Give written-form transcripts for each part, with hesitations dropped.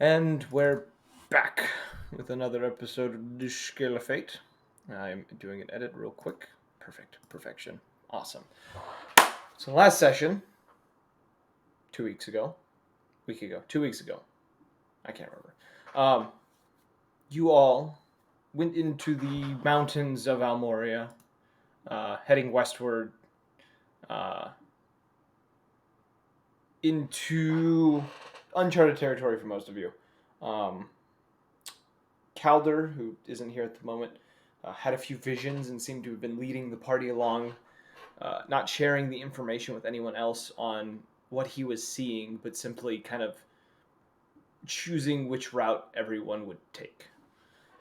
And we're back with another episode of The Scale of Fate. I'm doing an edit real quick. Perfect. Perfection. Awesome. So last session, 2 weeks ago, week ago, 2 weeks ago, I can't remember. You all went into the mountains of Almoria, heading westward into uncharted territory for most of you. Calder, who isn't here at the moment, had a few visions and seemed to have been leading the party along, not sharing the information with anyone else on what he was seeing, but simply kind of choosing which route everyone would take.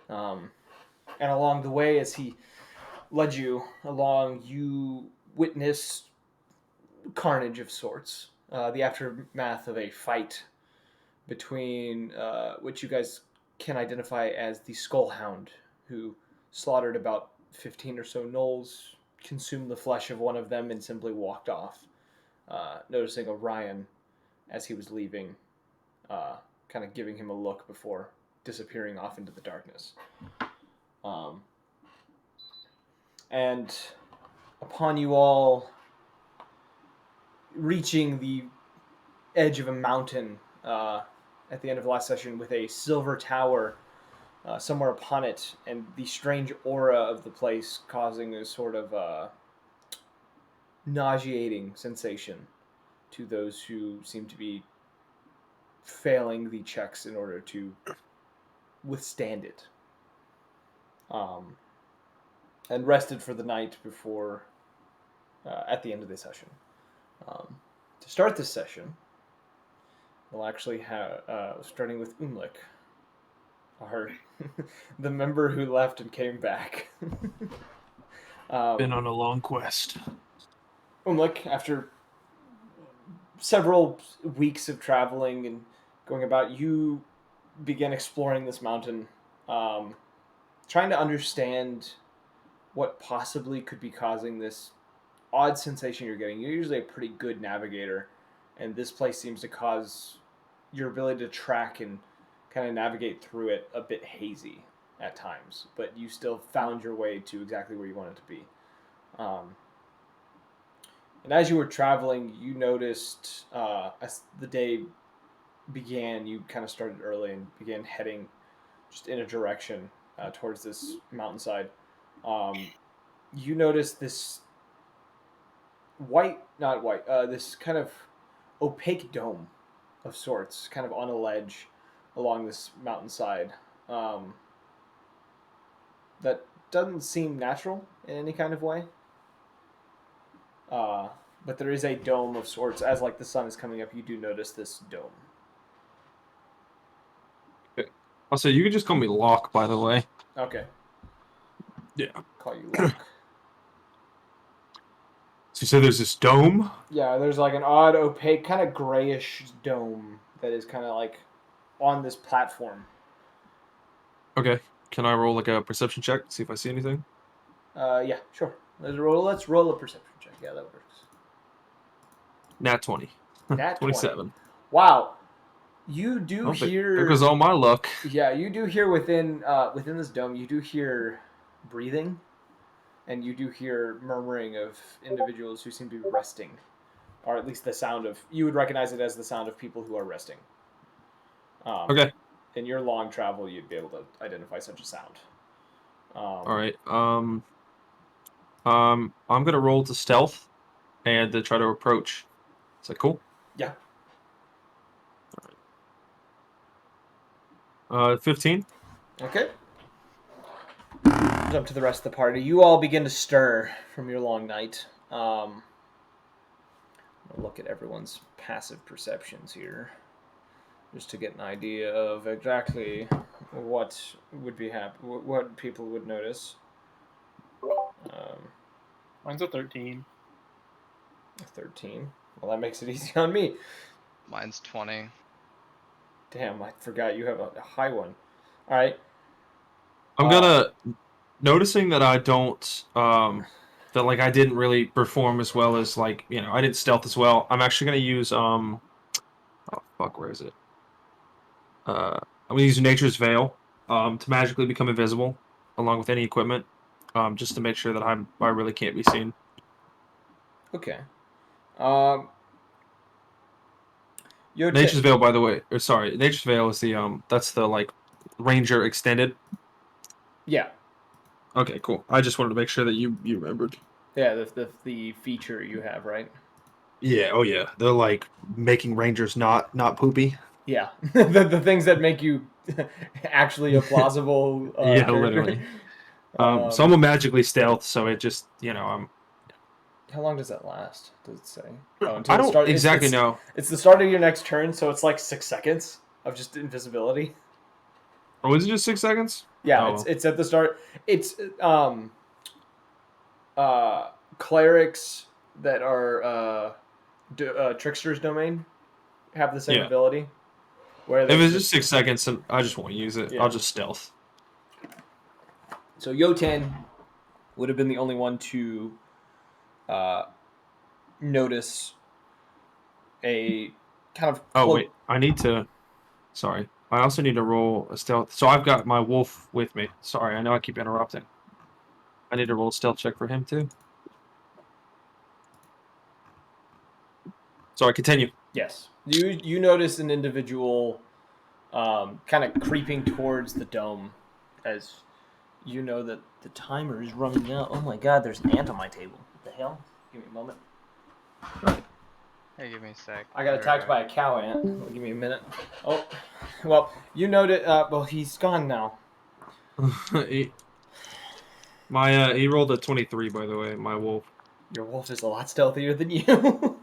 And along the way, as he led you along, you witnessed carnage of sorts, the aftermath of a fight between which you guys can identify as the Skullhound, who slaughtered about 15 or so gnolls, consumed the flesh of one of them, and simply walked off, noticing Orion as he was leaving, kind of giving him a look before disappearing off into the darkness. And upon you all reaching the edge of a mountain at the end of the last session with a silver tower somewhere upon it, and the strange aura of the place causing a sort of nauseating sensation to those who seem to be failing the checks in order to withstand it. And rested for the night before, at the end of the session. To start this session, we'll actually have, starting with Umlik, the member who left and came back. Been on a long quest. Umlik, after several weeks of traveling and going about, you begin exploring this mountain, trying to understand what possibly could be causing this odd sensation you're getting. You're usually a pretty good navigator, and this place seems to cause your ability to track and kind of navigate through it a bit hazy at times, but you still found your way to exactly where you wanted to be. And as you were traveling, you noticed as the day began, you kind of started early and began heading just in a direction towards this mountainside. You noticed this this kind of opaque dome of sorts, kind of on a ledge along this mountainside. That doesn't seem natural in any kind of way. But there is a dome of sorts. As like the sun is coming up, you do notice this dome. Also, you can just call me Locke, by the way. Okay. Yeah. Call you Locke. So you said there's this dome? Yeah, there's like an odd, opaque, kind of grayish dome that is kind of like on this platform. Okay. Can I roll like a perception check, see if I see anything? Yeah, sure. Let's roll a perception check. Yeah, that works. Nat 20. Nat 20. 27. Wow. You do Oh, hear. there goes all my luck. Yeah, you do hear within this dome. You do hear breathing, and you do hear murmuring of individuals who seem to be resting, or at least the sound of. You would recognize it as the sound of people who are resting. Okay. In your long travel, you'd be able to identify such a sound. All right. I'm gonna roll to stealth and to try to approach. Is that cool? Yeah. 15. Okay. Jump to the rest of the party. You all begin to stir from your long night. I'll look at everyone's passive perceptions here, just to get an idea of exactly what would be what people would notice. Mine's a 13. 13. Well, that makes it easy on me. Mine's 20. Damn, I forgot you have a high one. All right. I'm gonna noticing that I don't that like I didn't really perform as well as like, I didn't stealth as well. I'm actually gonna use oh fuck, where is it? I'm gonna use Nature's Veil to magically become invisible, along with any equipment, just to make sure that I really can't be seen. Okay. Um, Nature's Yoten. Veil, by the way, or sorry, Nature's Veil is the that's the like Ranger extended. Yeah. Okay, cool. I just wanted to make sure that you remembered. Yeah, the feature you have, right? Yeah, oh yeah. They're like making Rangers not poopy. Yeah. The things that make you actually a plausible Yeah, character. literally. So I'm a magically stealth, so it just How long does that last? Does it say? Oh, I until it don't starts. exactly know. It's the start of your next turn, so it's like 6 seconds of just invisibility. Oh, is it just 6 seconds? Yeah, Oh, it's at the start. It's uh clerics that are trickster's domain have the same yeah. ability where they If can it's just just 6 seconds, then I just won't use it. I'll yeah. just stealth. So Yoten would have been the only one to uh, notice a kind of Oh cloak. wait, I need to. Sorry, I also need to roll a stealth. So I've got my wolf with me. Sorry, I know I keep interrupting. I need to roll a stealth check for him too. Sorry, continue. Yes, you notice an individual kind of creeping towards the dome as you know that the timer is running out. Oh my god, there's an ant on my table. What the hell? Give me a moment. Hey, give me a sec. I got I'll be right attacked by a cow ant. Give me a minute. Oh, well, you noted. Well, he's gone now. he, he rolled a 23 by the way. My wolf. Your wolf is a lot stealthier than you.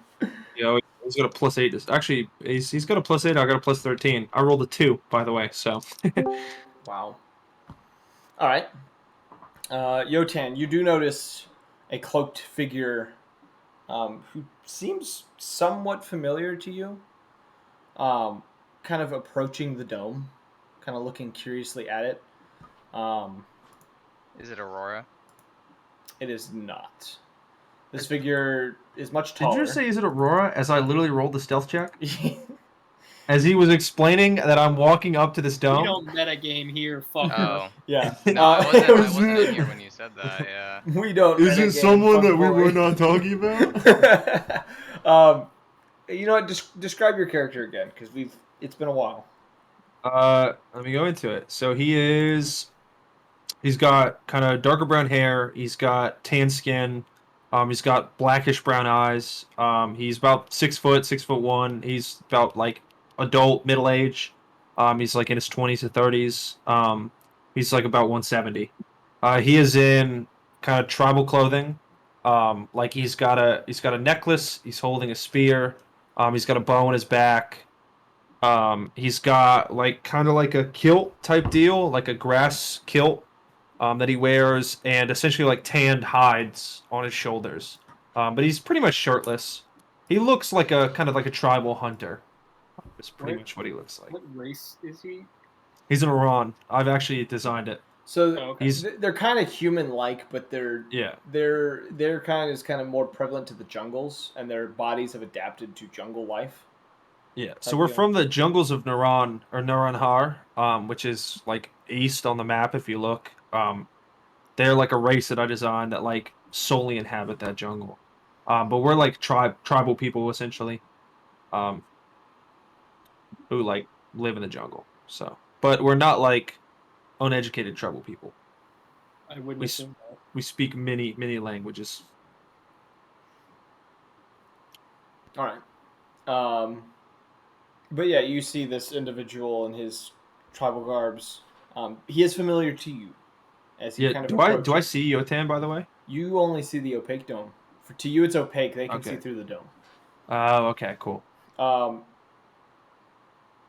Yeah, he's got a +8. Actually, he's got a +8. I got a +13. I rolled a 2 by the way. So Wow. All right. Yotan, you do notice a cloaked figure who seems somewhat familiar to you, kind of approaching the dome, kind of looking curiously at it. Um, Is it Aurora? it is not. This figure is much did you taller. say is it Aurora? As I literally rolled the stealth check. As he was explaining that I'm walking up to this We dome. don't metagame here, fucker. Oh. Yeah. No, I wasn't in here when you said that, yeah. We don't. Is it metagame, someone that we fuckboy. were not talking about? You know what? Describe your character again, because it's been a while. Let me go into it. So he's got kind of darker brown hair. He's got tan skin. He's got blackish brown eyes. He's about 6 foot, 6'1". He's about like adult, middle age. He's like in his 20s to 30s. He's like about 170. He is in kind of tribal clothing. Like he's got a necklace. He's holding a spear. He's got a bow on his back. He's got like kind of like a kilt type deal, like a grass kilt that he wears, and essentially like tanned hides on his shoulders. But he's pretty much shirtless. He looks like a kind of like a tribal hunter. That's pretty What? much what he looks like. What race is he? He's an Iran. I've actually designed it. So Oh, okay. they're kind of human-like, but Yeah. their kind is kind of more prevalent to the jungles, and their bodies have adapted to jungle life. Yeah. So Type we're deal. from the jungles of Naran or Naranjar, which is like east on the map if you look. They're like a race that I designed that like solely inhabit that jungle. But we're like tribal people essentially, um, who like live in the jungle. So, but we're not like uneducated tribal people. I wouldn't We assume that. we speak many languages. All right. But yeah, you see this individual in his tribal garbs. He is familiar to you as he Yeah. kind of Do I approaches. see Yotan by the way? You only see the opaque dome. To you, it's opaque. They can see Okay. through the dome. Oh, okay, cool. Um,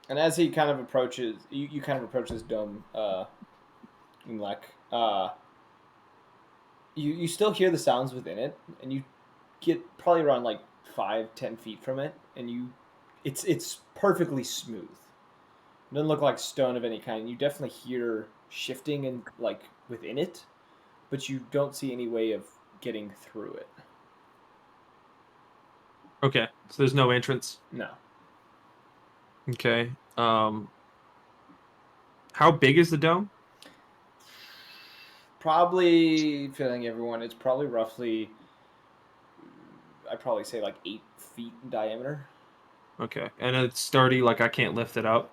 and as he kind of approaches, you kind of approach this dome, Imlek. You still hear the sounds within it, and you get probably around like 5-10 feet from it, and it's perfectly smooth. It doesn't look like stone of any kind. You definitely hear shifting and like within it, but you don't see any way of getting through it. Okay, so there's no entrance. No. Okay. How big is the dome? Probably filling everyone. It's probably roughly, I'd probably say like 8 feet in diameter. Okay, and it's sturdy. Like I can't lift it up.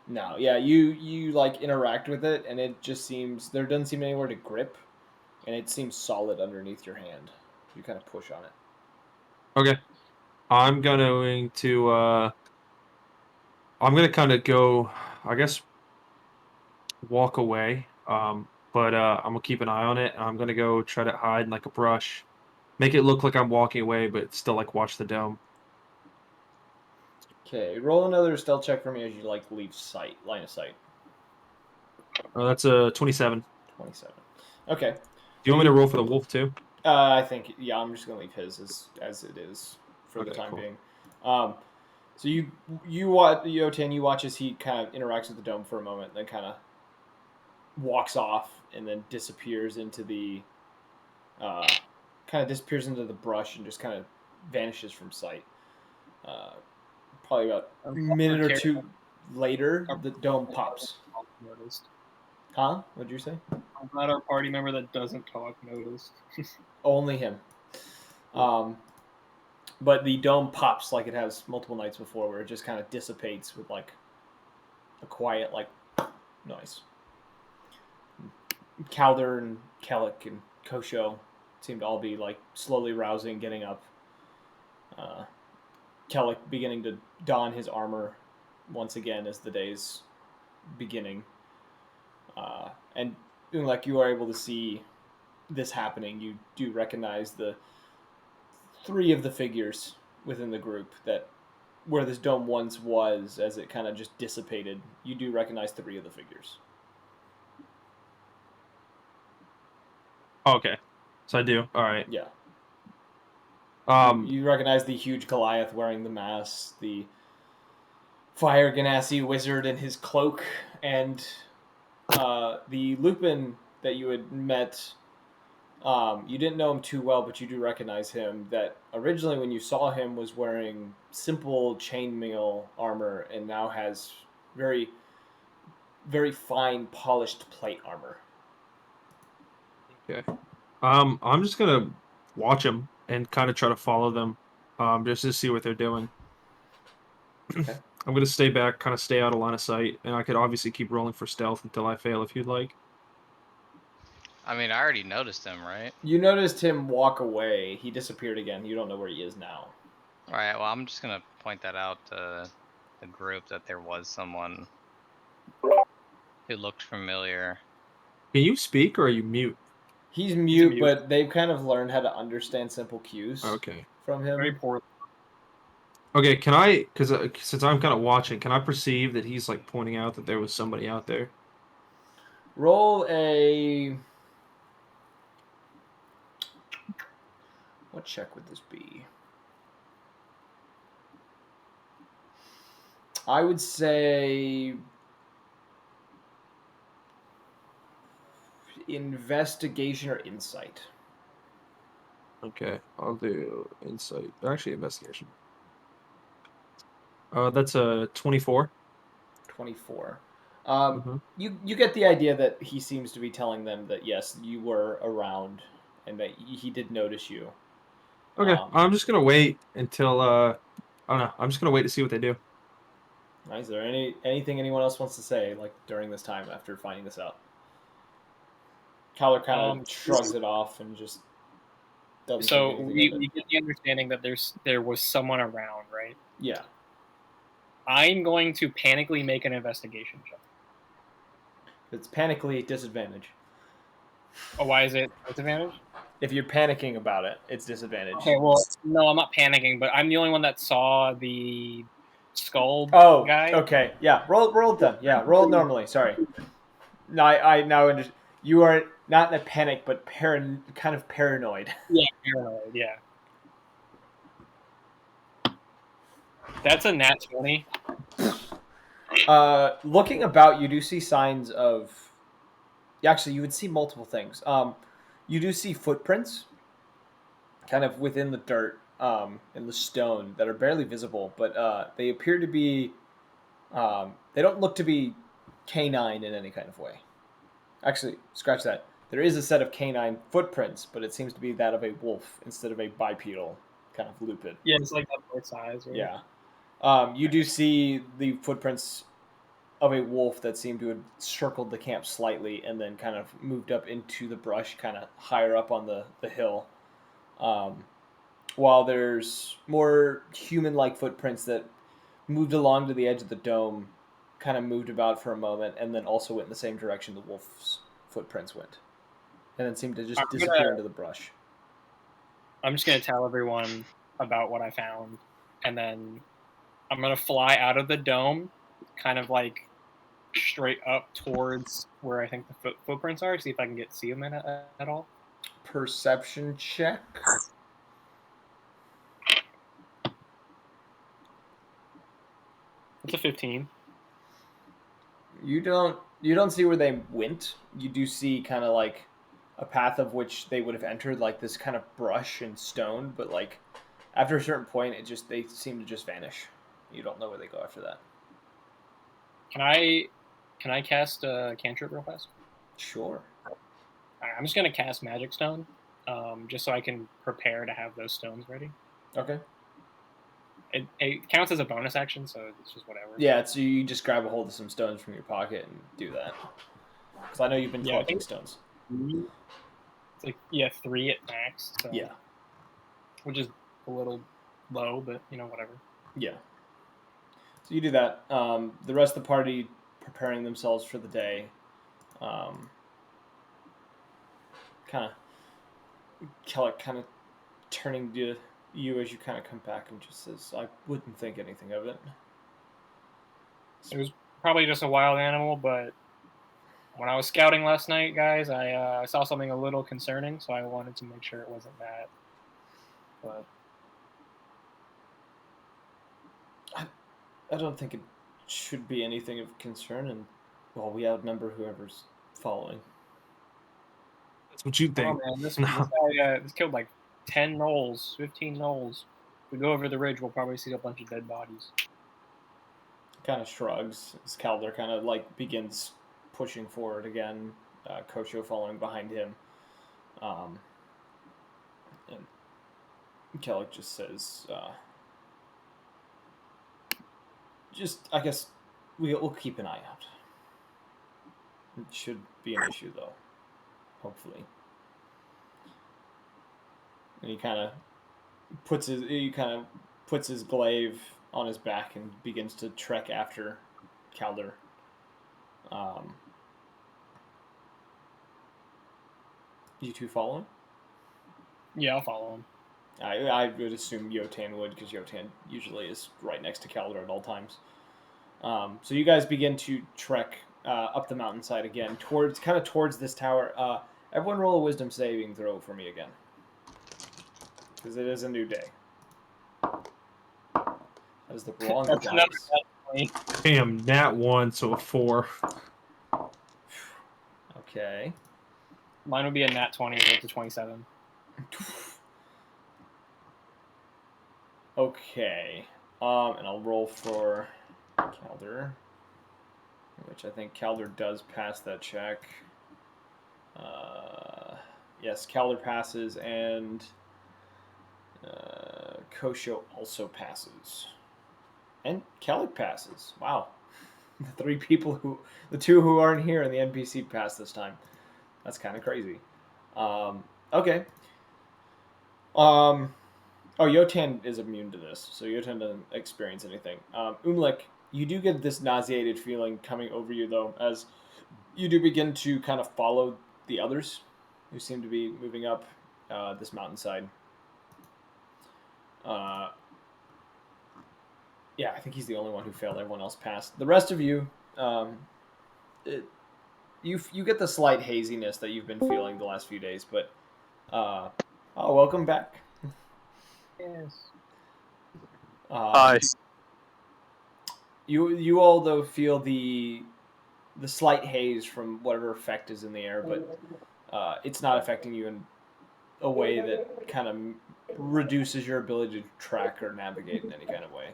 No, yeah, you like interact with it, and it just seems there doesn't seem anywhere to grip, and it seems solid underneath your hand. You kind of push on it. Okay, I'm going to. I'm gonna kind of go. I guess walk away. But I'm gonna keep an eye on it. And I'm gonna go try to hide in like a brush, make it look like I'm walking away, but still like watch the dome. Okay, roll another stealth check for me as you like leave sight, line of sight. That's a 27. 27. Okay. Do you want me to roll for the wolf too? I think yeah, I'm just gonna leave his as it is for the Okay, time cool. being. So you watch Yotan, you watch as he kind of interacts with the dome for a moment, then kind of walks off and then disappears into the uh, kind of disappears into the brush and just kind of vanishes from sight. Uh, Probably about a minute or two later, the dome pops. Noticed. Huh? What'd you say? I'm glad our party member that doesn't talk noticed. Only him. But the dome pops like it has multiple nights before, where it just kind of dissipates with like a quiet like noise. Calder and Kellic and Kosho seem to all be like slowly rousing, getting up. Kellic beginning to don his armor once again as the day's beginning. And like you are able to see this happening, you do recognize the three of the figures within the group that where this dome once was as it kind of just dissipated. You do recognize three of the figures. Oh, okay, so I do. All right. Yeah. Um. You recognize the huge Goliath wearing the mask, the Fire Ganassi wizard in his cloak, and the Lupin that you had met. You didn't know him too well, but you do recognize him. That originally, when you saw him, was wearing simple chainmail armor, and now has very, very fine, polished plate armor. Okay. I'm just gonna watch them and kind of try to follow them, just to see what they're doing. Okay. I'm gonna stay back, kind of stay out of line of sight, and I could obviously keep rolling for stealth until I fail if you'd like. I mean, I already noticed him, right? You noticed him walk away. He disappeared again. You don't know where he is now. All right. Well, I'm just gonna point that out to the group that there was someone who looked familiar. Can you speak or are you mute? He's He's mute, but they've kind of learned how to understand simple cues Okay. from him. Very poor. Okay, can I, because since I'm kind of watching, can I perceive that he's like pointing out that there was somebody out there? Roll a. What check would this be? I would say investigation or insight. Okay, I'll do insight. Actually, investigation. That's a 24. 24. Mm-hmm. You get the idea that he seems to be telling them that yes, you were around and that he did notice you. Okay, I'm just gonna wait until I don't know. I'm just gonna wait to see what they do. Is there anything anyone else wants to say like during this time after finding this out? Kyler kind of shrugs it off and just doesn't So think anything we, of it. we get the understanding that there was someone around, right? Yeah. I'm going to panically make an investigation check. It's panically disadvantage. Oh, why is it disadvantage? If you're panicking about it, it's disadvantage. Okay, well, no, I'm not panicking, but I'm the only one that saw the skull Oh, guy. okay. Yeah, roll it then. Yeah, roll it normally. Sorry. No, I now understand. You are not in a panic, but kind of paranoid. Yeah, paranoid, yeah. That's a nat 20. Looking about, you do see signs of. Actually, you would see multiple things. You do see footprints, kind of within the dirt, in the stone that are barely visible, but they appear to be. They don't look to be canine in any kind of way. Actually, scratch that. There is a set of canine footprints, but it seems to be that of a wolf instead of a bipedal kind of lupid. Yeah, it's like that both sides. Right? Yeah. You do see the footprints of a wolf that seemed to have circled the camp slightly and then kind of moved up into the brush, kind of higher up on the hill. While there's more human-like footprints that moved along to the edge of the dome, kind of moved about for a moment, and then also went in the same direction the wolf's footprints went, and then seemed to just disappear into the brush. I'm just gonna tell everyone about what I found, and then I'm gonna fly out of the dome, kind of like straight up towards where I think the footprints are. See if I can see them at all. Perception check. It's a 15. You don't see where they went. You do see kind of like a path of which they would have entered, like this kind of brush and stone, but like after a certain point, they seem to just vanish. You don't know where they go after that. Can I cast a cantrip real fast? Sure. Alright, I'm just gonna cast Magic Stone, just so I can prepare to have those stones ready. Okay. It counts as a bonus action, so it's just whatever. Yeah, so you just grab a hold of some stones from your pocket and do that. Because I know you've been collecting stones. It's like 3 at max. So, Yeah. Which is a little low, but whatever. Yeah. So you do that. The rest of the party preparing themselves for the day. Kellic kind of turning to you as you kind of come back and just says, "I wouldn't think anything of it." It was probably just a wild animal, but when I was scouting last night, guys, I saw something a little concerning, so I wanted to make sure it wasn't that. But I don't think it should be anything of concern, and well, we outnumber whoever's following. That's what you think. oh man, this guy this killed like 10 gnolls, 15 gnolls. If we go over the ridge, we'll probably see a bunch of dead bodies. Kind of shrugs as Calder kind of like begins pushing forward again. Kosho following behind him. And Kellic just says, I guess we'll keep an eye out. It should be an issue, though. Hopefully. And he kind of puts his glaive on his back and begins to trek after Calder. You two follow him? Yeah, I'll follow him. I would assume Yotan would, because Yotan usually is right next to Calder at all times. So you guys begin to trek up the mountainside again, towards this tower. Everyone roll a wisdom saving throw for me again, because it is a new day. That is the wrong dice. Damn, nat 1, so a 4. Okay. Mine would be a nat 20, so it's a 27. Okay. And I'll roll for Calder, which I think Calder does pass that check. Yes, Calder passes, and Kosho also passes. And Kellic passes. Wow. The two who aren't here in the NPC pass this time. That's kind of crazy. Okay. Yotan is immune to this, so Yotan doesn't experience anything. Umlik, you do get this nauseated feeling coming over you, though, as you do begin to kind of follow the others who seem to be moving up this mountainside. Yeah, I think he's the only one who failed. Everyone else passed. The rest of you, you get the slight haziness that you've been feeling the last few days, but welcome back. Yes. Nice. You all though feel the slight haze from whatever effect is in the air, but it's not affecting you in a way that kind of reduces your ability to track or navigate in any kind of way.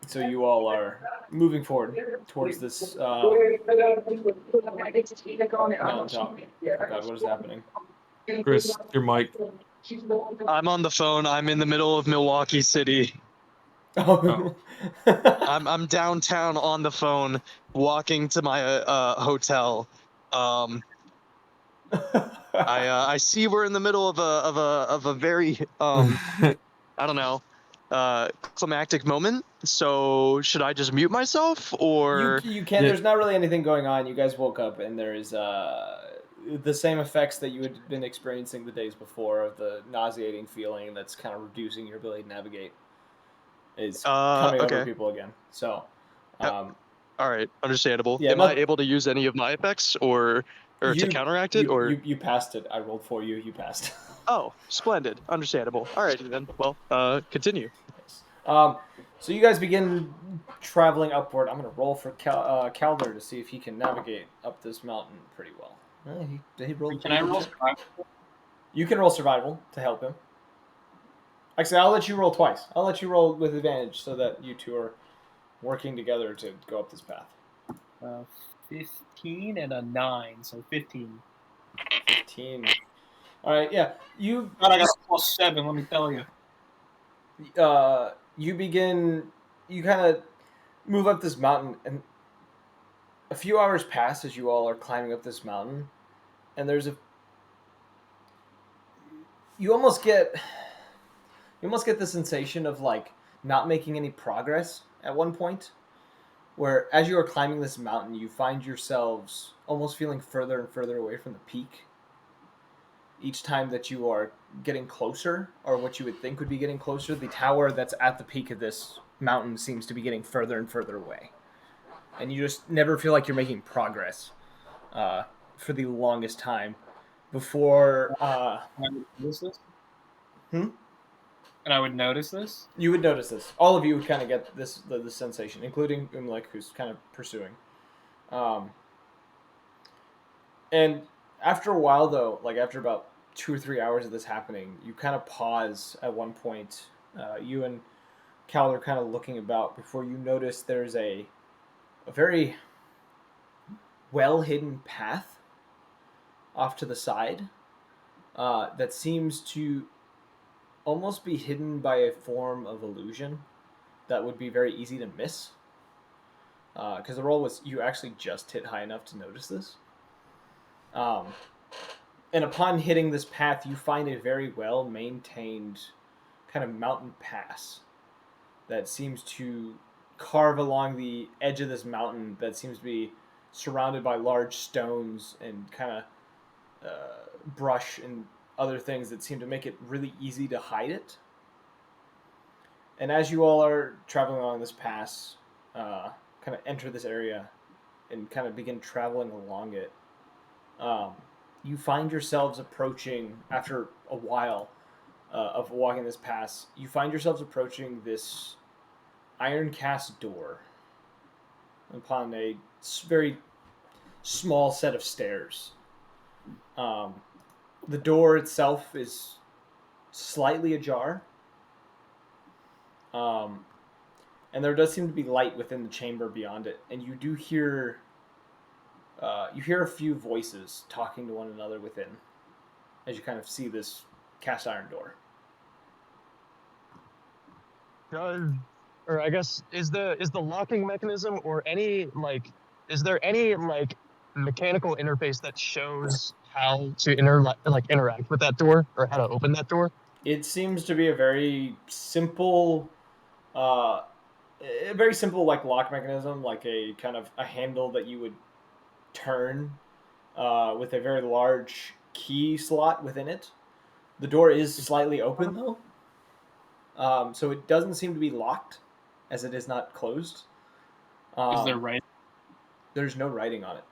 So you all are moving forward towards this mountaintop. Oh God, what is happening? Chris, your mic. I'm on the phone. I'm in the middle of Milwaukee City. Oh. I'm downtown on the phone, walking to my hotel. I see we're in the middle of a very I don't know climactic moment. So should I just mute myself or? You can't. Yeah. There's not really anything going on. You guys woke up and there's the same effects that you had been experiencing the days before of the nauseating feeling that's kind of reducing your ability to navigate is coming over Okay. people again. So, um, All right, understandable. yeah, Am I able to use any of my effects or to you counteract it or? you passed it. I rolled for you. You passed. Oh, splendid. Understandable. All right then. Well, continue. Yes. So you guys begin traveling upward. I'm gonna roll for Calder to see if he can navigate up this mountain pretty well. He rolled. Can I roll check. survival? You can roll survival to help him. Actually, I'll let you roll twice. I'll let you roll with advantage so that you two are working together to go up this path. 15 and a 9, so 15. 15. All right, yeah. You God, I got a +7. Let me tell you. you begin. You kind of move up this mountain, and a few hours pass as you all are climbing up this mountain, and there's a. You almost get the sensation of like not making any progress at one point, where as you are climbing this mountain, you find yourselves almost feeling further and further away from the peak. Each time that you are getting closer, or what you would think would be getting closer, the tower that's at the peak of this mountain seems to be getting further and further away. And you just never feel like you're making progress for the longest time before And I would notice this. Hmm? And I would notice this. You would notice this. All of you would kind of get this the sensation, including Umlek, who's kind of pursuing. And after a while, though, like after about 2 or 3 hours of this happening, you kind of pause at one point. You and Cal are kind of looking about before you notice there's a very well hidden path off to the side that seems to almost be hidden by a form of illusion that would be very easy to miss. Because the roll was you actually just hit high enough to notice this. And upon hitting this path, you find a very well maintained kind of mountain pass that seems to carve along the edge of this mountain that seems to be surrounded by large stones and kind of brush and other things that seem to make it really easy to hide it. And as you all are traveling along this pass, kind of enter this area and kind of begin traveling along it, you find yourselves approaching, after a while of walking this pass, you find yourselves approaching this iron cast door upon a very small set of stairs. The door itself is slightly ajar. And there does seem to be light within the chamber beyond it, and you do hear a few voices talking to one another within, as you kind of see this cast iron door. Or I guess is the locking mechanism or any like is there any like mechanical interface that shows how to interact with that door or how to open that door? It seems to be a very simple, like lock mechanism, like a kind of a handle that you would turn with a very large key slot within it. The door is slightly open though, so it doesn't seem to be locked, as it is not closed. Is there writing? There's no writing on it.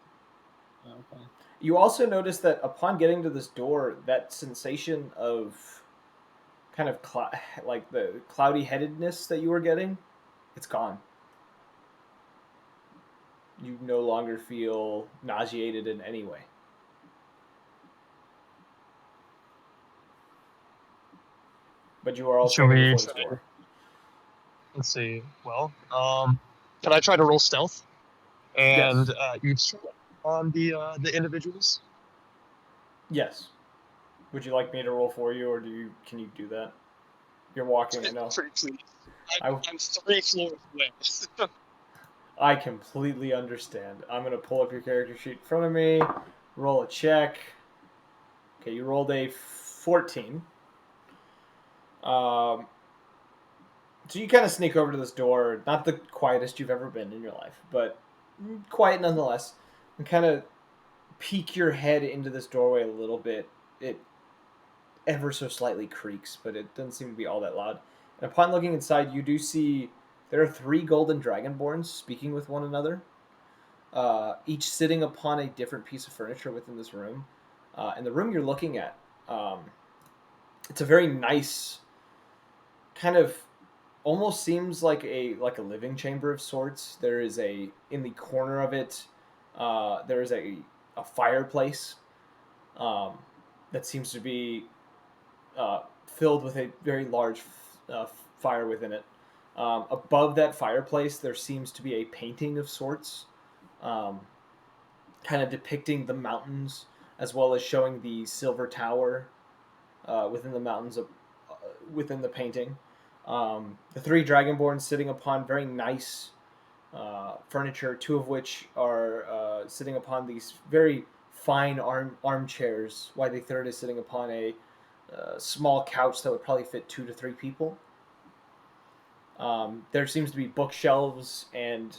Okay. You also notice that upon getting to this door, that sensation of kind of like the cloudy headedness that you were getting, it's gone. You no longer feel nauseated in any way. But you are all Shall standing we- before this door. Let's see. Well, can I try to roll stealth and eavesdrop on the individuals? Yes. Would you like me to roll for you, or can you do that? You're walking, I know. Pretty please. I, I'm 3 floors away. I completely understand. I'm gonna pull up your character sheet in front of me, roll a check. Okay, you rolled a 14. So you kind of sneak over to this door, not the quietest you've ever been in your life, but quiet nonetheless, and kind of peek your head into this doorway a little bit. It ever so slightly creaks, but it doesn't seem to be all that loud. And upon looking inside, you do see there are 3 golden dragonborns speaking with one another, each sitting upon a different piece of furniture within this room. And the room you're looking at, it's a very nice, kind of almost seems like a living chamber of sorts. There is in the corner of it, there is a fireplace that seems to be filled with a very large fire within it. Above that fireplace, there seems to be a painting of sorts, um, kind of depicting the mountains as well as showing the silver tower within the mountains within the painting. The 3 dragonborns sitting upon very nice furniture, 2 of which are sitting upon these very fine armchairs, while the third is sitting upon a small couch that would probably fit 2 to 3 people. There seems to be bookshelves and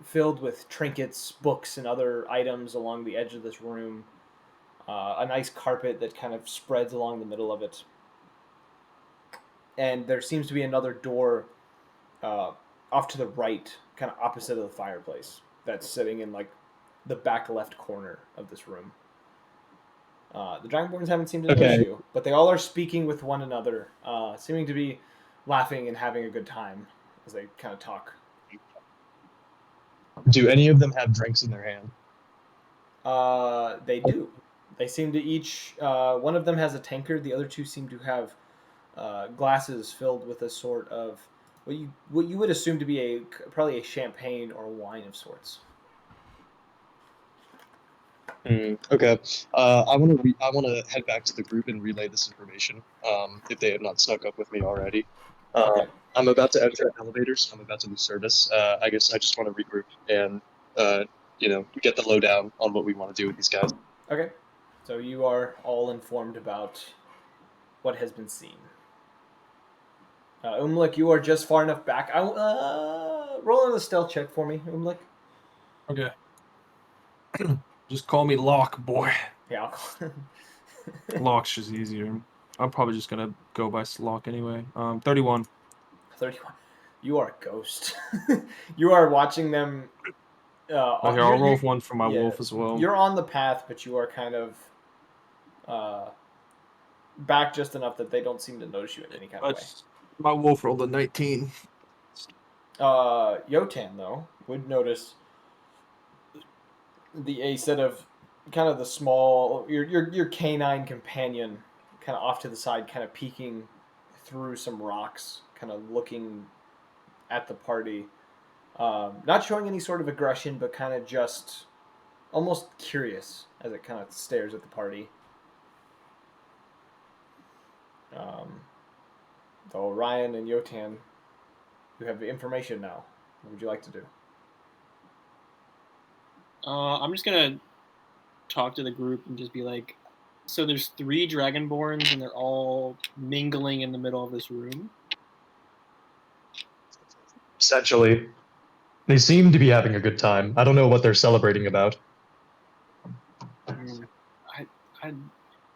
filled with trinkets, books, and other items along the edge of this room. A nice carpet that kind of spreads along the middle of it. And there seems to be another door off to the right, kind of opposite of the fireplace, that's sitting in like the back left corner of this room. The Dragonborns haven't seemed to notice you, but they all are speaking with one another, seeming to be laughing and having a good time as they kind of talk. Do any of them have drinks in their hand? They do. They seem to each. One of them has a tankard. The other 2 seem to have glasses filled with a sort of what you would assume to be probably a champagne or wine of sorts. Okay. I want to head back to the group and relay this information. If they have not stuck up with me already. Okay. I'm about to enter elevators. I'm about to lose service. I guess I just want to regroup and get the lowdown on what we want to do with these guys. Okay. So you are all informed about what has been seen. Umlik, you are just far enough back. Roll on a stealth check for me, Umlik. Okay. Just call me Lock, boy. Yeah. Lock's just easier. I'm probably just gonna go by Lock anyway. 31. 31. You are a ghost. You are watching them. Okay, I'll roll one for my wolf as well. You're on the path, but you are kind of back just enough that they don't seem to notice you in any kind of way. My wolf rolled a 19. Yotan, though, would notice a set of kind of the small your canine companion kind of off to the side, kind of peeking through some rocks, kind of looking at the party, not showing any sort of aggression, but kind of just almost curious as it kind of stares at the party. So Ryan and Yotan, you have the information now. What would you like to do? I'm just gonna talk to the group and just be like, so there's 3 dragonborns and they're all mingling in the middle of this room. Essentially, they seem to be having a good time. I don't know what they're celebrating about.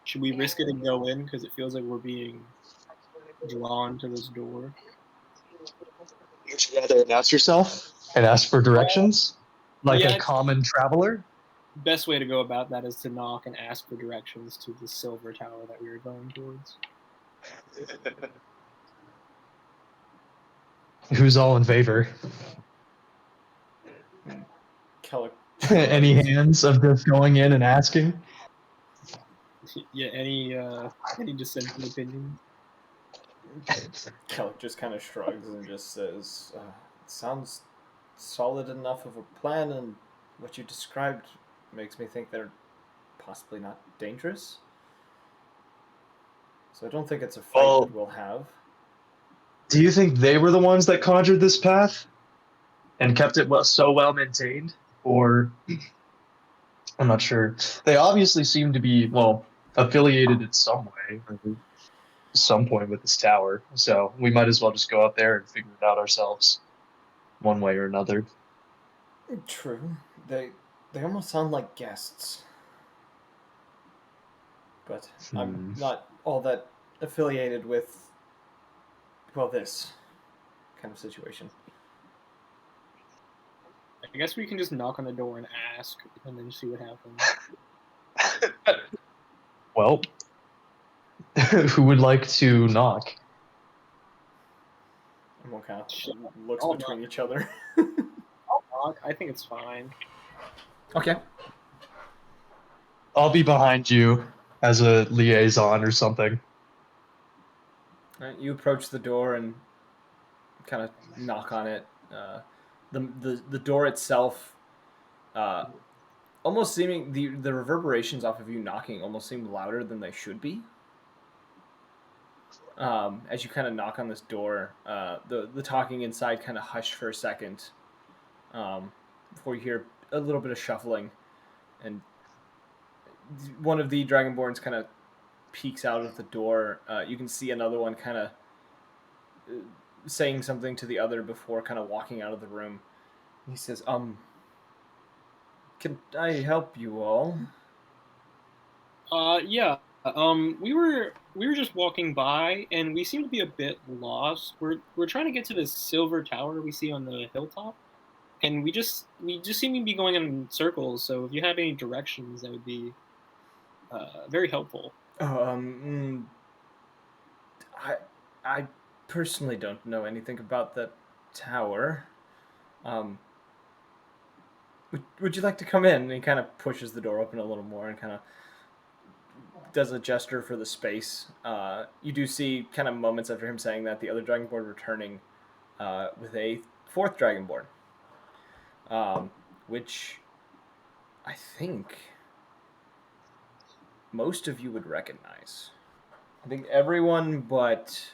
Should we risk it and go in because it feels like we're being drawn to this door? Would you rather announce yourself and ask for directions, like a common traveler? Best way to go about that is to knock and ask for directions to the silver tower that we were going towards. Who's all in favor? Any hands of just going in and asking? Yeah, any dissenting opinions? Kellic just kind of shrugs and just says, "It sounds solid enough of a plan, and what you described makes me think they're possibly not dangerous. So I don't think it's a fight Well- that we'll have." Do you think they were the ones that conjured this path and kept it so well maintained? Or I'm not sure. They obviously seem to be, well, affiliated in some way or some point with this tower. So we might as well just go out there and figure it out ourselves, one way or another. True. They almost sound like guests. But I'm not all that affiliated with, well, this kind of situation. I guess we can just knock on the door and ask, and then see what happens. Well, who would like to knock? Everyone kind of looks I'll between each other. Knock. I think it's fine. Okay. I'll be behind you as a liaison or something. Alright, you approach the door and kind of knock on it. The door itself, almost seeming the reverberations off of you knocking almost seem louder than they should be. As you kind of knock on this door, the talking inside kind of hushed for a second, before you hear a little bit of shuffling, and one of the Dragonborns kind of peeks out of the door. You can see another one kind of saying something to the other before kind of walking out of the room. He says, can I help you all?" Yeah. We were just walking by, and we seem to be a bit lost. We're trying to get to this silver tower we see on the hilltop, and we just seem to be going in circles. So if you have any directions, that would be very helpful. I personally don't know anything about that tower. Would you like to come in? And he kind of pushes the door open a little more and kind of does a gesture for the space. You do see kind of moments after him saying that the other Dragonborn returning with a fourth Dragonborn, which I think most of you would recognize. I think everyone but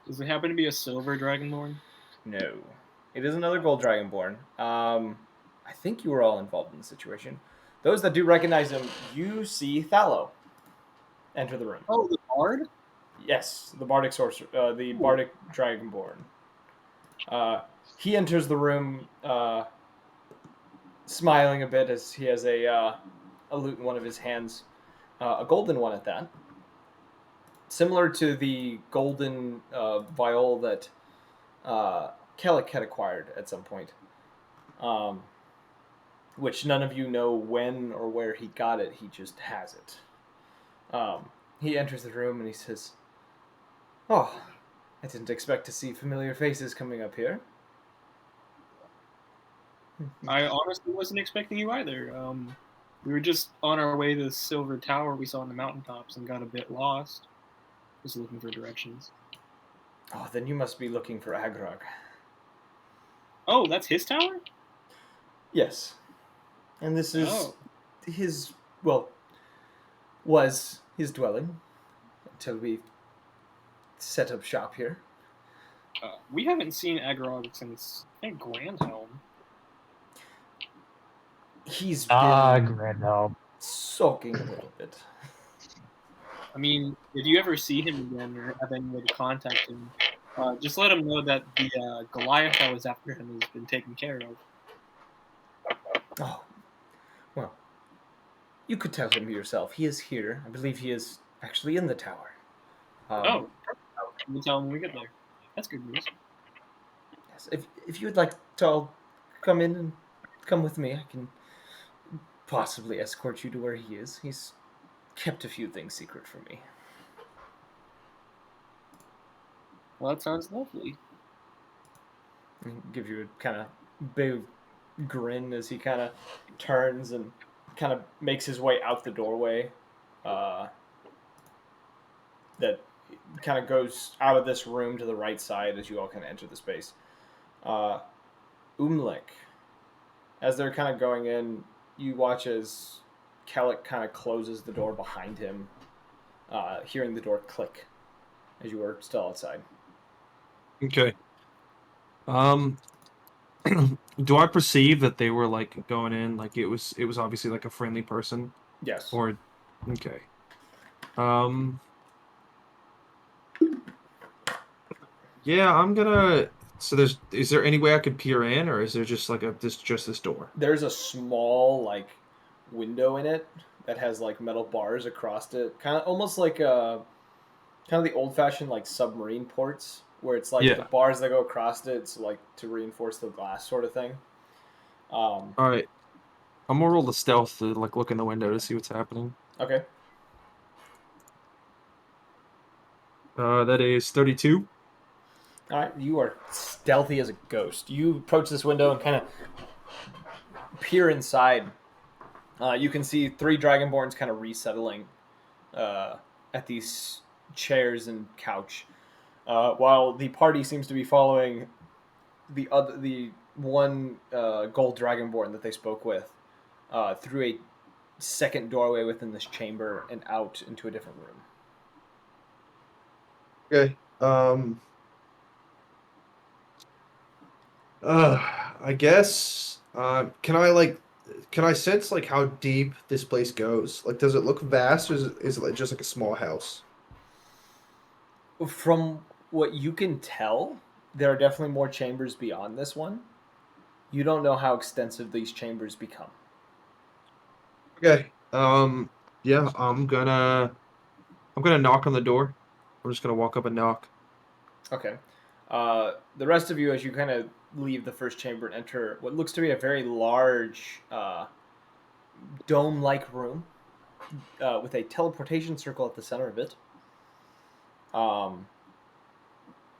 Does it happen to be a silver dragonborn? no. It is another gold Dragonborn. I think you were all involved in the situation. Those that do recognize him, you see Thallo enter the room. Oh, the bard. Yes, the bardic sorcerer, the bardic Dragonborn. He enters the room, smiling a bit as he has a lute in one of his hands, a golden one at that, similar to the golden viol that Kellic had acquired at some point, which none of you know when or where he got it. He just has it. He enters the room and he says, "Oh, I didn't expect to see familiar faces coming up here." I honestly wasn't expecting you either. We were just on our way to the silver tower we saw on the mountaintops and got a bit lost. Just looking for directions. Oh, then you must be looking for Agrog. Oh, that's his tower? Yes. And this is Oh. his, well, was his dwelling until we set up shop here. We haven't seen Agrog since, I think, Grandhelm. He's been Grandhelm. sulking a little bit. I mean, if you ever see him again or have any way to contact him, just let him know that the Goliath that was after him has been taken care of. Oh, well, you could tell him yourself. He is here. I believe he is actually in the tower. Oh, we'll tell him when we get there. That's good news. Yes. If you would like to all come in and come with me, I can possibly escort you to where he is. He's kept a few things secret from me. Well, that sounds lovely. He gives you a kind of big grin as he kind of turns and kind of makes his way out the doorway. That kind of goes out of this room to the right side as you all kind of enter the space. Umlik, as they're kind of going in, you watch as Kellic kind of closes the door behind him, hearing the door click as you were still outside. Okay. Do I perceive that they were like going in like it was obviously like a friendly person Yes. or okay. Um yeah, I'm gonna so is there any way I could peer in or is there just like this door? There's a small like window in it that has like metal bars across it, kind of almost like a kind of the old fashioned like submarine ports where it's like the Yeah. bars that go across it, so like to reinforce the glass sort of thing. All right. I'm gonna roll the stealth to like look in the window to see what's happening. Okay. That is 32. All right. You are stealthy as a ghost. You approach this window and kind of peer inside. You can see three dragonborns kind of resettling uh, at these chairs and couch, while the party seems to be following the one gold dragonborn that they spoke with through a second doorway within this chamber and out into a different room. Okay. I guess. Can I sense like how deep this place goes? Like, does it look vast, or is it like just like a small house? From what you can tell, there are definitely more chambers beyond this one. You don't know how extensive these chambers become. Okay. Yeah, I'm gonna knock on the door. I'm just gonna walk up and knock. Okay. The rest of you, as you kind of leave the first chamber and enter what looks to be a very large dome-like room with a teleportation circle at the center of it, um,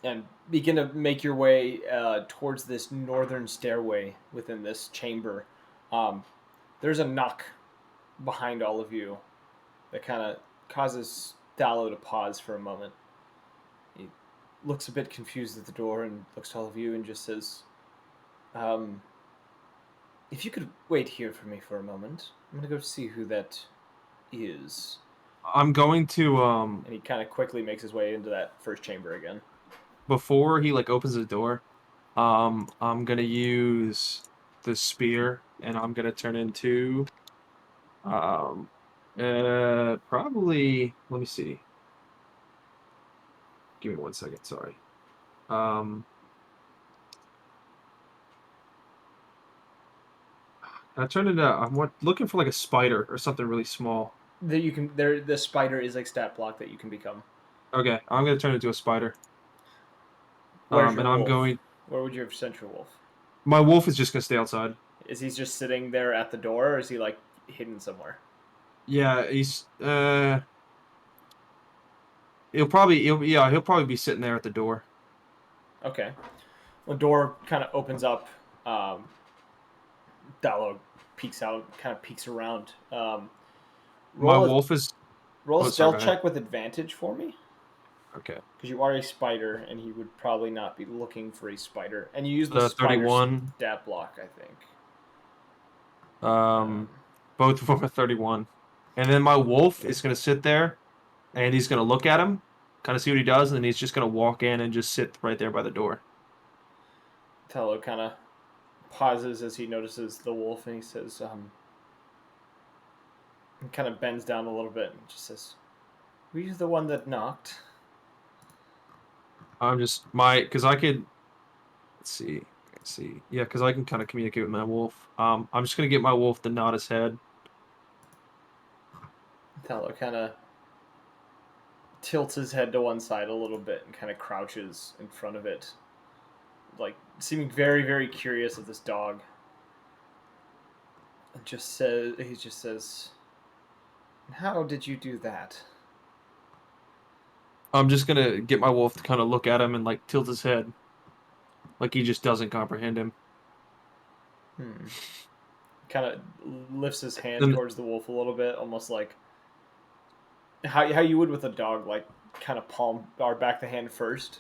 and begin to make your way towards this northern stairway within this chamber. Um, there's a knock behind all of you that kind of causes Dallo to pause for a moment. He looks a bit confused at the door and looks to all of you and just says, um, if you could wait here for me for a moment, I'm going to go see who that is. I'm going to And he kind of quickly makes his way into that first chamber again. before he like opens the door, I'm gonna use the spear and I'm gonna turn into um probably let me see. Give me 1 second, sorry. Um I turned into looking for like a spider or something really small. The spider is like stat block that you can become. Okay, I'm gonna turn into a spider. Where's your And I'm wolf? going. Where would you have sent your wolf? My wolf is just gonna stay outside. Is he just sitting there at the door, or is he like hidden somewhere? Yeah, he'll probably be sitting there at the door. Okay. The door kind of opens up. Dallo peeks out, kind of peeks around. My Roll a wolf is. roll a Oh, sorry. Go stealth ahead. check with advantage for me, Okay. because you are a spider, and he would probably not be looking for a spider. And you use the The spider 31. stat block, I think. Um, both of them are 31. And then my wolf is gonna sit there, and he's gonna look at him, kind of see what he does, and then he's just gonna walk in and just sit right there by the door. Tello kind of pauses as he notices the wolf, and he says, and kind of bends down a little bit and just says, "Were you the one that knocked?" I'm just my because I could. Let's see. Let's see. Yeah, because I can kind of communicate with my wolf. I'm just gonna get my wolf to nod his head. Tello kind of tilts his head to one side a little bit and kind of crouches in front of it, like seeming very, very curious of this dog. And he just says, "How did you do that?" I'm just gonna get my wolf to kind of look at him and like tilt his head, like he just doesn't comprehend him. Hmm. Kind of lifts his hand And towards the wolf a little bit, almost like how you would with a dog, like kind of palm or back the hand first,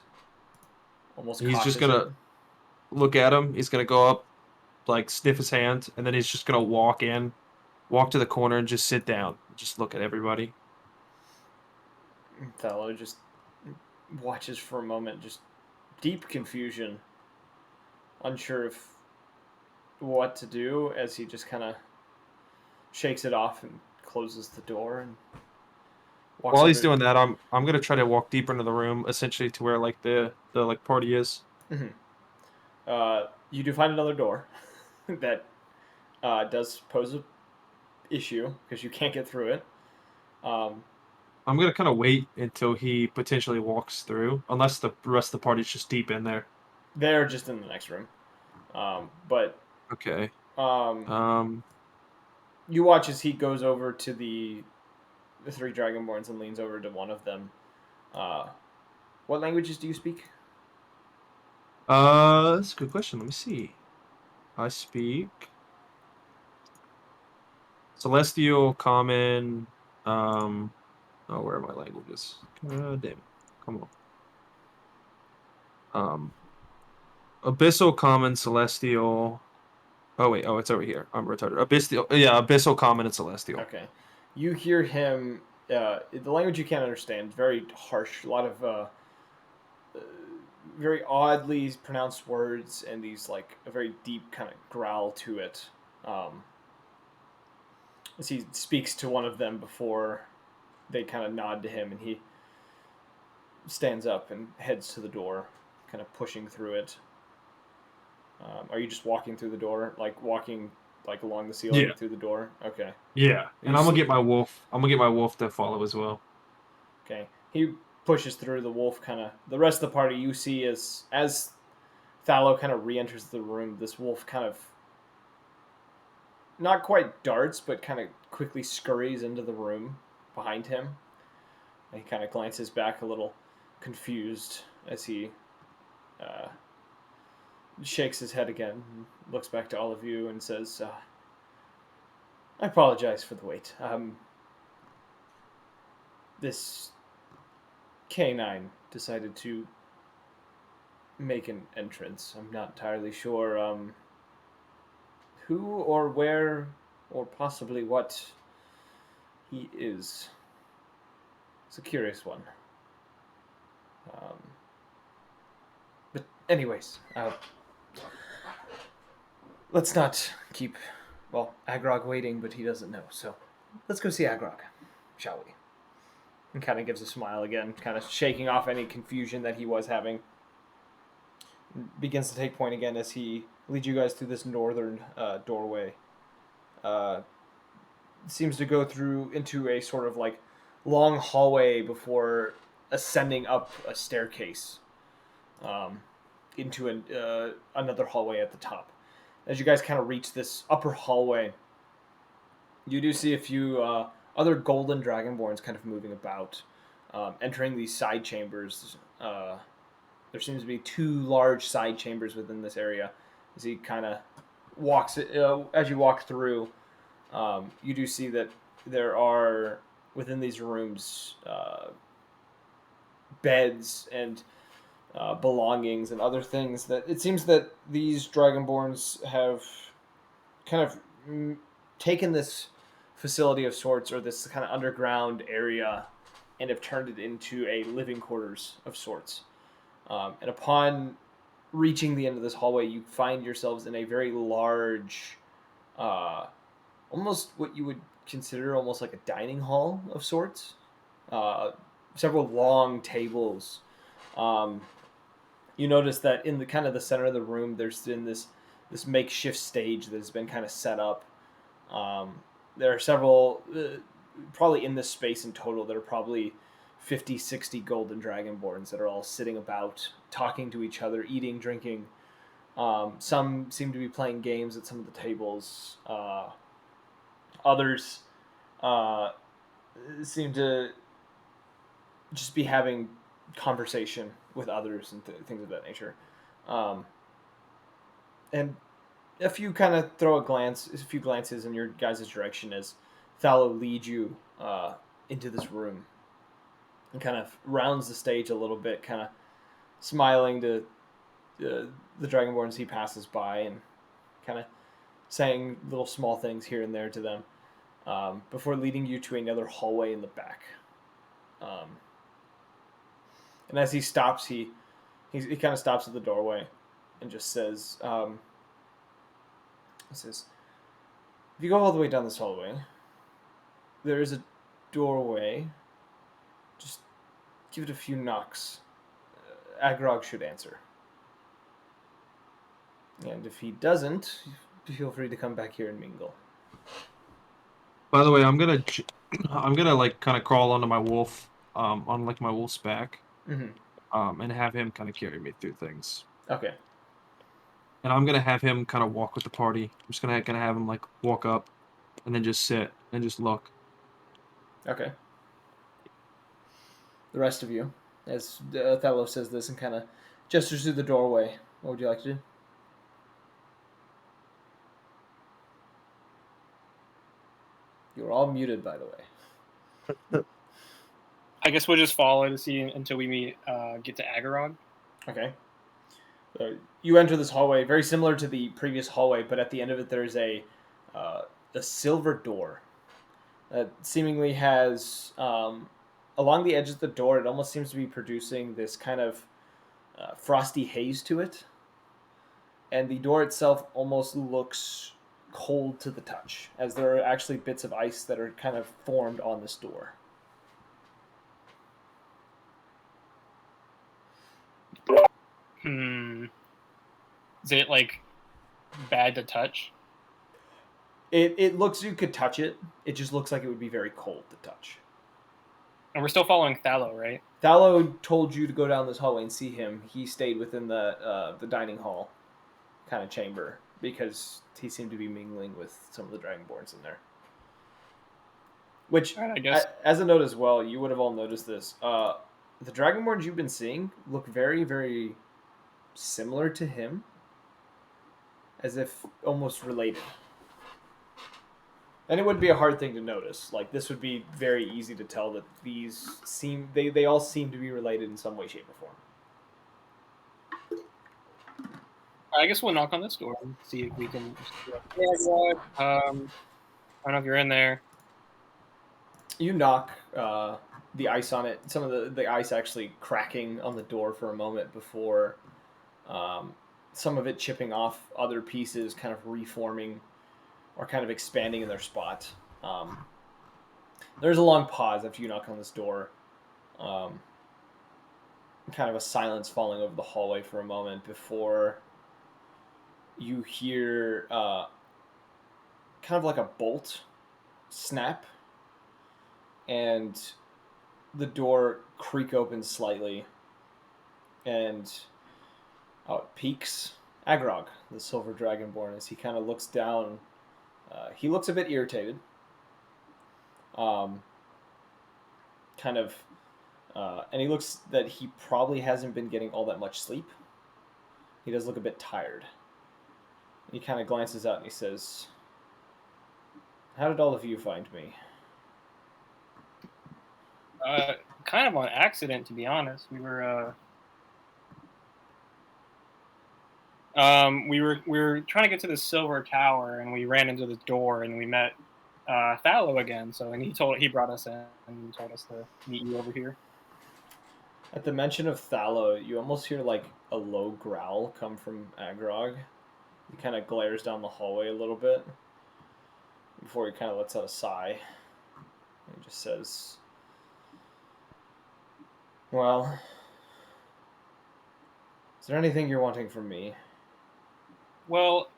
almost He's just cockers it. gonna look at him. He's gonna go up, like sniff his hand, and then he's just gonna walk to the corner, and just sit down. Just look at everybody. Thallow just watches for a moment, just deep confusion, unsure of what to do as he just kind of shakes it off and closes the door and walks While over. he's doing that, I'm gonna try to walk deeper into the room, essentially to where like the like party is. You do find another door that does pose a issue because you can't get through it. I'm gonna kind of wait until he potentially walks through, unless the rest of the party's just deep in there. They're just in the next room. But Okay. um, Um, you watch as he goes over to the three dragonborns and leans over to one of them. What languages do you speak? that's a good question. Let me see. I speak Celestial, Common. Oh, where are my languages? God damn it! Come on. Abyssal, Common, Celestial. Oh wait, oh it's over here. I'm retarded. Abyssal, yeah, Abyssal, Common, and Celestial. Okay. You hear him. The language you can't understand. Very harsh. A lot of very oddly pronounced words and these like a very deep kind of growl to it. As he speaks to one of them before they kind of nod to him, and he stands up and heads to the door, kind of pushing through it. Are you just walking through the door, like walking like along the ceiling Yeah. through the door? Okay. Yeah, and You I'm gonna see- get my wolf. I'm gonna get my wolf to follow as well. Okay. He pushes through. The wolf kind of. The rest of the party you see as Thallow kind of re-enters the room. This wolf kind of not quite darts, but kind of quickly scurries into the room behind him. And he kind of glances back a little confused as he uh, shakes his head again, looks back to all of you, and says, I apologize for the wait. This canine decided to make an entrance. I'm not entirely sure who or where or possibly what he is. It's a curious one. But anyways, let's not keep, well, Agrog waiting, but he doesn't know. So let's go see Agrog, shall we? And kind of gives a smile again, kind of shaking off any confusion that he was having. Begins to take point again as he leads you guys through this northern doorway. Seems to go through into a sort of like long hallway before ascending up a staircase into another hallway at the top. As you guys kind of reach this upper hallway, you do see a few other golden dragonborns kind of moving about, entering these side chambers. There seems to be two large side chambers within this area. As he kind of walks, as you walk through, you do see that there are within these rooms beds and belongings and other things that it seems that these dragonborns have kind of taken this facility of sorts or this kind of underground area and have turned it into a living quarters of sorts. And upon reaching the end of this hallway, you find yourselves in a very large, almost what you would consider almost like a dining hall of sorts. Several long tables. You notice that in the kind of the center of the room, there's been this makeshift stage that has been kind of set up. There are several, probably in this space in total, there are probably 50, 60 golden dragonborns that are all sitting about, talking to each other, eating, drinking. Some seem to be playing games at some of the tables. Others seem to just be having conversation with others and things of that nature. And a few kind of throw a few glances in your guys' direction as Thallow leads you into this room. and kind of rounds the stage a little bit, kind of smiling to the Dragonborn as he passes by, and kind of saying little small things here and there to them, before leading you to another hallway in the back. And as he stops, he kind of stops at the doorway and just says, if you go all the way down this hallway, there is a doorway. Just give it a few knocks. Agrog should answer. And if he doesn't, feel free to come back here and mingle. By the way, I'm gonna like kind of crawl onto my wolf, on like my wolf's back, and have him kind of carry me through things. Okay. And I'm gonna have him kind of walk with the party. I'm just gonna have him like walk up, and then just sit and just look. Okay. The rest of you, as Othello says this and kind of gestures through the doorway, what would you like to do? You're all muted, by the way. I guess we'll just follow to see until we get to Agarog. Okay. You enter this hallway, very similar to the previous hallway, but at the end of it, there's a silver door that seemingly has, along the edge of the door, it almost seems to be producing this kind of frosty haze to it. And the door itself almost looks cold to the touch, as there are actually bits of ice that are kind of formed on this door. Is it like bad to touch? It looks, you could touch it. It just looks like it would be very cold to touch. And we're still following Thallo, right? Thallo told you to go down this hallway and see him. He stayed within the dining hall kind of chamber because he seemed to be mingling with some of the Dragonborns in there. Which, I guess, as a note as well, you would have all noticed this. The Dragonborns you've been seeing look very, very similar to him, as if almost related. And it would be a hard thing to notice. Like, this would be very easy to tell that these seem, they all seem to be related in some way, shape, or form. I guess we'll knock on this door and see if we can. Hey, I don't know if you're in there. You knock, the ice on it, some of the ice actually cracking on the door for a moment before some of it chipping off, other pieces kind of reforming or kind of expanding in their spot. There's a long pause after you knock on this door. Kind of a silence falling over the hallway for a moment before you hear kind of like a bolt snap, and the door creak open slightly, and it peeks Agrog, the Silver Dragonborn, as he kind of looks down. He looks a bit irritated. And he looks that he probably hasn't been getting all that much sleep. He does look a bit tired. He kind of glances out and he says, "How did all of you find me?" Kind of on accident, to be honest. We were trying to get to the Silver Tower, and we ran into the door, and we met Thallo again. So, and he brought us in and told us to meet you over here. At the mention of Thallo, you almost hear like a low growl come from Agrog. He kind of glares down the hallway a little bit before he kind of lets out a sigh. He just says, "Well, is there anything you're wanting from me?" Well,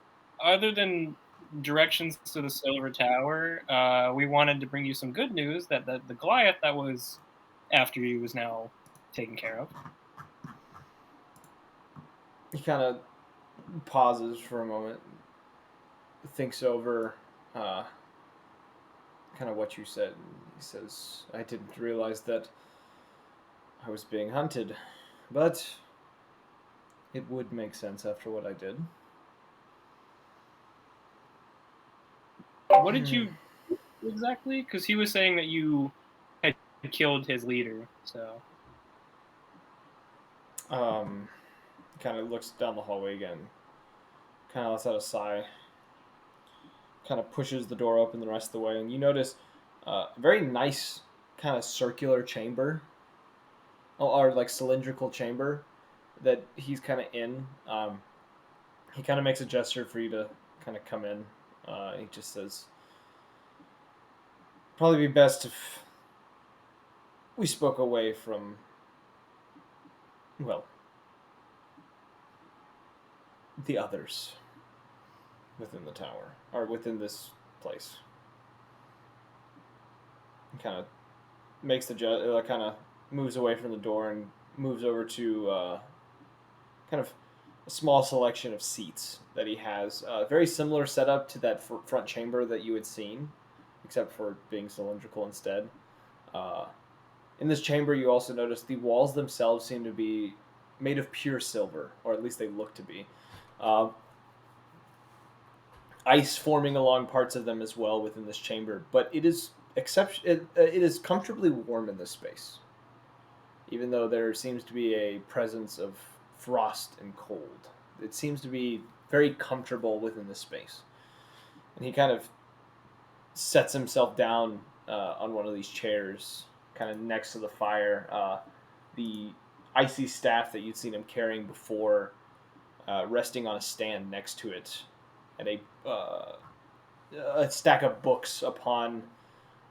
other than directions to the Silver Tower, we wanted to bring you some good news that the Goliath that was after you is now taken care of. He kind of pauses for a moment, thinks over kind of what you said. He says, "I didn't realize that I was being hunted, but it would make sense after what I did." What did you do exactly? Because he was saying that you had killed his leader. So Kind of looks down the hallway again. Kind of lets out a sigh. Kind of pushes the door open the rest of the way, and you notice a very nice kind of circular chamber, or like cylindrical chamber that he's kind of in. He kind of makes a gesture for you to kind of come in. He just says, "Probably be best if we spoke away from, well, the others within the tower or within this place." He kind of makes the kind of moves away from the door and moves over to kind of a small selection of seats that he has. Very similar setup to that front chamber that you had seen, except for being cylindrical instead. Uh, in this chamber, you also notice the walls themselves seem to be made of pure silver, or at least they look to be. Uh, Ice forming along parts of them as well within this chamber, but it is it is comfortably warm in this space, even though there seems to be a presence of frost and cold. It seems to be very comfortable within this space. And he kind of sets himself down on one of these chairs, kind of next to the fire. The icy staff that you'd seen him carrying before, resting on a stand next to it, and a stack of books upon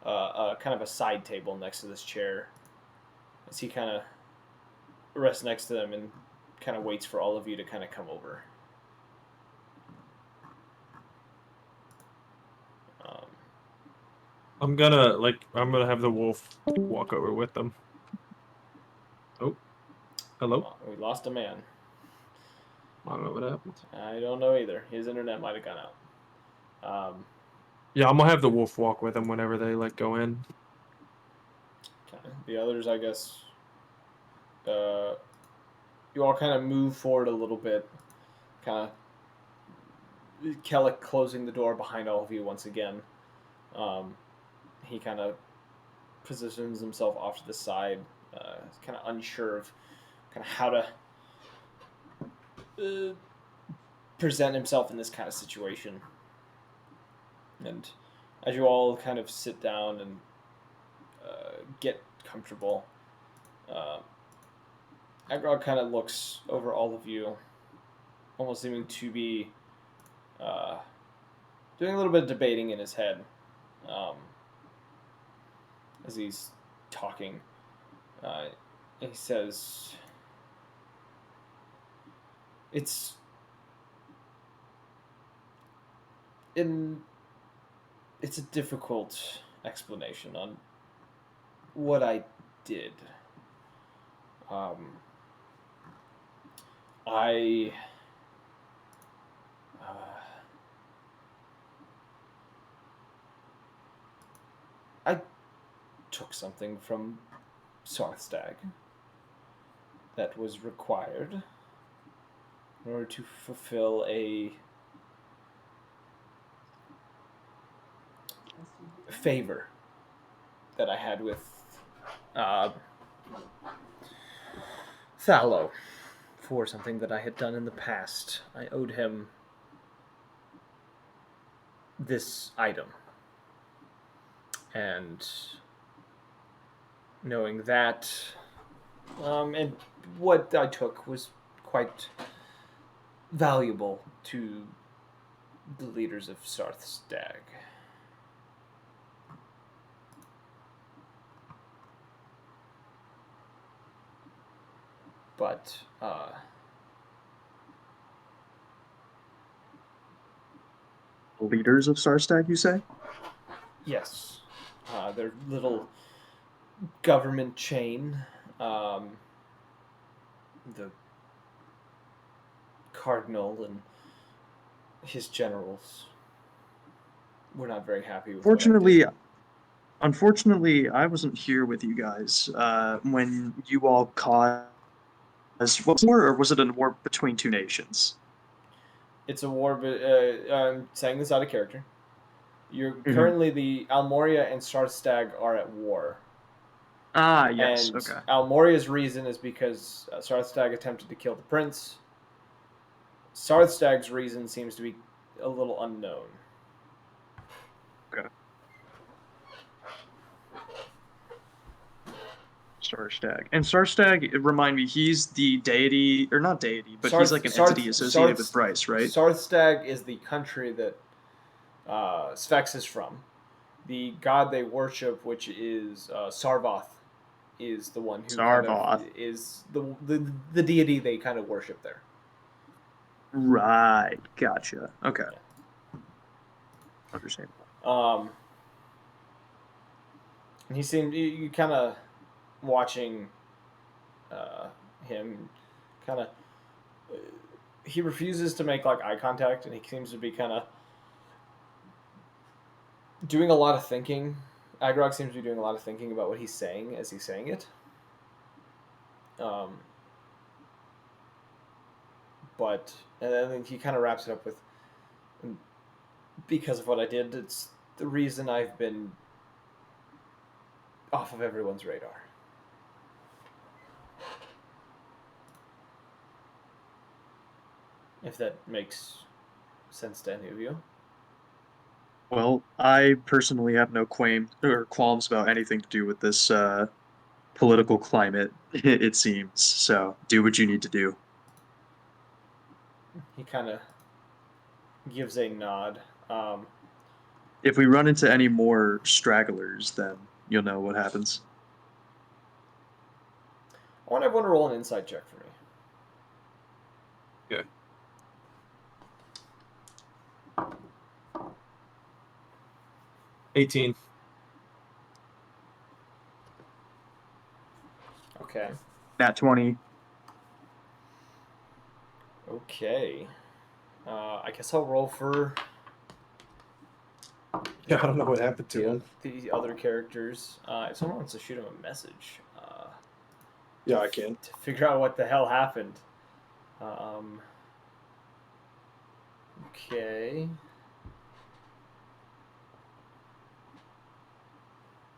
kind of a side table next to this chair. As he kind of rests next to them and kind of waits for all of you to kind of come over. I'm gonna have the wolf walk over with them. Oh, hello. We lost a man. I don't know what happened. I don't know either. His internet might have gone out. Yeah, I'm gonna have the wolf walk with them whenever they go in. Okay. The others, I guess, you all kind of move forward a little bit. Kind of Kellic closing the door behind all of you once again. He kind of positions himself off to the side, kind of unsure of kind of how to present himself in this kind of situation. And as you all kind of sit down and get comfortable, Agrog kind of looks over all of you, almost seeming to be doing a little bit of debating in his head as he's talking. He says, it's a difficult explanation on what I did. I took something from Sarthstag that was required in order to fulfill a favor that I had with Thallo for something that I had done in the past. I owed him this item. And knowing that, and what I took was quite valuable to the leaders of Sarthstag. But, leaders of Sarstag, you say? yes, their little government chain, the cardinal and his generals were not very happy with Unfortunately, I wasn't here with you guys when you all caused what war, or was it a war between two nations? It's a war, but I'm saying this out of character. You're currently the Almoria and Sarstag are at war. Ah, yes. And Okay. Almoria's reason is because Sarthstag attempted to kill the prince. Sarthstag's reason seems to be a little unknown. Okay. Starstag. And Starstag, remind me, he's the deity, or not deity, but he's like an entity associated with Bryce, right? Sarthstag is the country that Sphex is from. The god they worship, which is Sarvoth, is the one who kind of Sarvoth. is the deity they kind of worship there. Right. Gotcha. Okay. Understandable. And he seemed you kind of watching him, kind of he refuses to make like eye contact, and he seems to be kind of doing a lot of thinking. Agrog seems to be doing a lot of thinking about what he's saying as he's saying it. But and then he kind of wraps it up with, because of what I did, it's the reason I've been off of everyone's radar. If that makes sense to any of you. Well, I personally have no qualms about anything to do with this political climate, it seems. So do what you need to do. He kind of gives a nod. If we run into any more stragglers, then you'll know what happens. I want everyone to roll an insight check for me. Okay. $18. Okay. Nat 20. Okay. I guess I'll roll for Yeah, I don't know what happened to him. the other characters. If someone wants to shoot him a message, Yeah, I can. to figure out what the hell happened. Okay.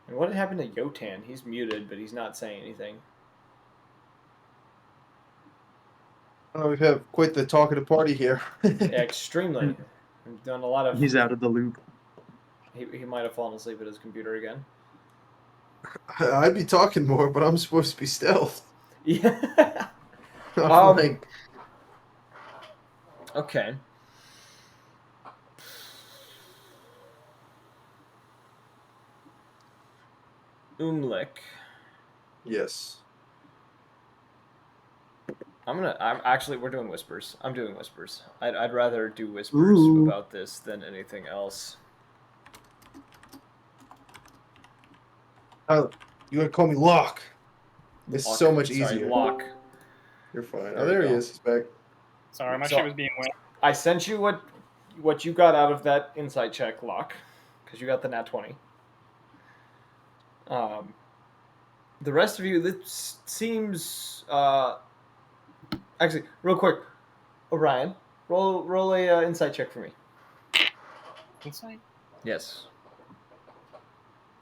And what happened to Yotan? He's muted, but he's not saying anything. Oh, we've had quite the talk of the party here. Yeah, extremely. We've done a lot of. He's out of the loop. He might have fallen asleep at his computer again. I'd be talking more, but I'm supposed to be stealth. Yeah. I'm like, Okay. Umlik. yes. I'm actually, we're doing whispers. I'm doing whispers. I'd rather do whispers Ooh. about this than anything else. You gotta call me Locke. It's Lock. so much Sorry, easier. Lock. You're fine. There Oh, we there he go. is. He's back. Sorry, my So- shit was being wet. I sent you what you got out of that insight check, Lock, because you got the nat 20. The rest of you, this seems actually real quick. Orion, roll a insight check for me. Insight? Yes.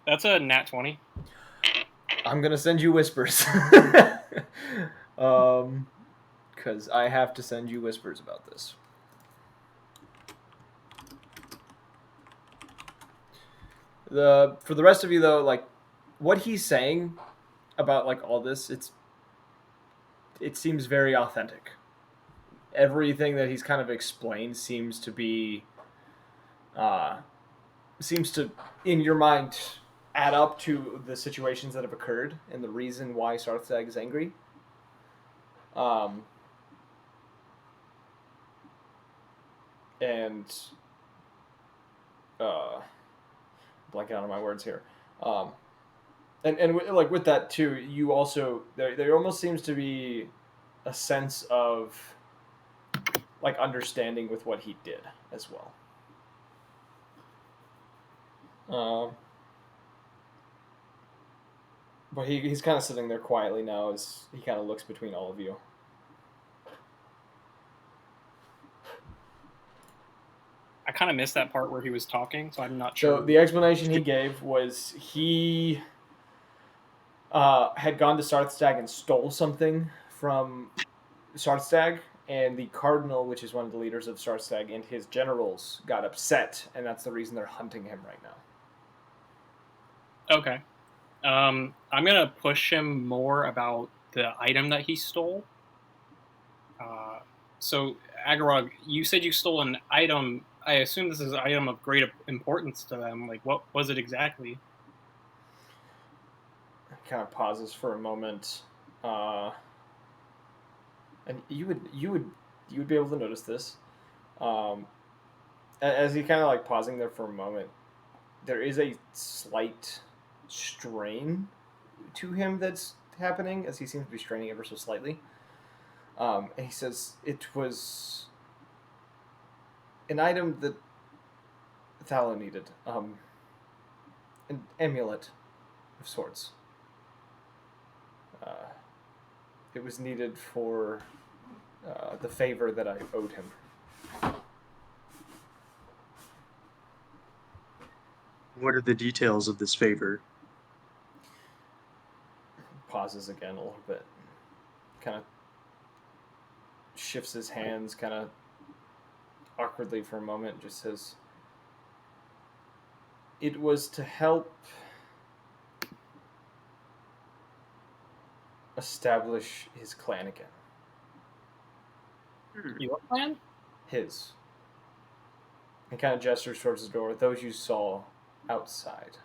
That's a nat 20. I'm gonna send you whispers. Because I have to send you whispers about this. For the rest of you though, like what he's saying about like all this, it seems very authentic. Everything that he's kind of explained seems to be seems to in your mind add up to the situations that have occurred and the reason why Sarthag is angry. And blanking out on my words here. And like with that too, you also there almost seems to be a sense of like understanding with what he did as well. But he's kind of sitting there quietly now as he kind of looks between all of you. I kind of missed that part where he was talking, so I'm not sure. So the explanation he gave was he had gone to Sarthstag and stole something from Sarthstag, and the Cardinal, which is one of the leaders of Sarthstag, and his generals got upset, and that's the reason they're hunting him right now. Okay. I'm gonna push him more about the item that he stole. So, Agarog, you said you stole an item. I assume this is an item of great importance to them. Like, what was it exactly? Kind of pauses for a moment, and you would be able to notice this. As he kind of like pausing there for a moment, there is a slight strain to him that's happening as he seems to be straining ever so slightly. And he says it was an item that Thallo needed. An amulet of sorts. It was needed for the favor that I owed him. What are the details of this favor? Pauses again a little bit. Kind of shifts his hands kind of awkwardly for a moment. Just says, it was to help establish his clan again. Your clan? His. And kind of gestures towards the door. Those you saw outside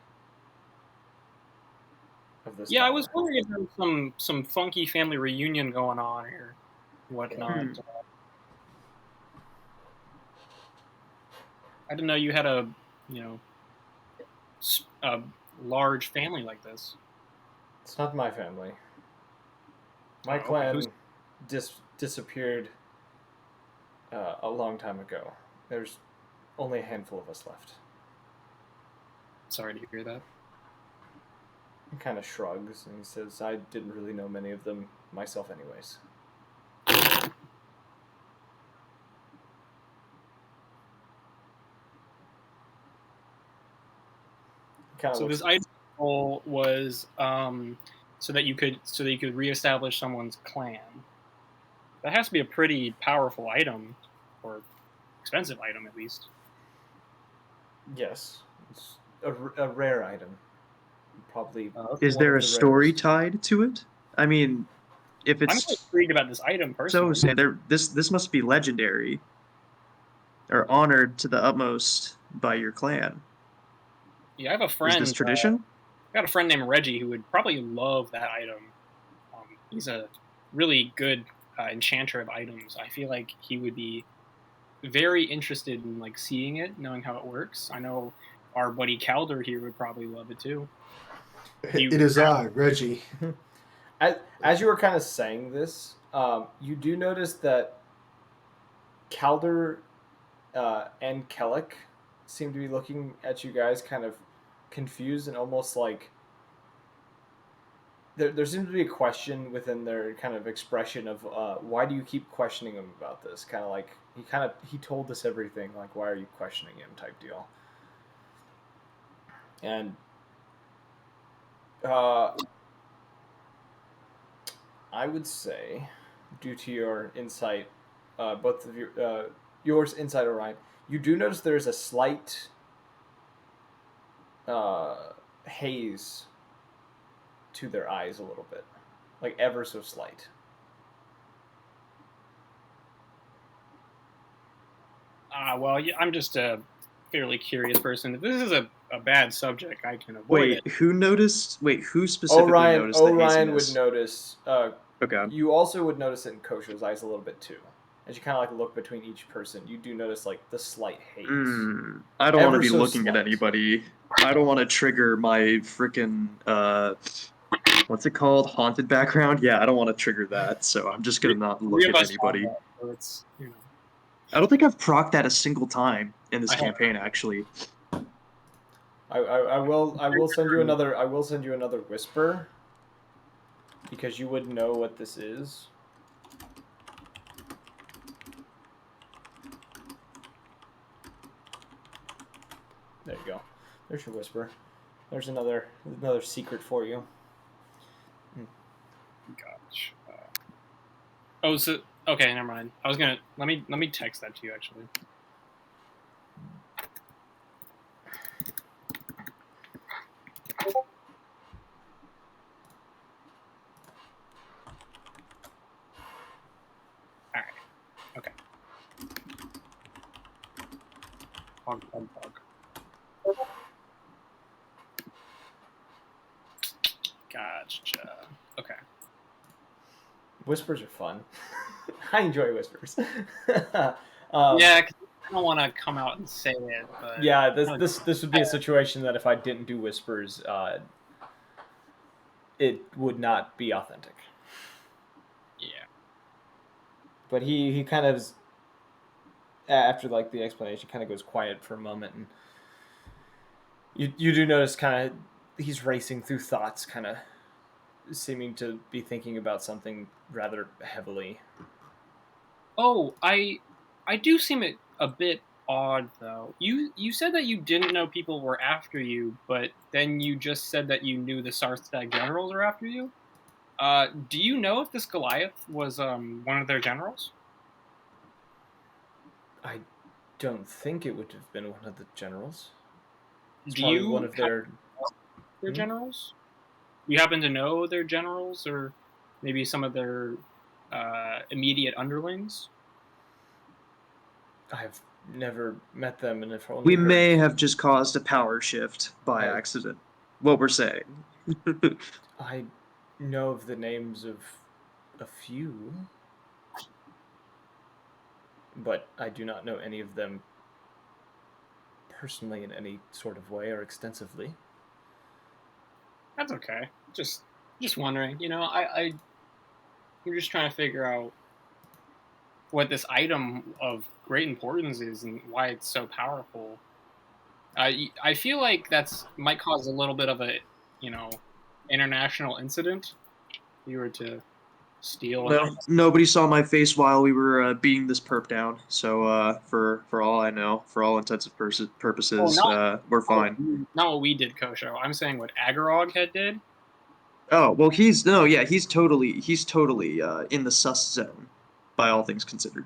of this. Yeah, I tower. was wondering if there was some funky family reunion going on or whatnot. I didn't know you had a large family like this. It's not my family. My Okay. clan disappeared a long time ago. There's only a handful of us left. Sorry to hear that. He kind of shrugs and he says, I didn't really know many of them myself anyways. So this item goal was so that you could reestablish someone's clan. That has to be a pretty powerful item, or expensive item at least. Yes, it's a rare item. Probably. Is there a story tied to it? I mean, if I'm it's intrigued about this item personally. so, this must be legendary or honored to the utmost by your clan. Yeah, I have a friend. Is this tradition? I got a friend named Reggie who would probably love that item. He's a really good enchanter of items. I feel like he would be very interested in like seeing it, knowing how it works. I know our buddy Calder here would probably love it too. It is I, Reggie. As you were kind of saying this, you do notice that Calder and Kellic seem to be looking at you guys kind of confused and almost like there seems to be a question within their kind of expression of why do you keep questioning him about this? Kind of like he told us everything, like why are you questioning him type deal. And I would say, due to your insight, both of yours insight, Orion, you do notice there's a slight haze to their eyes a little bit, like ever so slight. Well, yeah, I'm just a fairly curious person. If this is a bad subject, I can avoid it. Who noticed? Wait, who specifically noticed the Orion haziness? would notice. Okay. You also would notice it in Kosho's eyes a little bit too. As you kind of like look between each person, you do notice like the slight haze. I don't want to be so looking slight. at anybody. I don't want to trigger my freaking what's it called? Haunted background? Yeah, I don't want to trigger that, so I'm just gonna not look at anybody. That, so it's, I don't think I've procced that a single time in this campaign, actually. I will send you another whisper because you would know what this is. There you go. There's your whisper. There's another secret for you. Gosh. So okay, never mind. I was gonna let me text that to you actually. All right. Okay. Bug. Gotcha. Okay. Whispers are fun. I enjoy whispers. Yeah, 'cause I don't want to come out and say it, but Yeah, this would be a situation that if I didn't do whispers, it would not be authentic. yeah. But he kind of after like the explanation kind of goes quiet for a moment, and you do notice kind of he's racing through thoughts, kind of seeming to be thinking about something rather heavily. Oh, I do seem a bit odd though. You said that you didn't know people were after you, but then you just said that you knew the Sarstag generals are after you. Do you know if this Goliath was one of their generals? I don't think it would have been one of the generals. It's Do probably one you of have their. their Hmm? generals? You happen to know their generals, or maybe some of their immediate underlings? I've never met them, and have only We heard. may have just caused a power shift by I accident. What we're saying. I know of the names of a few, but I do not know any of them personally in any sort of way or extensively. That's okay. Just wondering. You know, I'm just trying to figure out what this item of great importance is and why it's so powerful. I feel like that's might cause a little bit of a you know international incident. If you were to steal an No, item. nobody saw my face while we were beating this perp down. So for all I know, for all intents and Oh, purposes, we're fine. not what we did, Kosho. I'm saying what Agarog had did. Oh well, he's no, yeah, he's totally in the sus zone, by all things considered.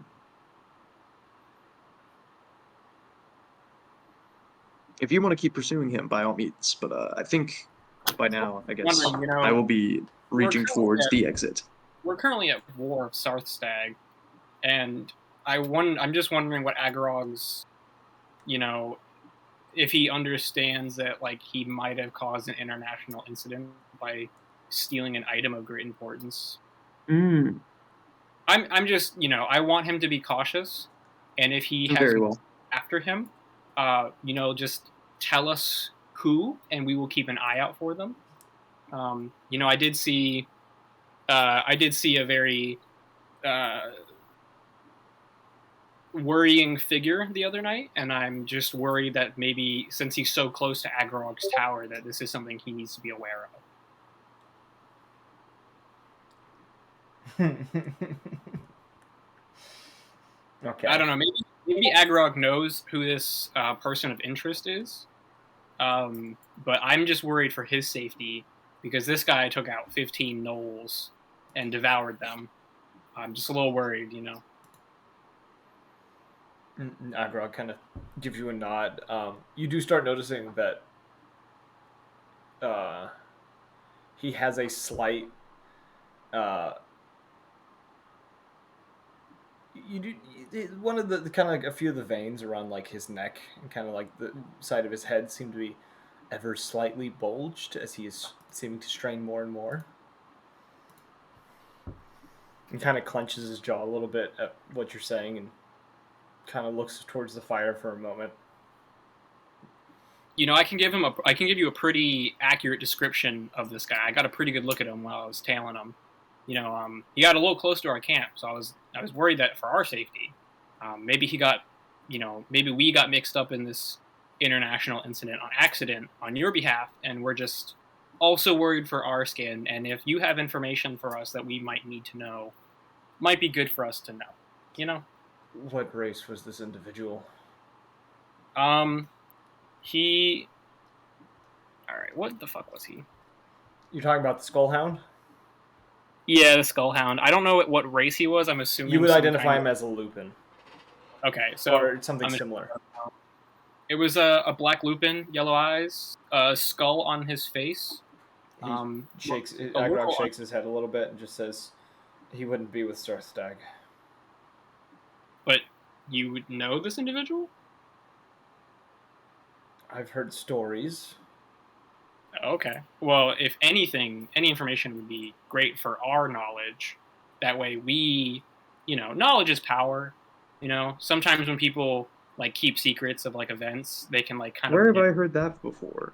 If you want to keep pursuing him, by all means. But I think by now, I guess Wondering, I will be we're reaching currently towards at, the exit. we're currently at war of Sarthstag, and I'm just wondering what Agarog's, you know, if he understands that like he might have caused an international incident by stealing an item of great importance. Mm, I'm just I want him to be cautious, and if he has very well. after him, just tell us who, and we will keep an eye out for them. I did see a very uh, worrying figure the other night, and I'm just worried that maybe since he's so close to Agrog's tower, that this is something he needs to be aware of. Okay. I don't know. Maybe Agrog knows who this person of interest is, but I'm just worried for his safety because this guy took out 15 gnolls and devoured them. I'm just a little worried. Agrog kind of gives you a nod. You do start noticing that uh, he has a slight. Uh, you do one of the kind of like a few of the veins around like his neck and kind of like the side of his head seem to be ever slightly bulged as he is seeming to strain more and more. And kind of clenches his jaw a little bit at what you're saying and kind of looks towards the fire for a moment. I can give you a pretty accurate description of this guy. I got a pretty good look at him while I was tailing him. He got a little close to our camp, so I was worried that for our safety, maybe maybe we got mixed up in this international incident on accident on your behalf, and we're just also worried for our skin. And if you have information for us that we might need to know, might be good for us to know. You know, What race was this individual? um, he. All right, what the fuck was he? You're talking about the Skullhound? Yeah, the Skullhound. I don't know what race he was. I'm assuming You would some identify kind him as a Lupin of- Okay, so or something I'm- similar. it was a black Lupin, yellow eyes, a skull on his face. He Looks a Agrog little shakes his head a little bit and just says, "He wouldn't be with Starstag." But you would know this individual? I've heard stories. Okay. Well, if anything, any information would be great for our knowledge. That way we, knowledge is power. Sometimes when people like keep secrets of like events, they can like kind Where of have I heard that before?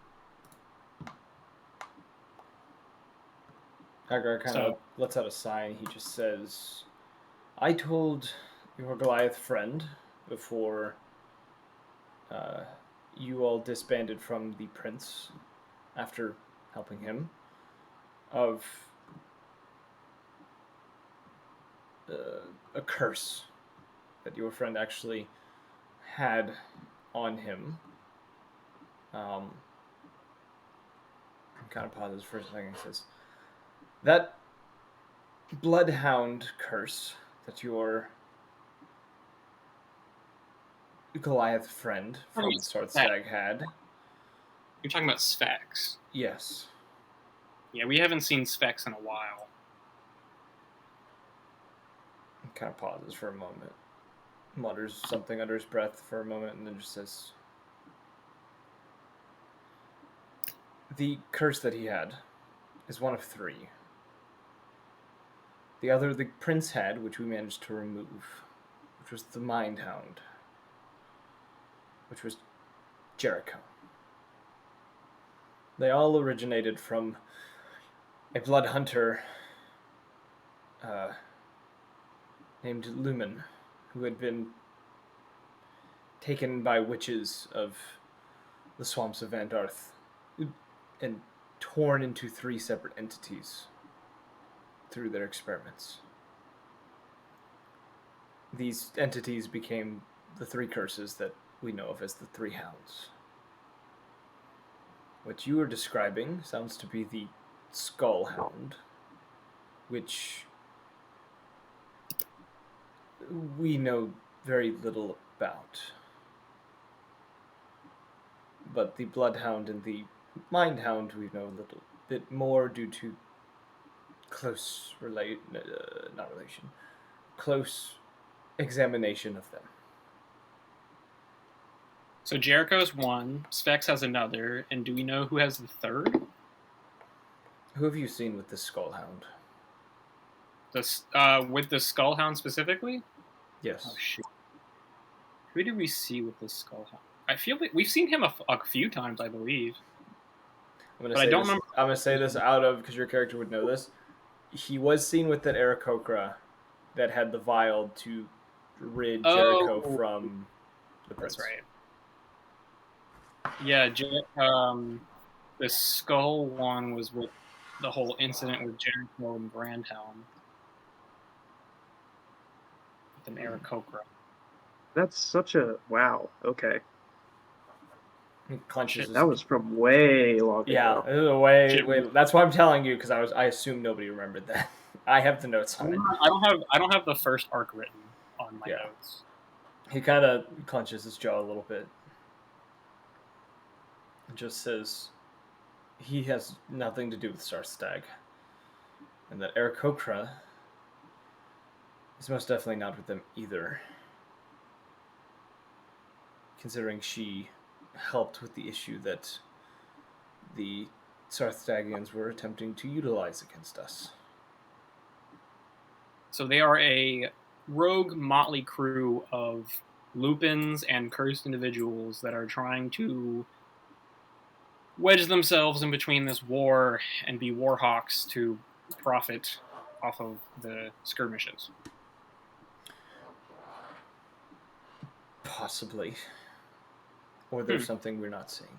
Agrog kind of So- lets out a sigh and he just says, "I told your Goliath friend before you all disbanded from the prince after helping him of a curse that your friend actually had on him." Kind of pauses for a second and says, "That bloodhound curse that your Goliath friend from Swordstag had." You're talking about Specs. Yes. Yeah, we haven't seen Specs in a while. Kind of pauses for a moment, mutters something under his breath for a moment, and then just says, "The curse that he had is one of three. The other the prince had, which we managed to remove, which was the Mind Hound, which was Jericho. They all originated from a blood hunter named Lumen, who had been taken by witches of the swamps of Vandarth and torn into three separate entities through their experiments. These entities became the three curses that we know of as the three hounds. What you are describing sounds to be the Skull Hound, which we know very little about. But the Bloodhound and the Mindhound we know a little bit more due to close close examination of them. So Jericho's one, Specs has another, and do we know who has the third? Who have you seen with the Skullhound? With the Skullhound specifically? Yes. Oh shit. Who did we see with the Skullhound? I feel like we've seen him a few times, I believe. I'm But I don't remember. I'm gonna say this out of because your character would know this. He was seen with that Aarakocra that had the vial to rid Jericho Oh, from the prince. that's right. Yeah, the Skull one was with the whole incident with Jericho and Brandhelm with an Aarakocra. That's such a wow. Okay, He clenches his. that was from way long Yeah, ago. it was a way. Shit. That's why I'm telling you because I assumed nobody remembered that. I have the notes on it. I don't have the first arc written on my Yeah. notes. He kind of clenches his jaw a little bit and just says he has nothing to do with Starstag, and that Aarakocra is most definitely not with them either, considering she helped with the issue that the Sarthagians were attempting to utilize against us. So they are a rogue motley crew of lupins and cursed individuals that are trying to wedge themselves in between this war and be warhawks to profit off of the skirmishes. Possibly. Or there's something we're not seeing.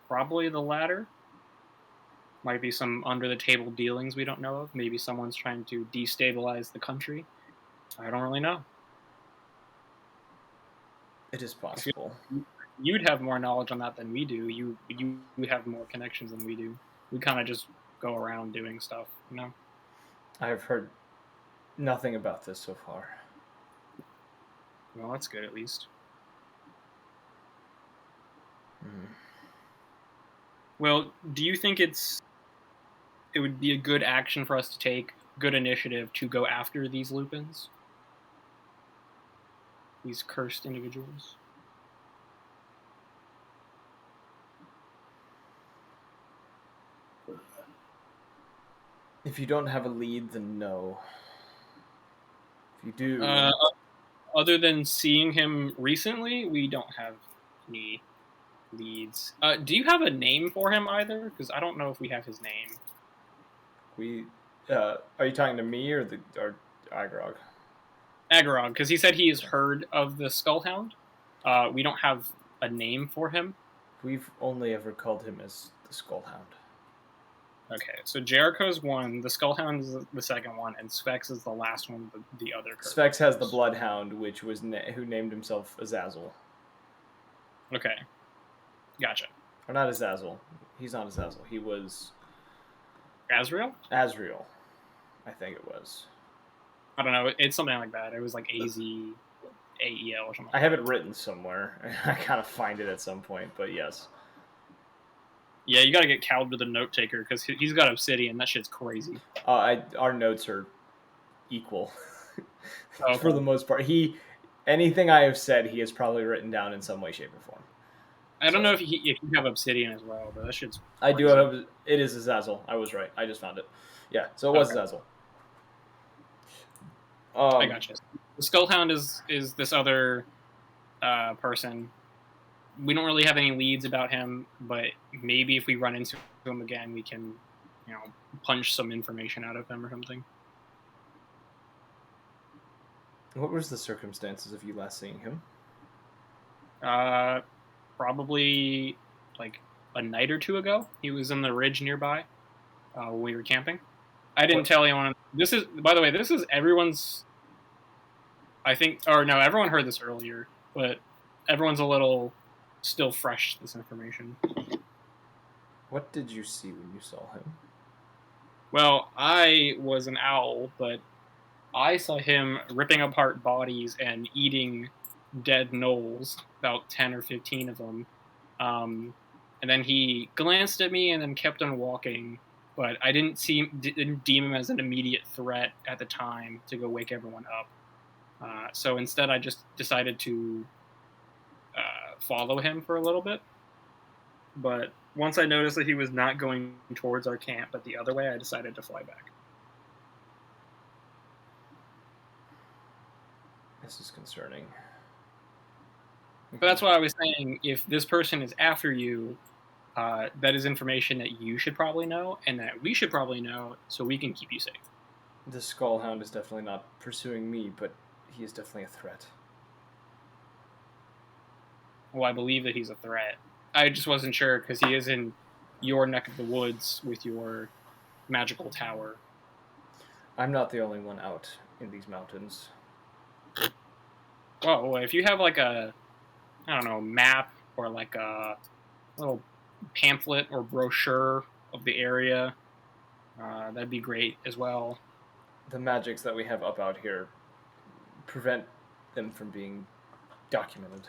Probably the latter. Might be some under the table dealings we don't know of. Maybe someone's trying to destabilize the country. I don't really know. It is possible. You'd have more knowledge on that than we do. You have more connections than we do. We kind of just go around doing stuff, you know? I have heard nothing about this so far. Well, that's good at least. Well, do you think it would be a good action for us to take, good initiative to go after these Lupins? These cursed individuals? If you don't have a lead, then no. If you do, Other than seeing him recently, we don't have any leads. Do you have a name for him either? Because I don't know if we have his name. we. Are you talking to me or Igrog? Agorog, because he said he has heard of the Skullhound. We don't have a name for him. We've only ever called him as the Skullhound. Okay, so Jericho's one, the Skullhound is the second one, and Specs is the last one, the other. Specs has the Bloodhound, which was who named himself Azazel. Okay, gotcha. Or not Azazel. He's not Azazel. He was Azrael? Azrael, I think it was. I don't know. It's something like that. It was like AEL or something. I have it written somewhere. I gotta find it at some point, but yes. Yeah, you gotta get Cal to the note taker because he's got Obsidian. That shit's crazy. Our notes are equal Okay. for the most part. Anything I have said, he has probably written down in some way, shape, or form. I don't know if you have Obsidian as well, but that shit's crazy. I do have. It is Azazel. I was right. I just found it. Yeah, so it was Azazel. I gotcha. The Skullhound is this other person. We don't really have any leads about him, but maybe if we run into him again, we can, punch some information out of him or something. What was the circumstances of you last seeing him? Probably like a night or two ago. He was in the ridge nearby when we were camping. I didn't tell anyone. This is, by the way, this is everyone's. I think, or no, everyone heard this earlier, but everyone's a little still fresh to this information. What did you see when you saw him? Well, I was an owl, but I saw him ripping apart bodies and eating dead gnolls, about 10 or 15 of them. And then he glanced at me and then kept on walking, but I didn't deem him as an immediate threat at the time to go wake everyone up. So instead, I just decided to follow him for a little bit. But once I noticed that he was not going towards our camp, but the other way, I decided to fly back. This is concerning. But that's why I was saying, if this person is after you, that is information that you should probably know, and that we should probably know, so we can keep you safe. The Skullhound is definitely not pursuing me, but he is definitely a threat. Well, I believe that he's a threat. I just wasn't sure, because he is in your neck of the woods with your magical tower. I'm not the only one out in these mountains. Well, if you have like a, I don't know, map or like a little pamphlet or brochure of the area, that'd be great as well. The magics that we have up out here prevent them from being documented.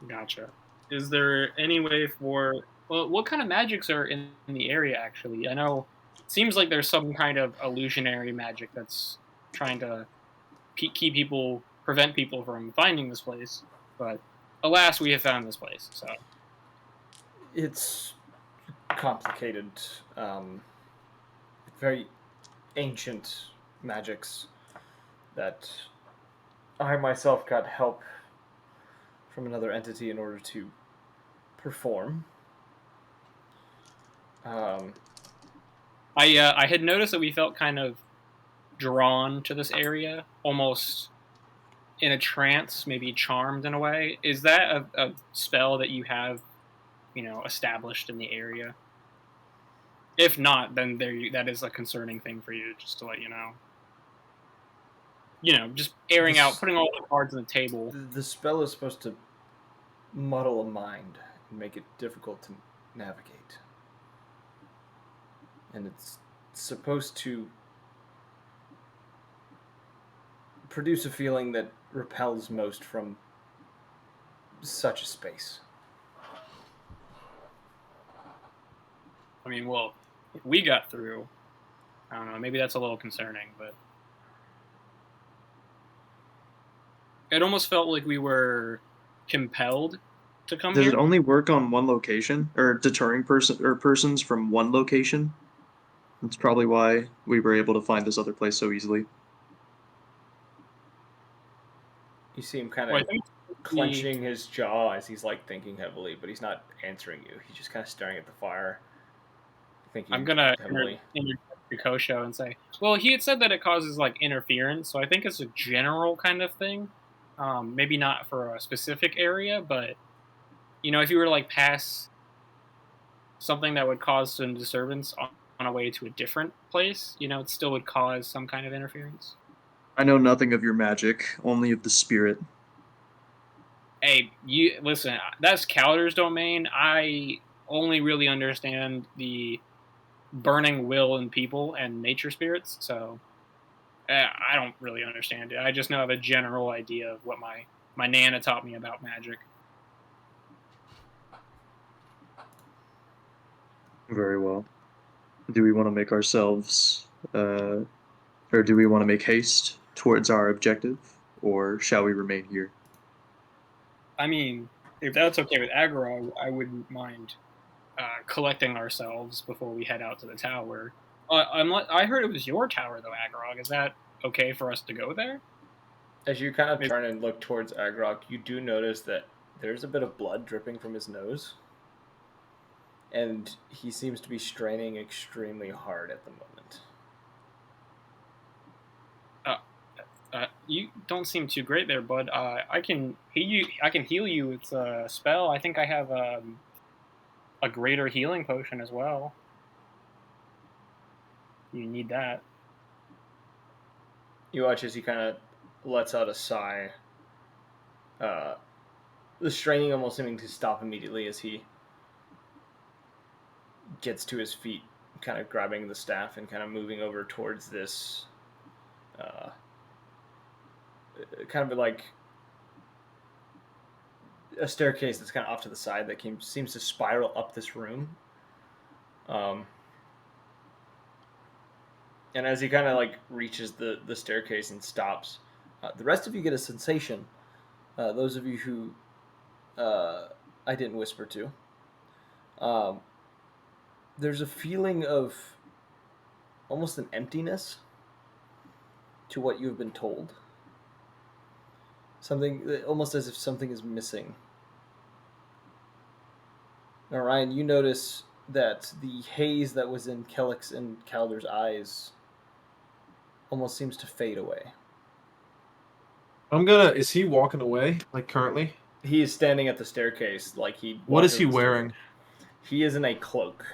Gotcha. Is there any way for... Well, what kind of magics are in the area, actually? I know it seems like there's some kind of illusionary magic that's trying to prevent people from finding this place. But alas, we have found this place, so... It's complicated. Very ancient magics that I myself got help from another entity in order to perform. I had noticed that we felt kind of drawn to this area, almost in a trance, maybe charmed in a way. Is that a spell that you have, established in the area? If not, then that is a concerning thing for you, just to let you know. Just airing out, putting all the cards on the table. The spell is supposed to muddle a mind and make it difficult to navigate. and it's supposed to produce a feeling that repels most from such a space. I mean, well, if we got through, I don't know, maybe that's a little concerning, but it almost felt like we were compelled to come Does here. it only work on one location, or deterring persons from one location? That's probably why we were able to find this other place so easily. You see him kind Well, I of think clenching his jaw as he's like thinking heavily, but he's not answering you. He's just kind of staring at the fire, thinking I'm gonna heavily. interject Kosho and say, well, he had said that it causes like interference, so I think it's a general kind of thing. Maybe not for a specific area, but if you were to like pass something that would cause some disturbance on a way to a different place, it still would cause some kind of interference. I know nothing of your magic, only of the spirit. Hey, you listen. That's Calder's domain. I only really understand the burning will in people and nature spirits, so I don't really understand it. I just know I have a general idea of what my nana taught me about magic. Very well. Do we want to make ourselves, or do we want to make haste towards our objective, or shall we remain here? I mean, if that's okay with Agro, I wouldn't mind collecting ourselves before we head out to the tower. I heard it was your tower, though, Agrog. Is that okay for us to go there? As you kind of turn and look towards Agrok, you do notice that there's a bit of blood dripping from his nose. And he seems to be straining extremely hard at the moment. You don't seem too great there, bud. I can heal you. I can heal you with a spell. I think I have a greater healing potion as well. You need that. You watch as he kind of lets out a sigh. The straining almost seeming to stop immediately as he gets to his feet, kind of grabbing the staff and kind of moving over towards this kind of like a staircase that's kind of off to the side that seems to spiral up this room. And as he kind of like reaches the staircase and stops, the rest of you get a sensation. Those of you who I didn't whisper to. There's a feeling of almost an emptiness to what you have been told. Something almost as if something is missing. Now, Ryan, you notice that the haze that was in Kellick's and Calder's eyes almost seems to fade away. Is he walking away, like currently? He is standing at the staircase like he. What is he wearing? He is in a cloak.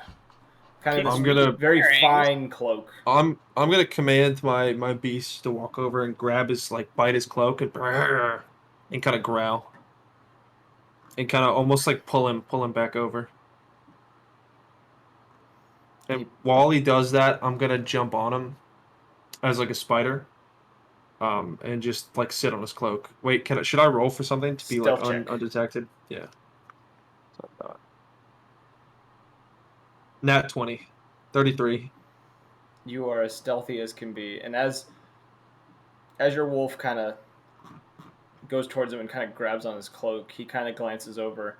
Kind of this I'm gonna very fine cloak. I'm gonna command my beast to walk over and grab bite his cloak and kind of growl. And kind of almost like pull him back over. And while he does that, I'm gonna jump on him as like a spider. And just like sit on his cloak. Wait, should I roll for something to be Stealth like check. undetected? Yeah. Nat 20. 33. You are as stealthy as can be, and as your wolf kind of goes towards him and kind of grabs on his cloak, he kind of glances over,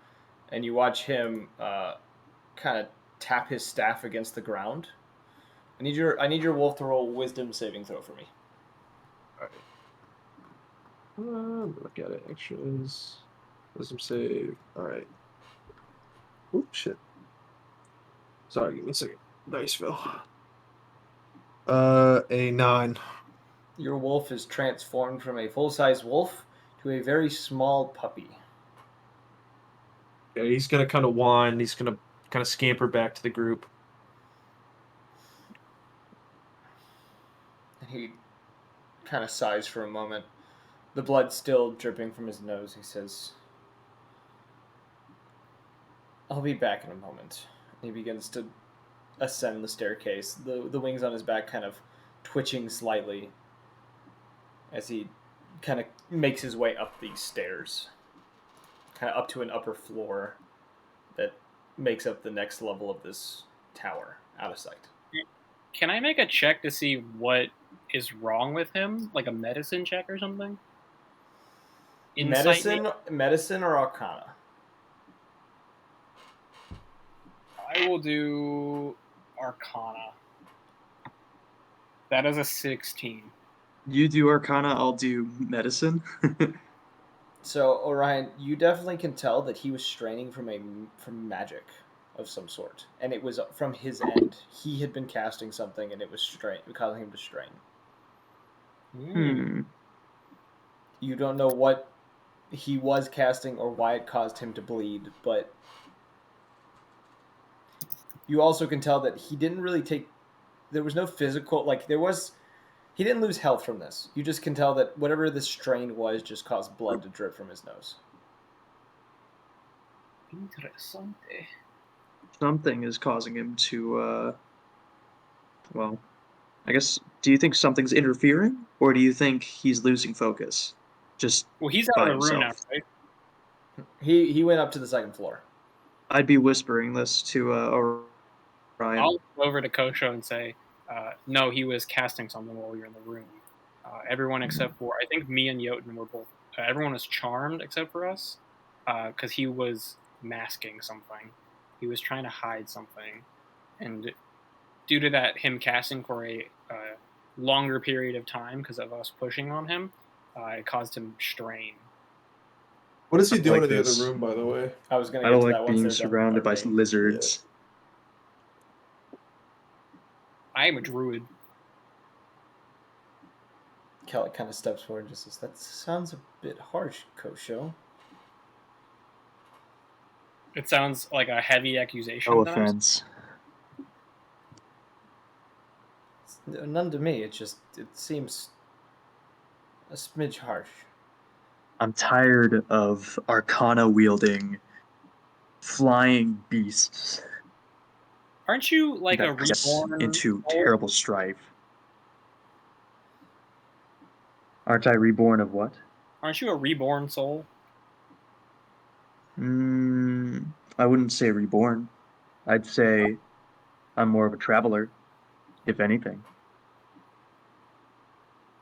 and you watch him kind of tap his staff against the ground. I need your wolf to roll wisdom saving throw for me. All right. Look at it. Actions. Wisdom save. All right. Oop, shit. Sorry, give me a second. Nice, Phil. A 9. Your wolf is transformed from a full-size wolf to a very small puppy. Yeah, he's gonna kind of whine. He's gonna kind of scamper back to the group. He kind of sighs for a moment. The blood still dripping from his nose. He says, "I'll be back in a moment." And he begins to ascend the staircase, the wings on his back kind of twitching slightly as he kind of makes his way up these stairs, kind of up to an upper floor that makes up the next level of this tower, out of sight. Can I make a check to see what is wrong with him, like a medicine check or something? Insight, Medicine or Arcana? I will do Arcana. That is a 16. You do Arcana, I'll do Medicine. So Orion, you definitely can tell that he was straining from magic of some sort, and it was from his end. He had been casting something, and it was causing him to strain. You don't know what he was casting or why it caused him to bleed, but you also can tell that he didn't really take. There was no physical, like there was. He didn't lose health from this. You just can tell that whatever the strain was just caused blood to drip from his nose. Interessante. Something is causing him to, well, I guess, do you think something's interfering? Or do you think he's losing focus? Just Well, he's by out of the room now, himself. right? He went up to the second floor. I'd be whispering this to Orion. I'll go over to Kosho and say, no, he was casting something while we were in the room. Everyone except for, I think me and Jotun were both, everyone was charmed except for us, because he was masking something. He was trying to hide something. And due to that, him casting for a longer period of time because of us pushing on him, it caused him strain. What is he doing Like in the this. other room, by the way? I was going I to get don't to that like once being they're done surrounded by with our game. lizards. I am a druid. Kelly kind of steps forward and just says, "That sounds a bit harsh, Kosho." It sounds like a heavy accusation. No that I'm- offense. None to me. It seems a smidge harsh. I'm tired of Arcana wielding flying beasts Aren't you like a that gets reborn into soul? terrible strife. Aren't I reborn of what? Aren't you a reborn soul? I wouldn't say reborn. I'd say I'm more of a traveler, if anything.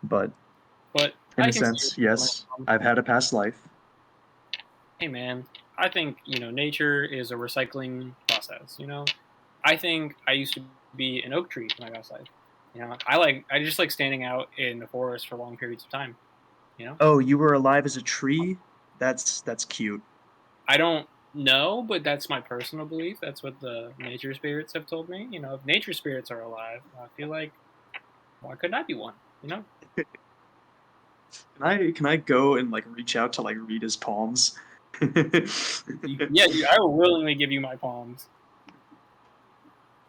But But in I a can see sense, where you're yes, coming from. I've had a past life. Hey man, I think nature is a recycling process. I think I used to be an oak tree when I got outside. I just like standing out in the forest for long periods of time. Oh, you were alive as a tree? That's cute. I don't know, but that's my personal belief. That's what the nature spirits have told me. If nature spirits are alive, I feel like why couldn't I be one? Can I go and like reach out to like read his palms? Yeah, I will willingly give you my palms,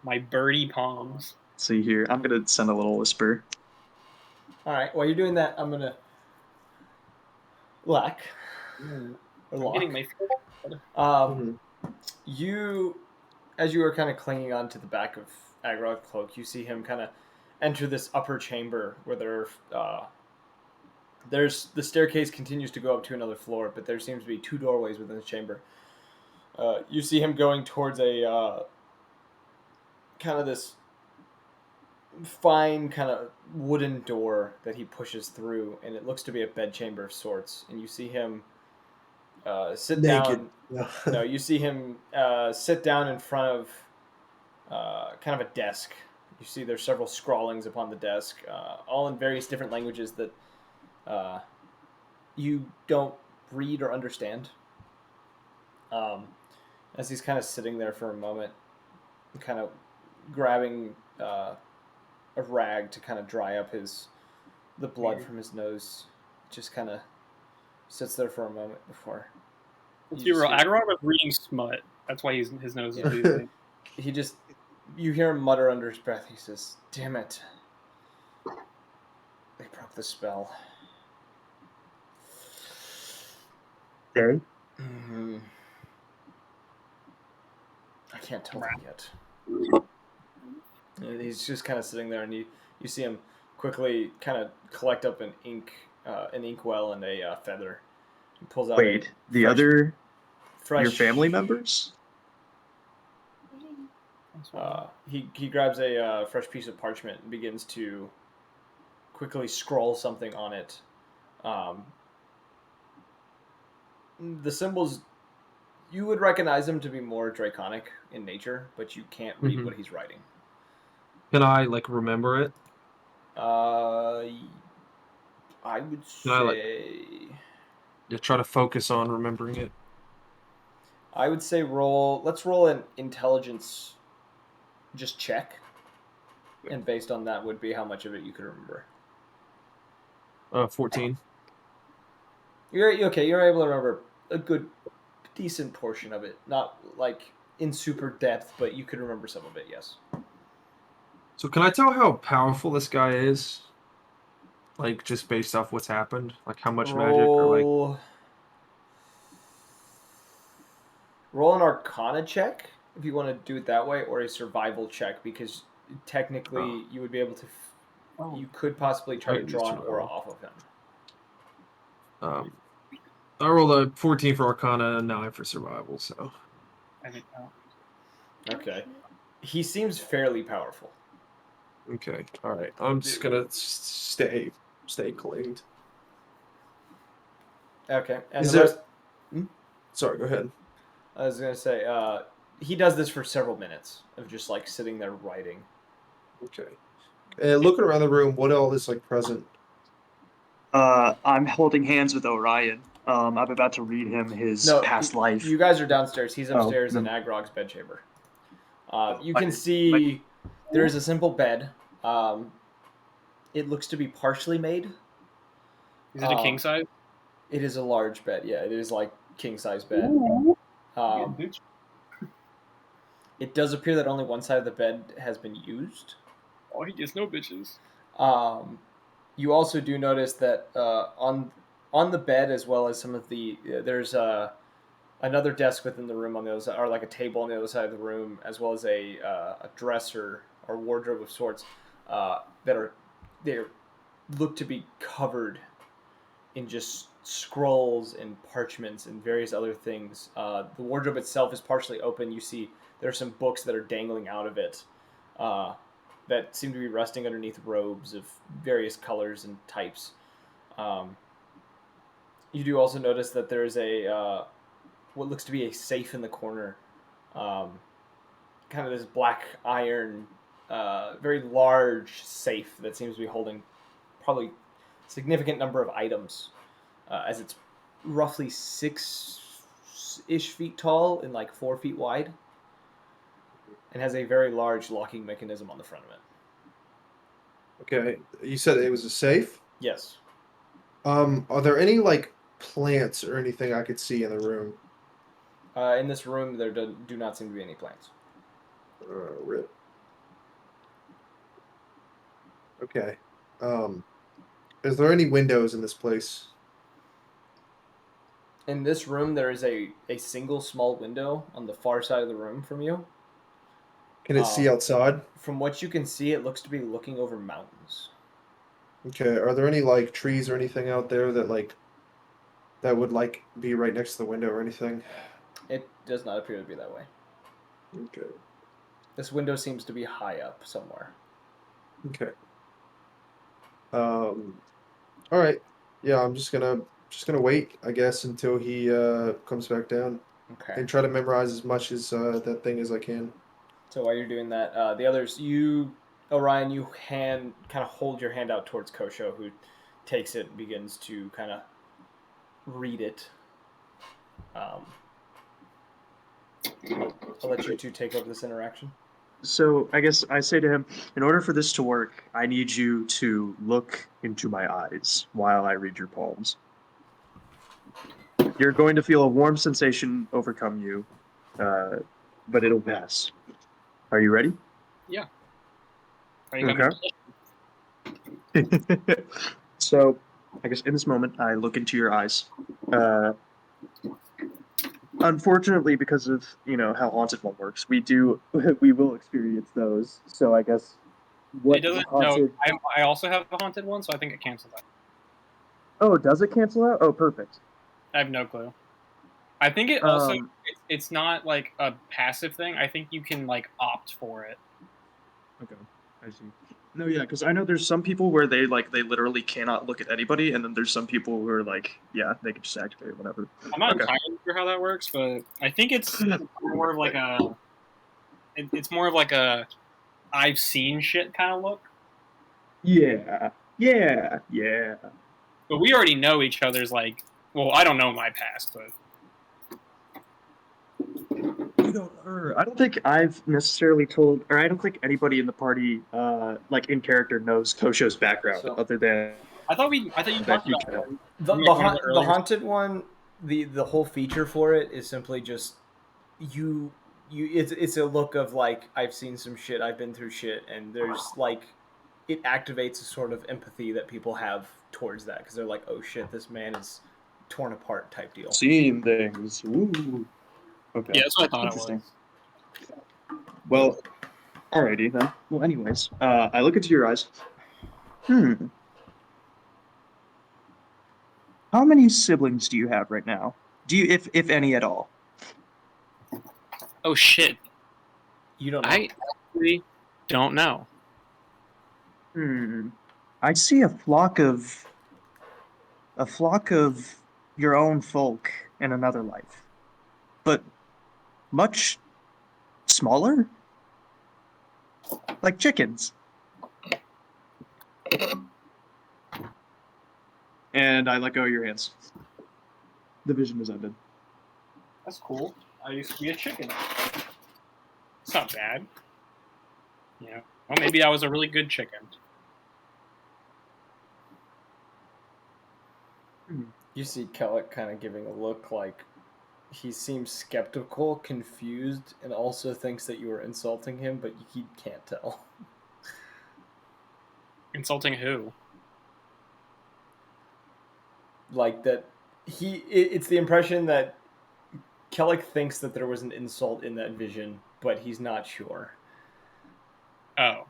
my birdie palms. See here, I'm gonna send a little whisper. All right. While you're doing that, I'm gonna lack I'm or lock. getting my. You, as you are kind of clinging on to the back of Agrod's cloak, you see him kind of enter this upper chamber where there's the staircase continues to go up to another floor, but there seems to be two doorways within the chamber. You see him going towards a kind of this fine kind of wooden door that he pushes through, and it looks to be a bedchamber of sorts. And you see him sit Naked. down. No, you see him sit down in front of kind of a desk. You see there's several scrawlings upon the desk, all in various different languages that you don't read or understand. As he's kind of sitting there for a moment, kind of grabbing a rag to kind of dry up the blood from his nose, just kind of sits there for a moment before. Let's be real. Agrod was reading smut. That's why his nose is bleeding. You hear him mutter under his breath. He says, "Damn it. They broke the spell." Okay. I can't tell them yet. And he's just kind of sitting there, and you see him quickly kind of collect up an inkwell and a feather. He pulls out Wait, the fresh- other fresh your family members? He grabs a fresh piece of parchment and begins to quickly scroll something on it. The symbols, you would recognize them to be more draconic in nature, but you can't read what he's writing. Can I like remember it? I would Can I, like- say. Yeah, try to focus on remembering it. I would say roll. Let's roll an intelligence, just check, and based on that would be how much of it you could remember. 14. You're okay. You're able to remember a good, decent portion of it. Not like in super depth, but you could remember some of it. Yes. So can I tell how powerful this guy is? Like just based off what's happened, like how much magic or like. Roll an Arcana check if you want to do it that way, or a survival check because technically you would be able to. You could possibly try to draw an aura off of him. I rolled a 14 for Arcana and 9 for survival. So. I think Okay. He seems fairly powerful. Okay. All right. I'm just gonna stay cleaned. Okay. And Is the rest. Sorry. Go ahead. I was gonna say, he does this for several minutes of just like sitting there writing. Okay. And looking around the room, what all is like present? I'm holding hands with Orion. I'm about to read him his past life. You guys are downstairs. He's upstairs no. in Agrog's bedchamber. You can see there is a simple bed. It looks to be partially made. Is it a king size? It is a large bed. Yeah, it is like king size bed. It does appear that only one side of the bed has been used. Oh, he gets no bitches. You also do notice that on the bed, as well as some of the there's another desk within the room on the other side, or like a table on the other side of the room, as well as a dresser or wardrobe of sorts that they look to be covered in just scrolls and parchments and various other things. The wardrobe itself is partially open. You see there are some books that are dangling out of it that seem to be resting underneath robes of various colors and types. You do also notice that there is a what looks to be a safe in the corner, kind of this black iron, very large safe that seems to be holding probably a significant number of items, as it's roughly 6-ish feet tall and like 4 feet wide, and has a very large locking mechanism on the front of it. Okay, you said it was a safe? Yes. Are there any like plants or anything I could see in the room? In this room, there do not seem to be any plants. Rip. Okay. Is there any windows in this place? In this room, there is a single small window on the far side of the room from you. Can it see outside? From what you can see, it looks to be looking over mountains. Okay. Are there any like trees or anything out there that would like be right next to the window or anything? It does not appear to be that way. Okay. This window seems to be high up somewhere. Okay. All right. Yeah, I'm just gonna wait, I guess, until he comes back down Okay. and try to memorize as much as that thing as I can. So while you're doing that, the others, Orion, you kind of hold your hand out towards Kosho, who takes it and begins to kind of read it. I'll let you two take over this interaction. So I guess I say to him, in order for this to work, I need you to look into my eyes while I read your poems. You're going to feel a warm sensation overcome you, but it'll pass. Are you ready? Yeah. Are you coming? Okay. So, I guess in this moment, I look into your eyes. unfortunately, because of how Haunted One works, we will experience those. So I guess It doesn't. No, haunted. I also have a haunted one, so I think it cancels out. Oh, does it cancel out? Oh, perfect. I have no clue. I think it also it's not like a passive thing. I think you can like opt for it. Okay, I see. No, yeah, because I know there's some people where they literally cannot look at anybody, and then there's some people who are like, yeah, they can just activate whatever. I'm not Okay. entirely sure how that works, but I think it's more of like it's more of like a I've seen shit kind of look. Yeah, yeah. But we already know each other's like. Well, I don't know my past, but I don't think I've necessarily told, or I don't think anybody in the party, like in character, knows Kosho's background So other than I thought you that talked he about kind of. that. the In, the, like, one of the the earlier. haunted one, the whole feature for it is simply just you it's a look of like I've seen some shit, I've been through shit, and there's like it activates a sort of empathy that people have towards that because they're like, oh shit, this man is torn apart type deal. Seeing things. Ooh. Okay. Yeah, that's what I thought it Interesting. was. Well, alrighty then. Well, anyways, I look into your eyes. How many siblings do you have right now? Do you, if any at all? Oh shit! You don't know. I actually don't know. I see a flock of your own folk in another life, but much smaller, like chickens. And I let go of your hands. The vision is ended. That's cool. I used to be a chicken. It's not bad. You know, well, maybe I was a really good chicken. You see Kellic kind of giving a look like he seems skeptical, confused, and also thinks that you are insulting him, but he can't tell. Insulting who? Like that it's the impression that Kellic thinks that there was an insult in that vision, but he's not sure. Oh,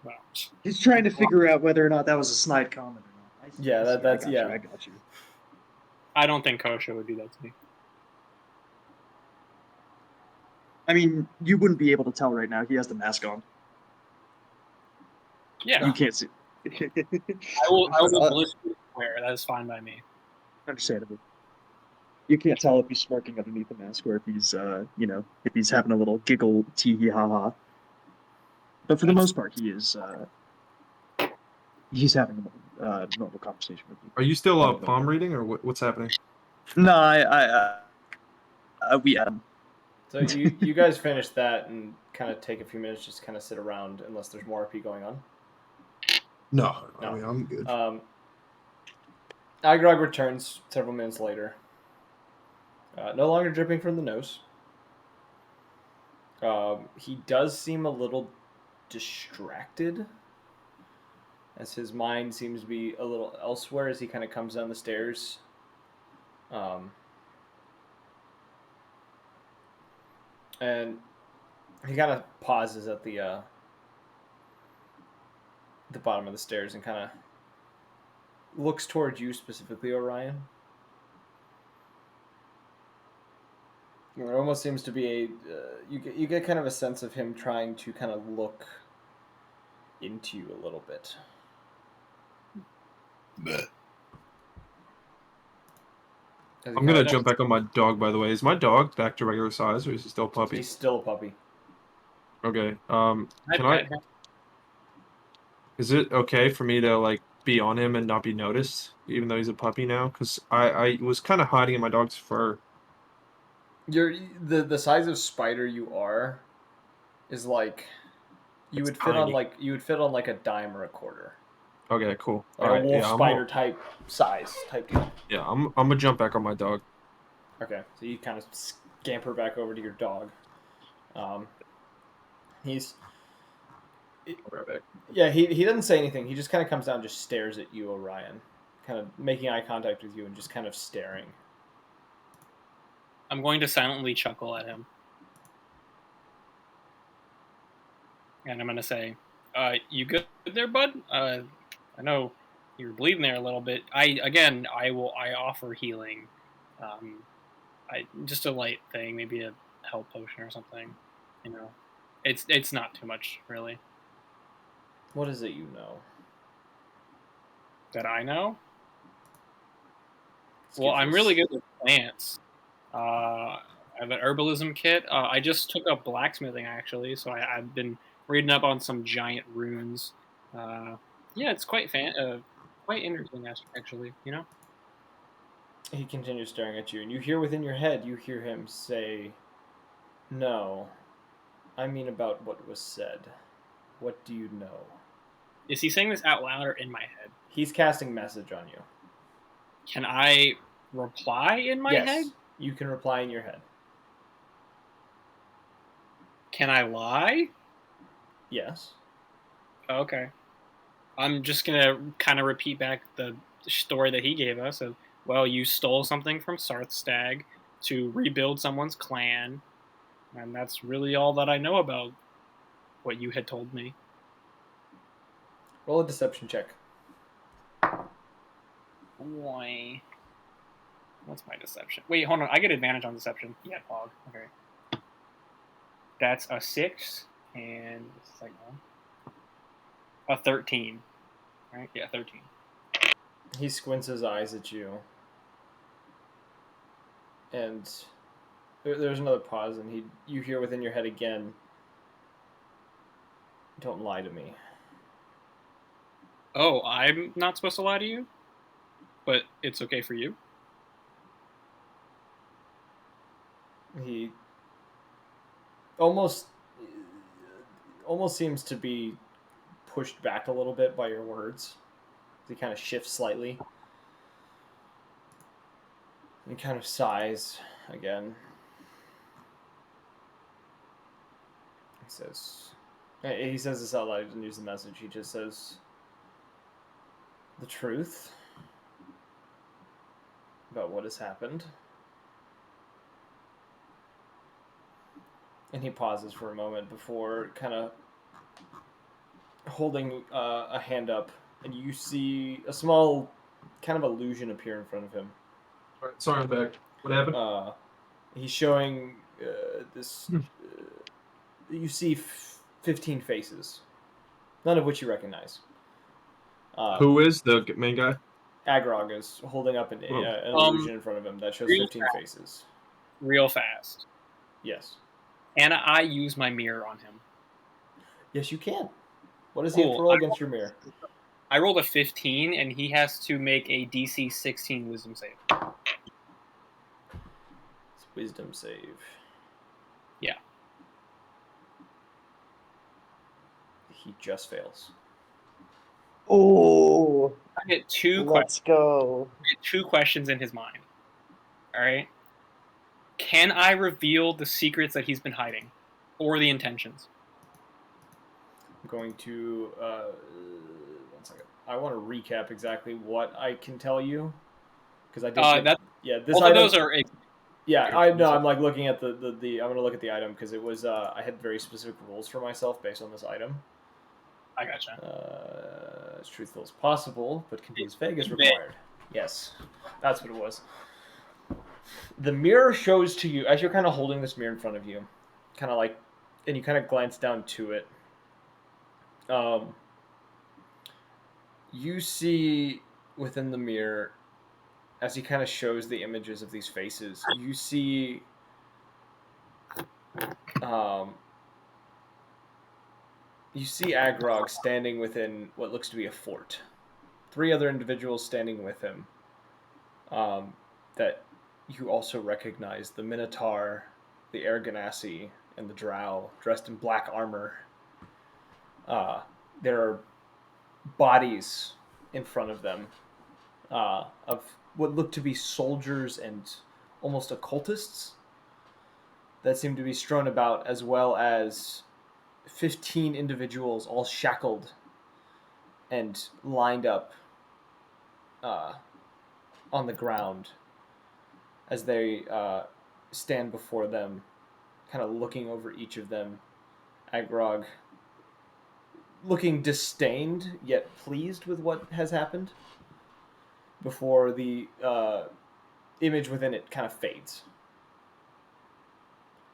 well. He's trying to figure out whether or not that was a snide comment or not. Yeah, that's I yeah. got you. I don't think Kosha would do that to me. I mean, you wouldn't be able to tell right now. He has the mask on. Yeah, You can't see. I will blissfully swear that is fine by me. Understandable. You can't tell if he's smirking underneath the mask or if he's, if he's having a little giggle, tee hee ha ha. But for the most part, he's having a normal conversation with you. Are you still palm reading, or what's happening? No, we So you guys finish that and kind of take a few minutes, just kind of sit around unless there's more RP going on. No, No. I mean I'm good. Agrog returns several minutes later. No longer dripping from the nose. He does seem a little distracted, as his mind seems to be a little elsewhere as he kind of comes down the stairs. And he kind of pauses at the bottom of the stairs and kind of looks towards you specifically, Orion. It almost seems to be a you get kind of a sense of him trying to kind of look into you a little bit. I'm gonna jump back on my dog. By the way, is my dog back to regular size, or is he still a puppy? He's still a puppy. Okay. Can I? Is it okay for me to like be on him and not be noticed, even though he's a puppy now? Because I was kind of hiding in my dog's fur. You're the size of spider you are is like you would fit on like a dime or a quarter. Okay, cool. Like All a right, wolf yeah, spider type size type deal. Yeah, I'm gonna jump back on my dog. Okay, so you kind of scamper back over to your dog. He's Right back. yeah, he doesn't say anything. He just kind of comes down and just stares at you, Orion. Kind of making eye contact with you and just kind of staring. I'm going to silently chuckle at him. And I'm going to say, you good there, bud? I know you were bleeding there a little bit. I offer healing. Just a light thing, maybe a health potion or something. You know, it's not too much, really. What is it you know? That I know? Excuse Well, I'm us. really good with plants. I have an herbalism kit. I just took up blacksmithing, actually, so I've been reading up on some giant runes. Yeah, it's quite interesting, actually. You know. He continues staring at you, and you hear within your head, you hear him say, "No, I mean about what was said. What do you know?" Is he saying this out loud or in my head? He's casting message on you. Can I reply in my Yes, head? you can reply in your head. Can I lie? Yes. Okay. I'm just gonna kind of repeat back the story that he gave us of, well, you stole something from Sarthstag to rebuild someone's clan, and that's really all that I know about what you had told me. Roll a deception check. Boy. What's my deception? Wait, hold on. I get advantage on deception. Yeah, Pog. Okay. That's a 6, and what's the second one? A 13. Right? Yeah, 13. He squints his eyes at you, and there's another pause, and you hear within your head again, "Don't lie to me." Oh, I'm not supposed to lie to you? But it's okay for you? He almost almost seems to be pushed back a little bit by your words. He kind of shifts slightly. He kind of sighs again. He says this out loud. He doesn't use the message. He just says, "The truth about what has happened." And he pauses for a moment before kind of holding a hand up, and you see a small kind of illusion appear in front of him. All right, sorry, I'm back. What happened? He's showing this. You see 15 faces, none of which you recognize. Who is the main guy? Agrog is holding up an illusion in front of him that shows 15 faces. Real fast. Yes. Can I use my mirror on him? Yes, you can. What does he have to roll against your mirror? I rolled a 15, and he has to make a DC 16 wisdom save. It's wisdom save. Yeah. He just fails. Oh, I get two let's go. questions in his mind. All right. Can I reveal the secrets that he's been hiding, or the intentions? I'm going to 1 second. I want to recap exactly what I can tell you because I did. This both item. of those are. Yeah, I know. I'm like looking at the. I'm gonna look at the item because it was. I had very specific rules for myself based on this item. I gotcha. As truthful as possible, but can be as vague as required. Yes, that's what it was. The mirror shows to you as you're kind of holding this mirror in front of you, kind of like, and you kind of glance down to it. You see within the mirror, as he kind of shows the images of these faces, you see Agrog standing within what looks to be a fort. 3 other individuals standing with him that you also recognize: the Minotaur, the Erganassi, and the Drow, dressed in black armor. There are bodies in front of them of what look to be soldiers and almost occultists that seem to be strewn about, as well as 15 individuals all shackled and lined up on the ground as they stand before them, kind of looking over each of them. Agrog, looking disdained yet pleased with what has happened, before the image within it kind of fades.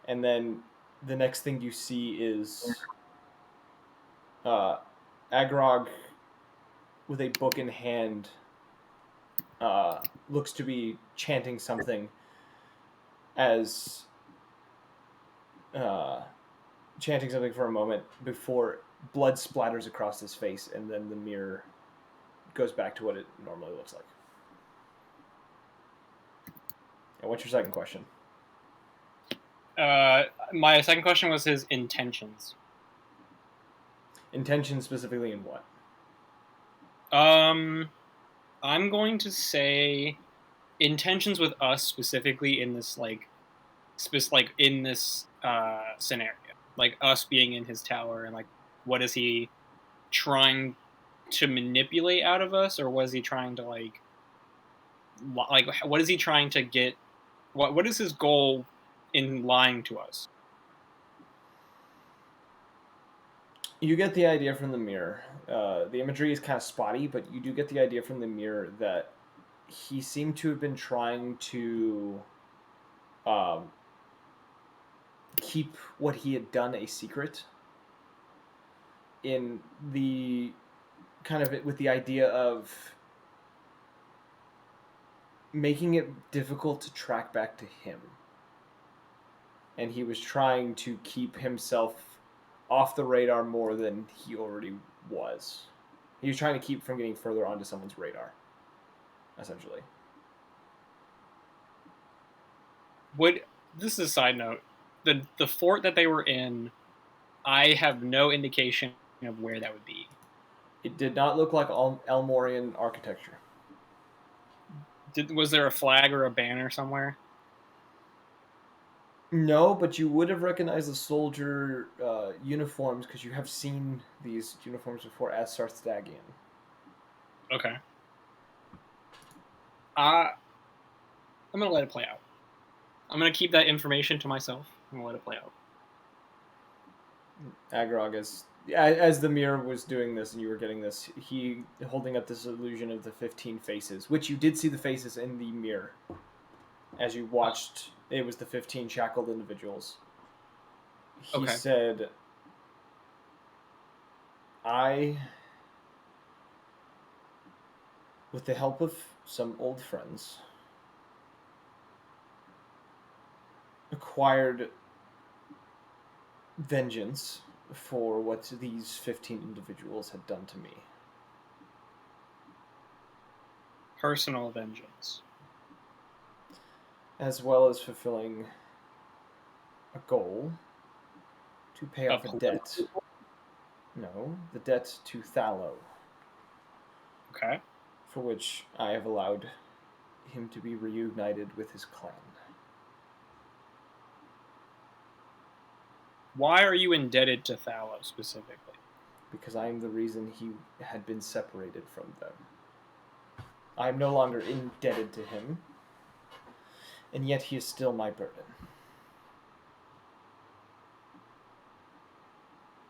And then the next thing you see is Agrog, with a book in hand, looks to be chanting something as chanting something for a moment before blood splatters across his face, and then the mirror goes back to what it normally looks like. And what's your second question? My second question was his intentions. Intention specifically in what? I'm going to say intentions with us specifically in this in this scenario, like us being in his tower, and like what is he trying to manipulate out of us, or was he trying to like what is he trying to get? What is his goal in lying to us? You get the idea from the mirror. The imagery is kind of spotty, but you do get the idea from the mirror that he seemed to have been trying to keep what he had done a secret, in the kind of with the idea of making it difficult to track back to him. And he was trying to keep himself off the radar more than he already was. He was trying to keep from getting further onto someone's radar, essentially. This is a side note. The fort that they were in, I have no indication of where that would be. It did not look like Elmorian architecture. Was there a flag or a banner somewhere? No, but you would have recognized the soldier uniforms, because you have seen these uniforms before as Sarthagian. Okay. I'm gonna let it play out. I'm gonna keep that information to myself. I'm gonna let it play out. Agrog, as the mirror was doing this and you were getting this, he holding up this illusion of the 15 faces, which you did see the faces in the mirror. As you watched, it was the 15 shackled individuals. He said, I, with the help of some old friends, acquired vengeance for what these 15 individuals had done to me. Personal vengeance. As well as fulfilling a goal to pay off a debt. No, the debt to Thallo. Okay. For which I have allowed him to be reunited with his clan. Why are you indebted to Thallo specifically? Because I am the reason he had been separated from them. I am no longer indebted to him, and yet he is still my burden.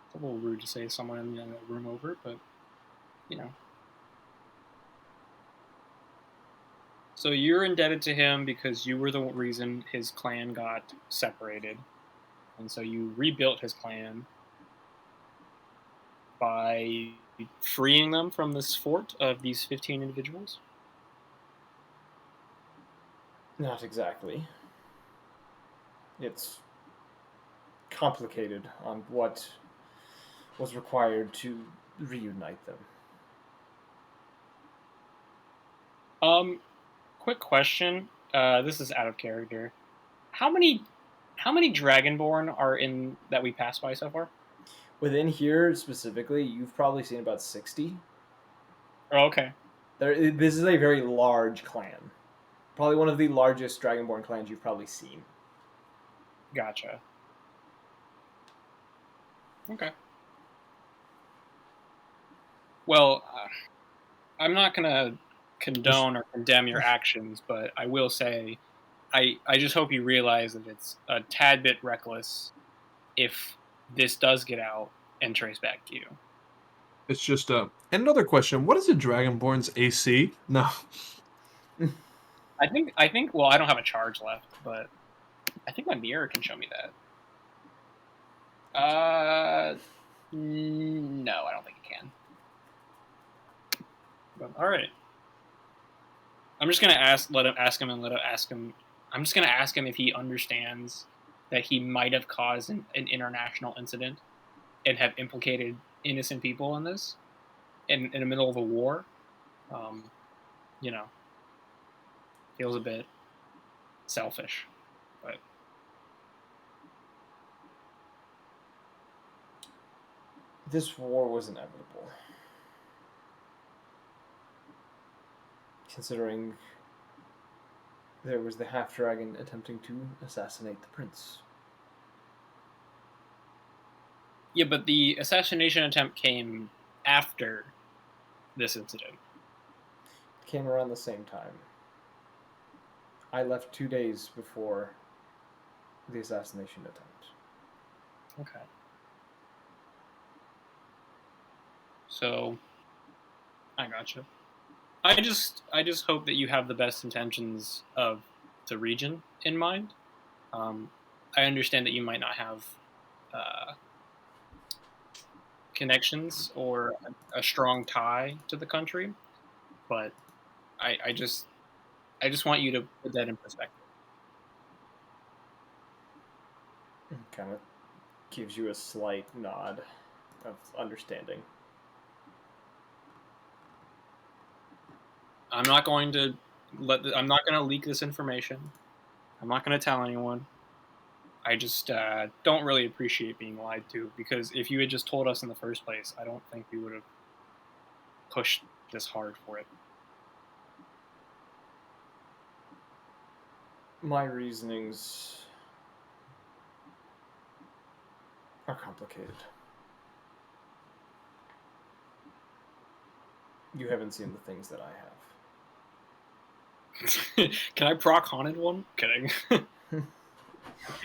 It's a little rude to say to someone in the room over, but, you know. So you're indebted to him because you were the reason his clan got separated. And so you rebuilt his clan by freeing them from this fort of these 15 individuals? Not exactly. It's complicated on what was required to reunite them. Quick question. This is out of character. How many Dragonborn are in that we passed by so far? Within here specifically, you've probably seen about 60. Oh, okay. This is a very large clan. Probably one of the largest Dragonborn clans you've probably seen. Gotcha. Okay. Well, I'm not going to condone or condemn your actions, but I will say I just hope you realize that it's a tad bit reckless if this does get out and trace back to you. It's just another question. What is a Dragonborn's AC? No. I think well, I don't have a charge left, but I think my mirror can show me that. No, I don't think it can. But, all right. I'm just gonna let him ask him. I'm just gonna ask him if he understands that he might have caused an international incident and have implicated innocent people in this, in the middle of a war. You know, feels a bit selfish, but This war was inevitable. Considering there was the half-dragon attempting to assassinate the prince. yeah, but the assassination attempt came after this incident. It came around the same time. I left 2 days before the assassination attempt. Okay. So, I gotcha. I just hope that you have the best intentions of the region in mind. I understand that you might not have connections or a strong tie to the country, but I just want you to put that in perspective. Kind of gives you a slight nod of understanding. I'm not going to leak this information. I'm not going to tell anyone. I just don't really appreciate being lied to, because if you had just told us in the first place, I don't think we would have pushed this hard for it. My reasonings are complicated. You haven't seen the things that I have. Can I proc haunted one? Kidding.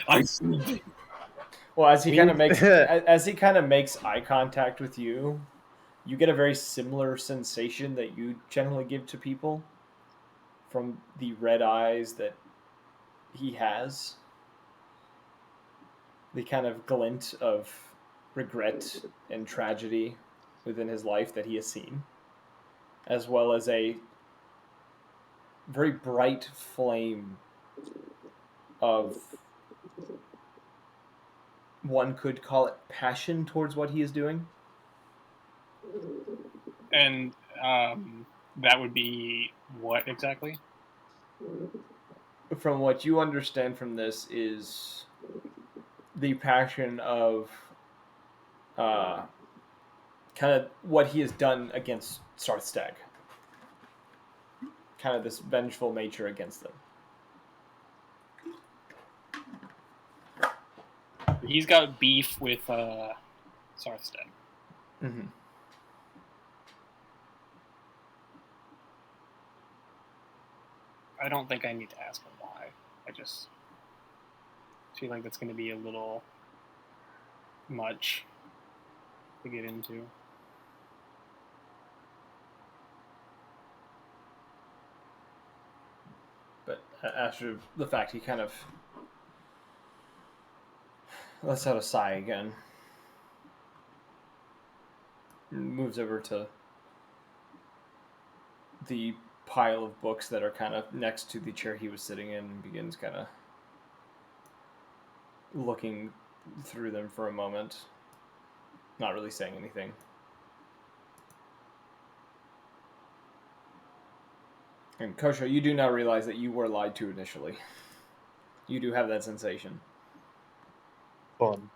I see. Well, as he kind of makes eye contact with you, you get a very similar sensation that you generally give to people from the red eyes that he has. The kind of glint of regret and tragedy within his life that he has seen, as well as a very bright flame of, one could call it, passion towards what he is doing. And that would be what exactly? From what you understand from this is the passion of kind of what he has done against Sarthstag. Kind of this vengeful nature against them. He's got beef with Sarthstead. Mm-hmm. I don't think I need to ask him why. I just feel like that's going to be a little much to get into. But after the fact, he kind of lets out a sigh again. Moves over to the pile of books that are kind of next to the chair he was sitting in and begins kind of looking through them for a moment. Not really saying anything. And Kosho, you do now realize that you were lied to initially. You do have that sensation. Fun.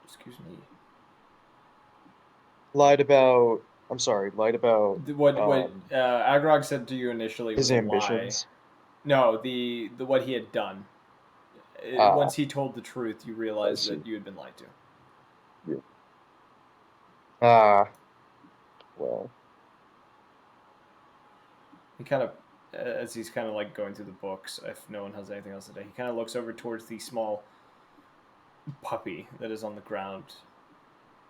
Excuse me. Lied about. I'm sorry. Lied about What Agrog said to you initially his was a ambitions. lie. No, the what he had done. Ah. Once he told the truth, you realized I see. that you had been lied to. Yeah. Well. He kind of, as he's kind of like going through the books, if no one has anything else to say, he kind of looks over towards the small puppy that is on the ground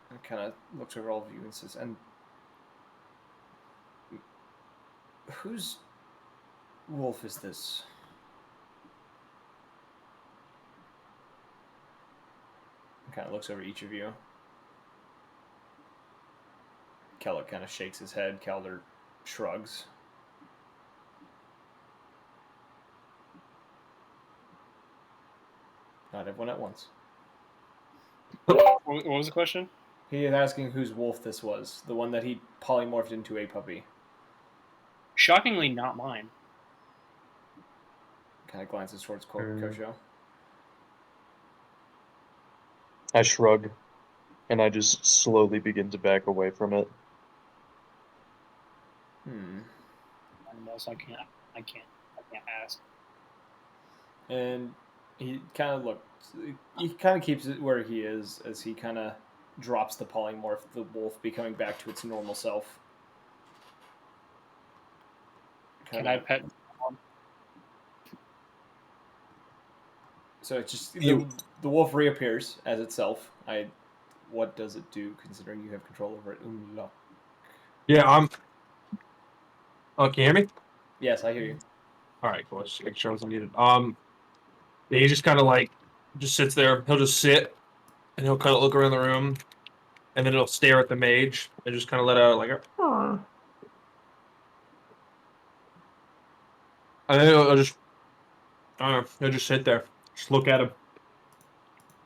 and kind of looks over all of you and says, "And whose wolf is this?" And kind of looks over each of you. Kellett kind of shakes his head. Calder shrugs. Not everyone at once. What was the question? He is asking whose wolf this was. The one that he polymorphed into a puppy. Shockingly, not mine. Kind of glances towards Kosho. I shrug, and I just slowly begin to back away from it. So I can't ask. And he kind of looks. He kind of keeps it where he is as he kind of drops the polymorph, the wolf becoming back to its normal self. Can I pet? So it's just the wolf reappears as itself. What does it do? Considering you have control over it. Umla. Yeah, I'm. Oh, can you hear me? Yes, I hear you. All right, cool. Just make sure I wasn't muted. Yeah, he just kind of like just sits there. He'll just sit and he'll kind of look around the room, and then he'll stare at the mage and just kind of let out like a. And then he'll just, I don't know, he'll just sit there, just look at him,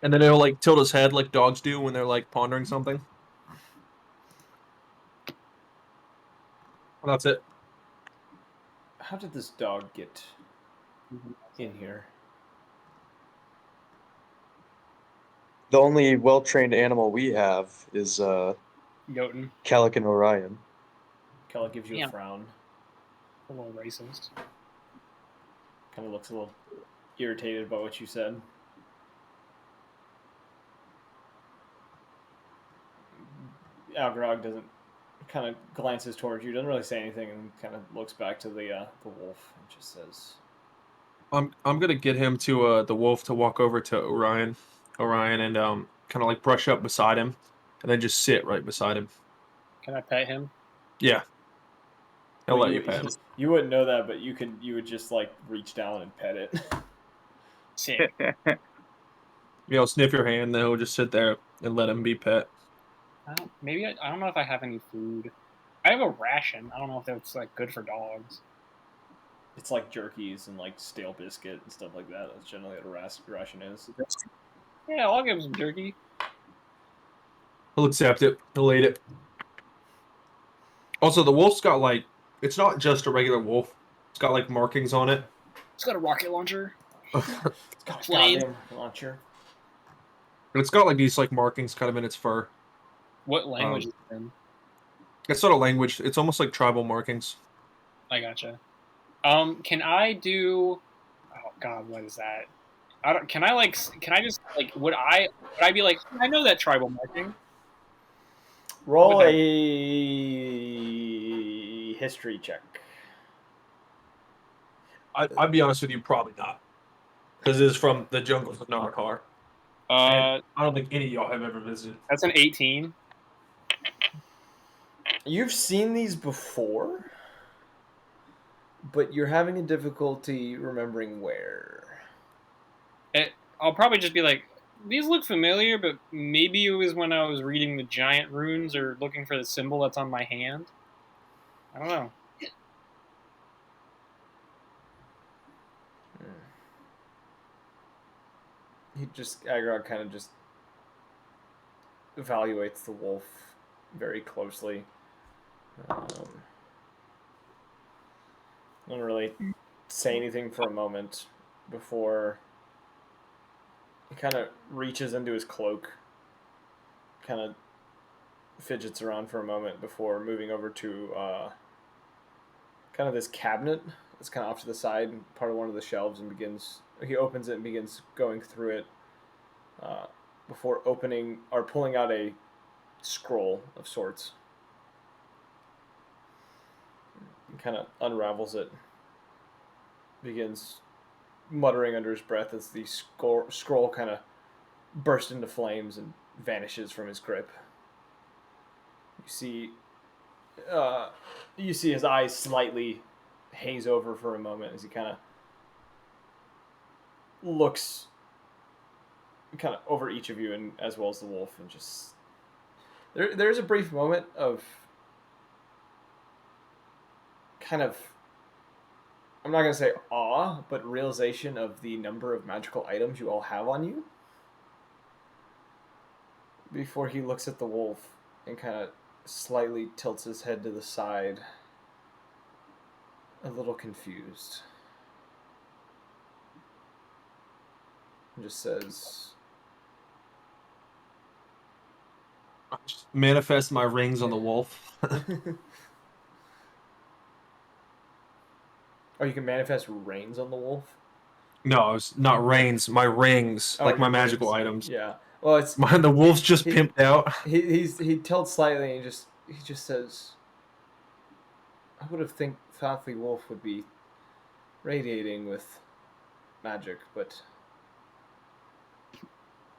and then he'll like tilt his head like dogs do when they're like pondering something. And that's it. How did this dog get in here? The only well-trained animal we have is Jotun. Calican Orion. Kellett gives you a Damn. frown. A little racist. Kind of looks a little irritated by what you said. Algrog doesn't, kind of glances towards you, doesn't really say anything, and kind of looks back to the wolf and just says, I'm gonna get him to the wolf to walk over to Orion, and kind of like brush up beside him, and then just sit right beside him. Can I pet him? Yeah, he'll well, let you pet him. You wouldn't know that, but you would just like reach down and pet it. Sick. He'll sniff your hand, then he'll just sit there and let him be pet. I don't know if I have any food. I have a ration. I don't know if that's like good for dogs. It's like jerkies and like stale biscuit and stuff like that. That's generally what a ration is. Yeah, I'll give him some jerky. He'll accept it. He'll eat it. Also, the wolf's got like, it's not just a regular wolf. It's got like markings on it. It's got a rocket launcher. It's got a Flame. goddamn launcher. And it's got like these like markings kind of in its fur. What language is it in? It's not a language. It's almost like tribal markings. I gotcha. Can I do? Oh God, what is that? I don't. Can I just like? Would I be like? I know that tribal marking. Roll What would a history check. I'd be honest with you, probably not. Because it is from the jungles of Narkar. that? I don't think any of y'all have ever visited. That's an 18. You've seen these before, but you're having a difficulty remembering where. I'll probably just be like, these look familiar, but maybe it was when I was reading the giant runes or looking for the symbol that's on my hand. I don't know. Agrog kind of just evaluates the wolf very closely. Don't really say anything for a moment before he kind of reaches into his cloak, kind of fidgets around for a moment before moving over to kind of this cabinet that's kind of off to the side, part of one of the shelves, and he opens it and begins going through it before opening or pulling out a scroll of sorts. He kind of unravels it, begins muttering under his breath as the scroll kind of bursts into flames and vanishes from his grip. Uh, you see his eyes slightly haze over for a moment as he kind of looks kind of over each of you and as well as the wolf, and just there's a brief moment of kind of, I'm not going to say awe, but realization of the number of magical items you all have on you before he looks at the wolf and kind of slightly tilts his head to the side, a little confused, and just says, I just manifest my rings on the wolf. oh, you can manifest rains on the wolf? No, it's not reins. My rings, Oh, like my your magical rings. items. Yeah. Well, it's The wolf's just He- pimped out. he tilts slightly and he just says, I would have thought the wolf would be radiating with magic, but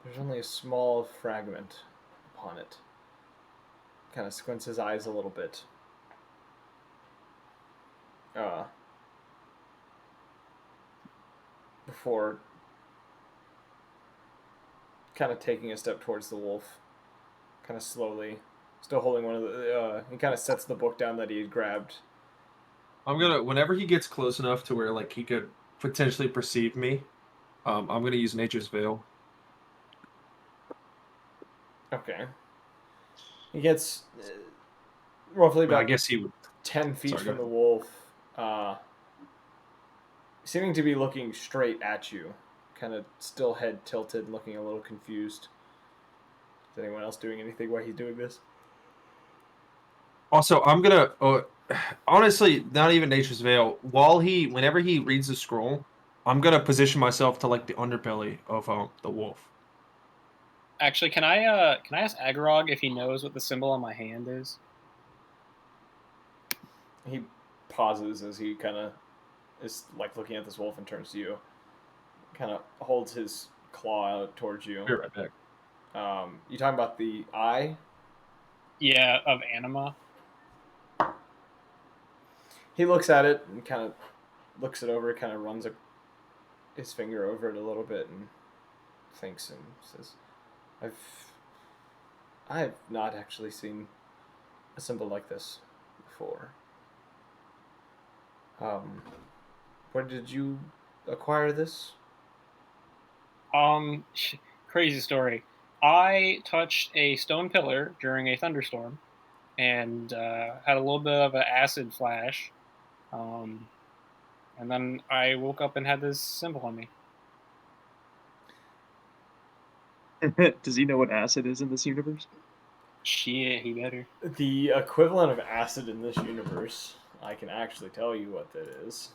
there's only a small fragment upon it. Kind of squints his eyes a little bit. Before kind of taking a step towards the wolf, kind of slowly, still holding one of the. He kind of sets the book down that he had grabbed. I'm gonna, whenever he gets close enough to where like he could potentially perceive me, I'm gonna use Nature's Veil. Okay. He gets roughly I mean, I about guess he would. 10 feet Sorry, go from the ahead. wolf, seeming to be looking straight at you, kind of still head tilted, looking a little confused. Is anyone else doing anything while he's doing this? Also, I'm gonna. Honestly, not even Nature's Veil. Whenever he reads the scroll, I'm gonna position myself to like the underbelly of the wolf. Actually, can I ask Agorog if he knows what the symbol on my hand is? He pauses as he kind of is like looking at this wolf and turns to you. Kind of holds his claw out towards you. Be right back. You talking about the eye? Yeah, of anima. He looks at it and kind of looks it over, kind of runs his finger over it a little bit and thinks and says, I've not actually seen a symbol like this before. Where did you acquire this? Crazy story. I touched a stone pillar during a thunderstorm and had a little bit of an acid flash. And then I woke up and had this symbol on me. Does he know what acid is in this universe? Shit, he better. The equivalent of acid in this universe, I can actually tell you what that is.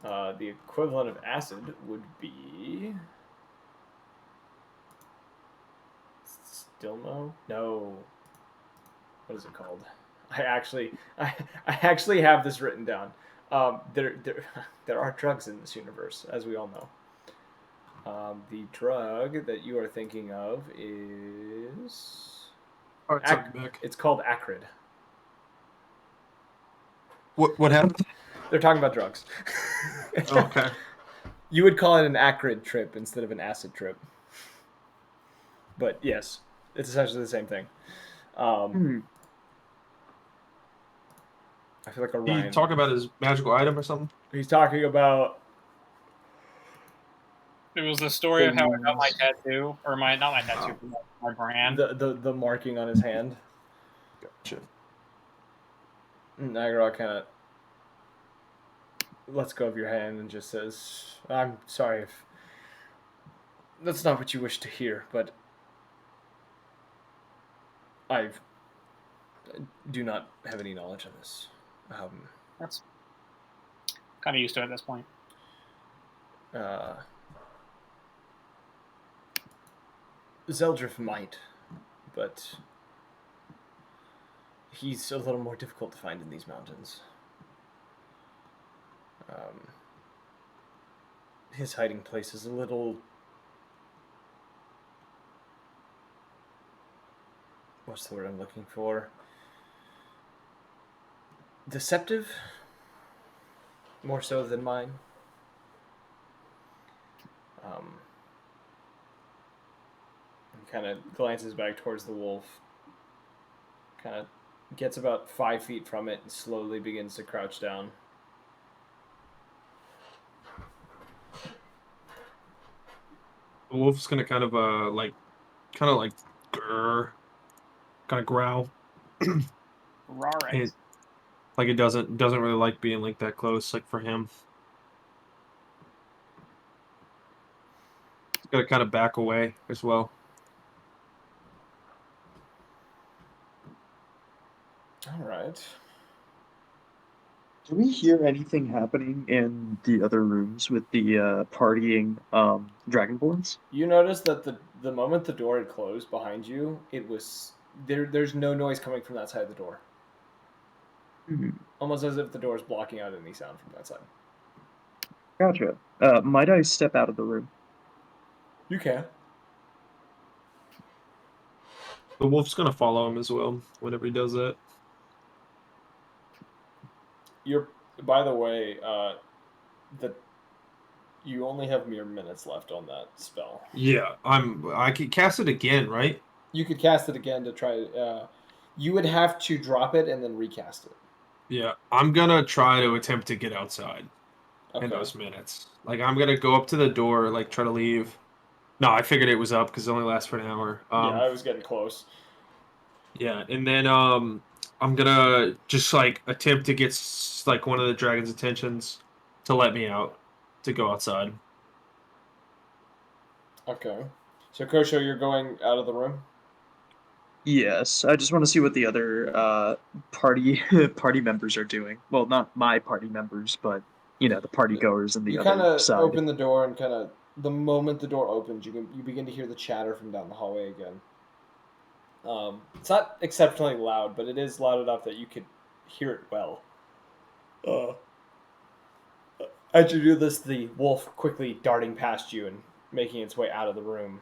The equivalent of acid would be Stilmo? No. What is it called? I actually have this written down. There are drugs in this universe, as we all know. The drug that you are thinking of is All right, sorry, back. it's called acrid. What happened? They're talking about drugs. Okay. You would call it an acrid trip instead of an acid trip. But yes, it's essentially the same thing. I feel like He Orion. talking about his magical item or something? He's talking about It was the story of how I got my tattoo, or not my tattoo, my brand. the marking on his hand. Gotcha. Nagara kind of lets go of your hand and just says, I'm sorry if that's not what you wish to hear, but I do not have any knowledge of this. That's kind of used to it at this point. Zeldrif might, but he's a little more difficult to find in these mountains. His hiding place is a little... What's the word I'm looking for? Deceptive? More so than mine. He kind of glances back towards the wolf. Kind of gets about 5 feet from it and slowly begins to crouch down. The wolf's gonna kind of grr, kind of growl. Rawr. And like it doesn't really like being like that close, like for him. It's gonna kind of back away as well. All right. Do we hear anything happening in the other rooms with the partying dragonborns? You notice that the moment the door had closed behind you, it was there's no noise coming from that side of the door. Almost as if the door is blocking out any sound from that side. Gotcha. Might I step out of the room? You can. The wolf's gonna follow him as well whenever he does that. You're. By the way, the you only have mere minutes left on that spell. Yeah, I could cast it again, right? You could cast it again to try. You would have to drop it and then recast it. Yeah, I'm gonna try to attempt to get outside in Okay. those minutes. Like I'm gonna go up to the door, like try to leave. No, I figured it was up because it only lasts for an hour. Yeah, I was getting close. Yeah, and then I'm gonna just like attempt to get like one of the dragon's attentions to let me out to go outside. Okay. So Kosho, you're going out of the room. Yes, I just want to see what the other party party members are doing. Well, not my party members, but the party goers on the You kind other of side. open the door and kind of the moment the door opens, you begin to hear the chatter from down the hallway again. It's not exceptionally loud, but it is loud enough that you could hear it well. As you do this, the wolf quickly darting past you and making its way out of the room.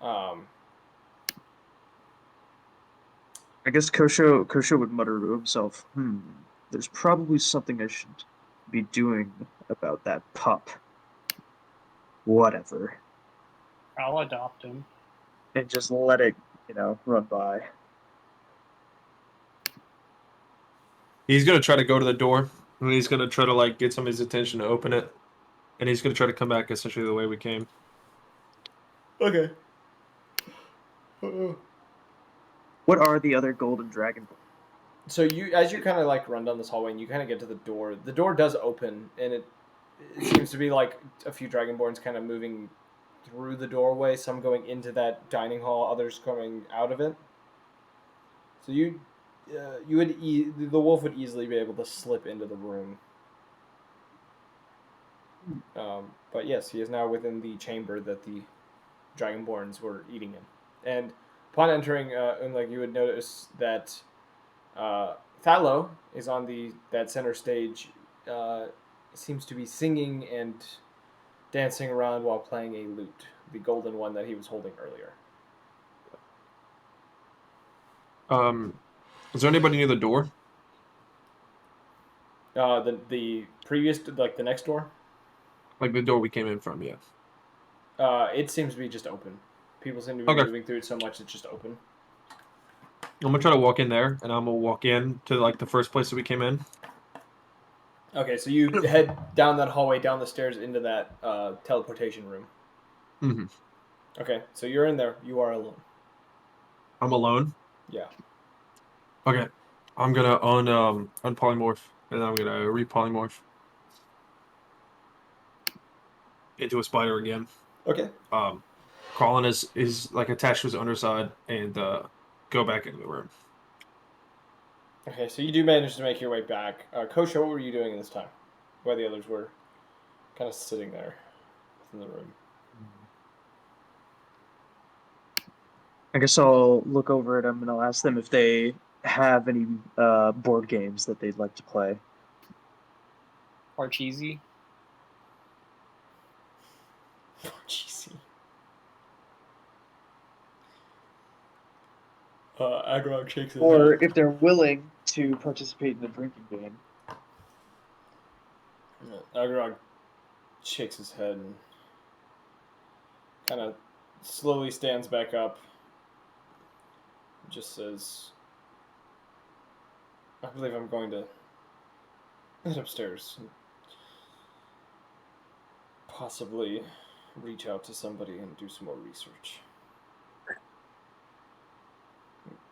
I guess Kosho would mutter to himself, there's probably something I should be doing about that pup. Whatever. I'll adopt him. And just let it, run by. He's gonna try to go to the door, and he's gonna try to like get some of his attention to open it, and he's gonna try to come back essentially the way we came. Okay. What are the other golden dragon? So as you kind of like run down this hallway and you kind of get to the door does open, and it seems to be like a few dragonborns kind of moving through the doorway. Some going into that dining hall, others coming out of it. So you would the wolf would easily be able to slip into the room. But yes, he is now within the chamber that the dragonborns were eating in, and upon entering, like you would notice that Thallo is on that center stage. Seems to be singing and dancing around while playing a lute, the golden one that he was holding earlier. Is there anybody near the door? The previous, like the next door, Like the door we came in from? Yeah. it seems to be just open. People seem to be Okay. moving through it so much it's just open. I'm gonna try to walk in there, and I'm gonna walk in to like the first place that we came in. Okay, so you head down that hallway, down the stairs into that teleportation room. Mm-hmm. Okay, so you're in there. You are alone. I'm alone. Yeah. Okay. I'm gonna unpolymorph, and then I'm gonna repolymorph into a spider again. Okay. Crawling is like attached to his underside, and go back into the room. Okay, so you do manage to make your way back. Kosha, what were you doing this time? While the others were kind of sitting there in the room. I guess I'll look over at them and I'll ask them if they have any board games that they'd like to play. Or cheesy. Jeez. Agrog shakes his Or head. if they're willing to participate in a drinking game. Agrog shakes his head and kind of slowly stands back up. Just says, I believe I'm going to head upstairs and possibly reach out to somebody and do some more research.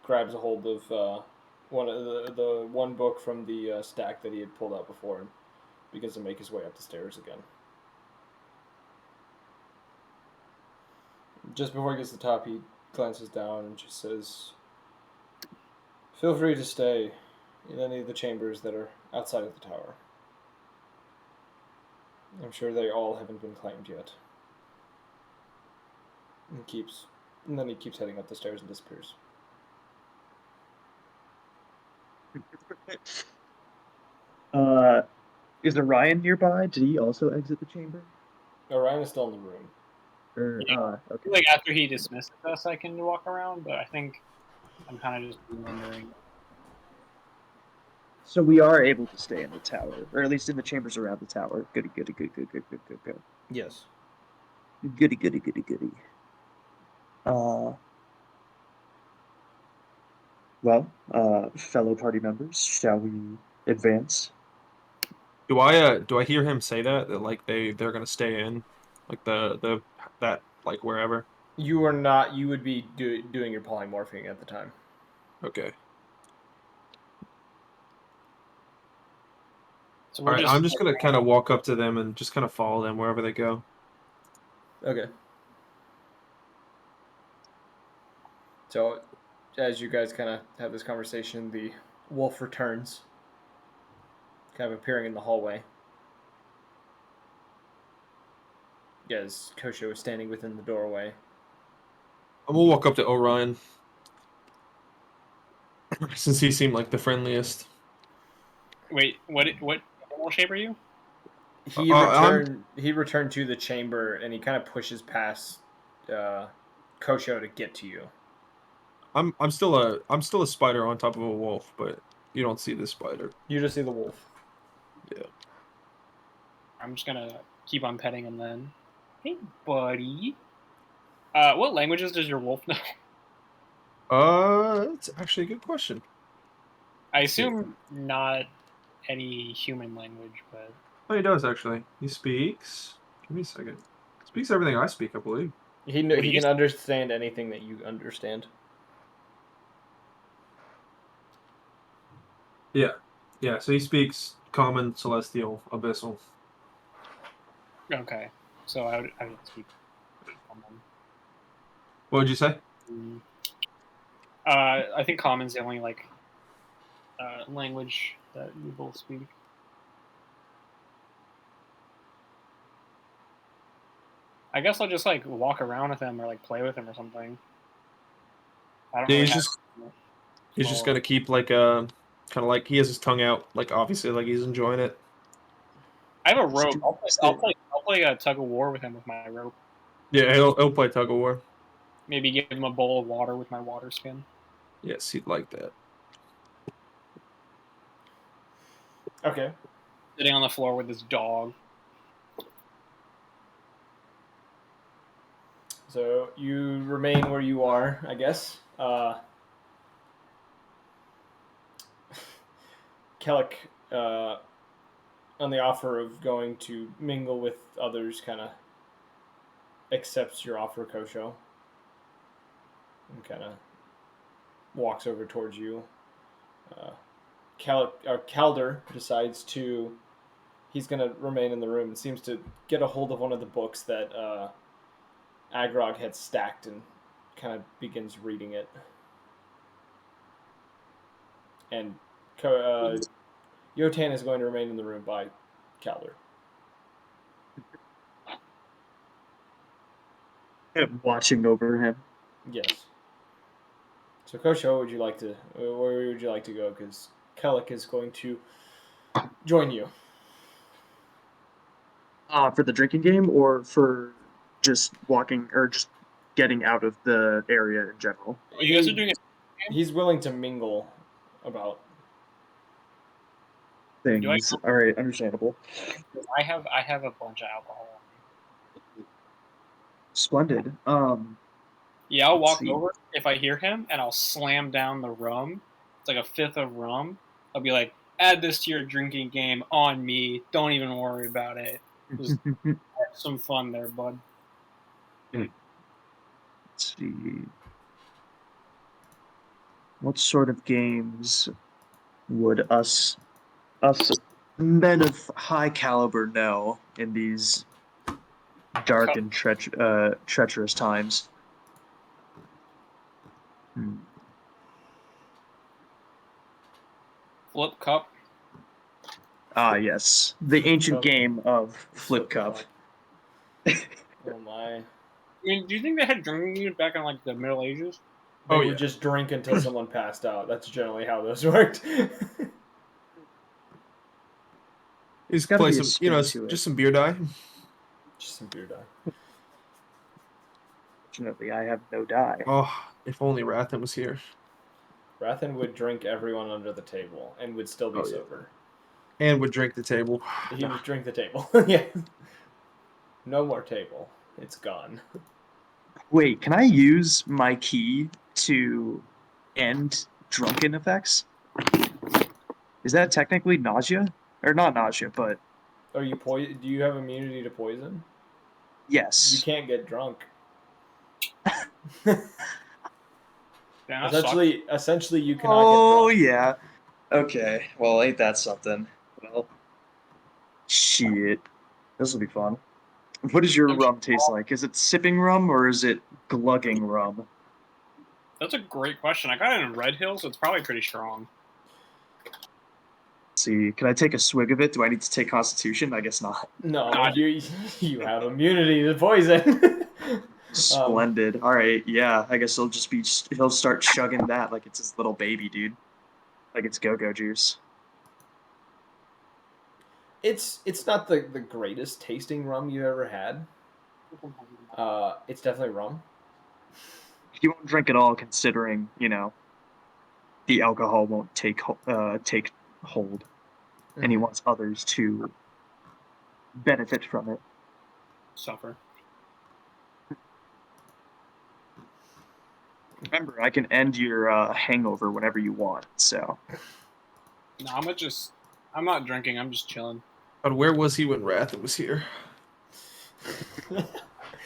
Grabs a hold of one of the one book from the stack that he had pulled out before and begins to make his way up the stairs again. Just before he gets to the top, he glances down and just says, feel free to stay in any of the chambers that are outside of the tower. I'm sure they all haven't been claimed yet. And then he keeps heading up the stairs and disappears. Is Orion nearby? Did he also exit the chamber? Orion is still in the room. Or Yeah. I okay. feel like after he dismisses us, I can walk around, but I think I'm kind of just wondering. So we are able to stay in the tower, or at least in the chambers around the tower. Goody, goody, good, good, good, good, good, good. Yes. Goody, goody, goody, goody. Fellow party members, shall we advance? Do I hear him say that like they're gonna stay in, like the that like wherever? You are not. You would be doing your polymorphing at the time. Okay. So All we're right. just I'm just gonna kind of walk up to them and just kind of follow them wherever they go. Okay. So, as you guys kind of have this conversation, the wolf returns, kind of appearing in the hallway. As Kosho is standing within the doorway. I'm gonna walk up to Orion since he seemed like the friendliest. wait. What animal shape are you? He I'm returned. He returned to the chamber, and he kind of pushes past Kosho to get to you. I'm still a spider on top of a wolf, but you don't see this spider. You just see the wolf. Yeah. I'm just gonna keep on petting him then. Hey, buddy. What languages does your wolf know? It's actually a good question. I Let's see. assume not any human language, but Oh, he does actually. He speaks. Give me a second. Speaks everything I speak, I believe. what do He you? can understand anything that you understand. Yeah. Yeah. So he speaks common, celestial, abyssal. Okay, so I would speak common. What would you say? I think common's the only like language that we both speak. I guess I'll just like walk around with him or like play with him or something. I don't Yeah, really he's have. just gonna keep like kind of like he has his tongue out, like obviously like he's enjoying it. I have a rope. I'll play a tug of war with him with my rope. Yeah, he'll play tug of war. Maybe give him a bowl of water with my water skin. Yes, he'd like that. Okay. Sitting on the floor with his dog. So you remain where you are, I guess. Kellic, on the offer of going to mingle with others, kind of accepts your offer, Kosho, and kind of walks over towards you. Calder decides to. He's going to remain in the room and seems to get a hold of one of the books that Agrog had stacked and kind of begins reading it. And Yotan is going to remain in the room by Calder. Watching over him. Yes. So, Coach, where would you like to go? Because Kellic is going to join you. For the drinking game or for just walking or just getting out of the area in general? You guys are doing it. He's willing to mingle about. Things. All right, understandable. I have a bunch of alcohol on me. Splendid. Yeah, I'll Let's walk see. over if I hear him, and I'll slam down the rum. It's like a fifth of rum. I'll be like, "Add this to your drinking game on me. Don't even worry about it. Just have some fun there, bud." Let's see. What sort of games would us men of high caliber know in these dark and treacherous times? Flip cup. Ah, yes, the ancient Cup. game of Flip Cup. Oh my! I mean, do you think they had drinking games back in like the Middle Ages? They Oh, would yeah. just drink until someone passed out. That's generally how those worked. He's Gotta play be a some, you know, spin to it. just some beer die. Just some beer die. Fortunately, I have no die. Oh, if only Rathan was here. Rathan would drink everyone under the table and would still be Oh, yeah. sober. And would drink the table. He would drink the table. Yeah. No more table. It's gone. Wait, can I use my key to end drunken effects? Is that technically nausea? Or not nausea, but Are you do you have immunity to poison? You yes. can't get drunk. Damn, that sucks. Essentially, you cannot Oh, get drunk. yeah. Okay, well, ain't that something? Well, shit. This will be fun. What does your rum taste like? Is it sipping rum or is it glugging rum? That's a great question. I got it in Red Hill, so it's probably pretty strong. Let's see, can I take a swig of it? Do I need to take Constitution? I guess not. No, God. you have immunity to poison. Splendid. All right, yeah. I guess he'll start chugging that like it's his little baby, dude. Like it's go-go juice. It's not the greatest tasting rum you've ever had. It's definitely rum. He won't drink it all, considering the alcohol won't take hold, and he wants others to benefit from it. Suffer. Remember, I can end your hangover whenever you want. So No, I'm not drinking. I'm just chilling. But where was he when Rathan was here?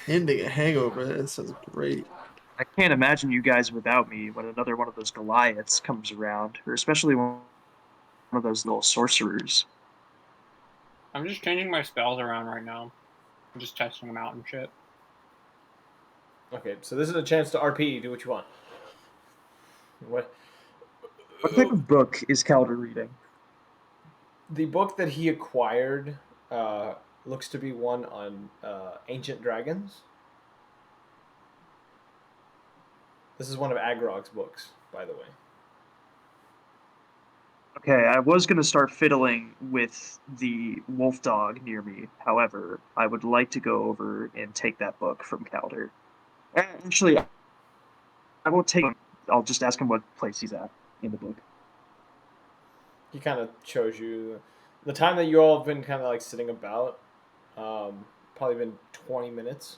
Ending a hangover. That sounds great. I can't imagine you guys without me when another one of those Goliaths comes around, or especially one of those little sorcerers. I'm just changing my spells around right now. I'm just testing them out and shit. Okay, so this is a chance to RP. Do what you want. What? What type of book is Calder reading? The book that he acquired looks to be one on ancient dragons. This is one of Agrog's books, by the way. Okay, I was going to start fiddling with the wolf dog near me. However, I would like to go over and take that book from Calder. Actually, I won't take him. I'll just ask him what place he's at in the book. He kind of shows you the time that you all have been kind of like sitting about. Probably been 20 minutes.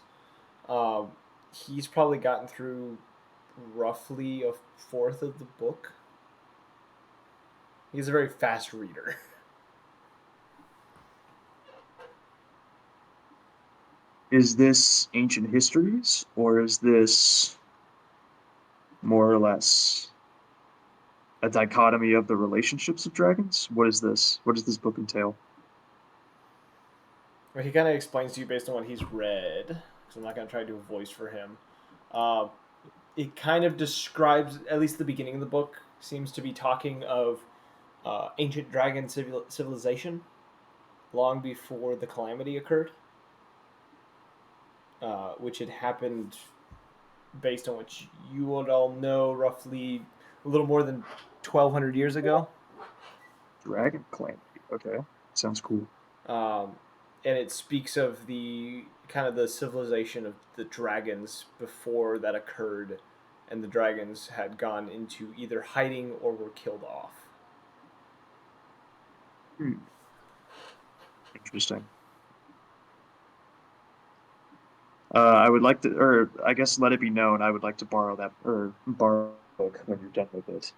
He's probably gotten through roughly a fourth of the book. He's a very fast reader. Is this ancient histories, or is this more or less a dichotomy of the relationships of dragons? What is this? What does this book entail? But he kind of explains to you based on what he's read, because I'm not going to try to do a voice for him. It kind of describes, at least the beginning of the book, seems to be talking of ancient dragon civilization long before the calamity occurred, which had happened based on what you would all know, roughly a little more than 1,200 years ago. Dragon Calamity. Okay, sounds cool. And it speaks of the kind of the civilization of the dragons before that occurred, and the dragons had gone into either hiding or were killed off. Interesting. I would like to, or I guess let it be known, I would like to borrow the book when you're done with it.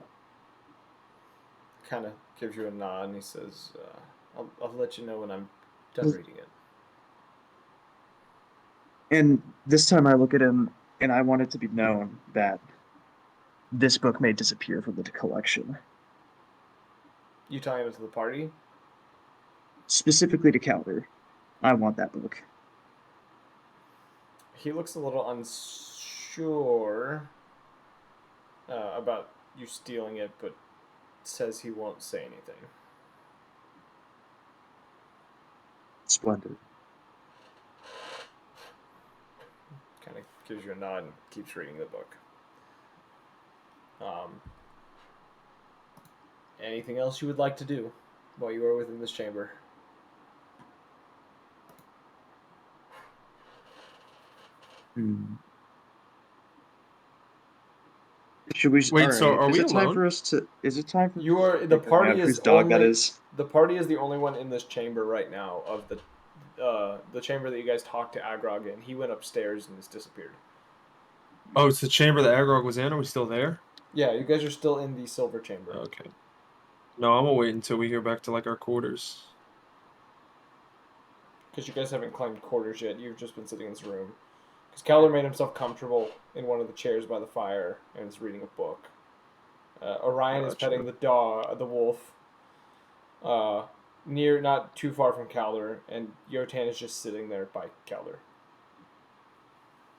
Kind of gives you a nod, and he says, I'll let you know when I'm done reading it. And this time I look at him, and I want it to be known that this book may disappear from the collection. You telling it to the party? Specifically to Calder. I want that book. He looks a little unsure about you stealing it, but says he won't say anything. Splendid. Kind of gives you a nod and keeps reading the book. Anything else you would like to do while you are within this chamber? Should we? Wait, all so right, are is we it time alone? for us to? Is it time for? You are us to the figure out party is whose dog only that is. the party is the only one in this chamber right now of the chamber that you guys talked to Agrog in. He went upstairs and has disappeared. Oh, it's the chamber that Agrog was in. Are we still there? Yeah, you guys are still in the silver chamber. Okay. No, I'm gonna wait until we hear back to like our quarters. Because you guys haven't climbed quarters yet. You've just been sitting in this room. Because Keller made himself comfortable in one of the chairs by the fire and is reading a book. Orion is Gotcha. petting the wolf, near, not too far from Calder, and Yotan is just sitting there by Calder.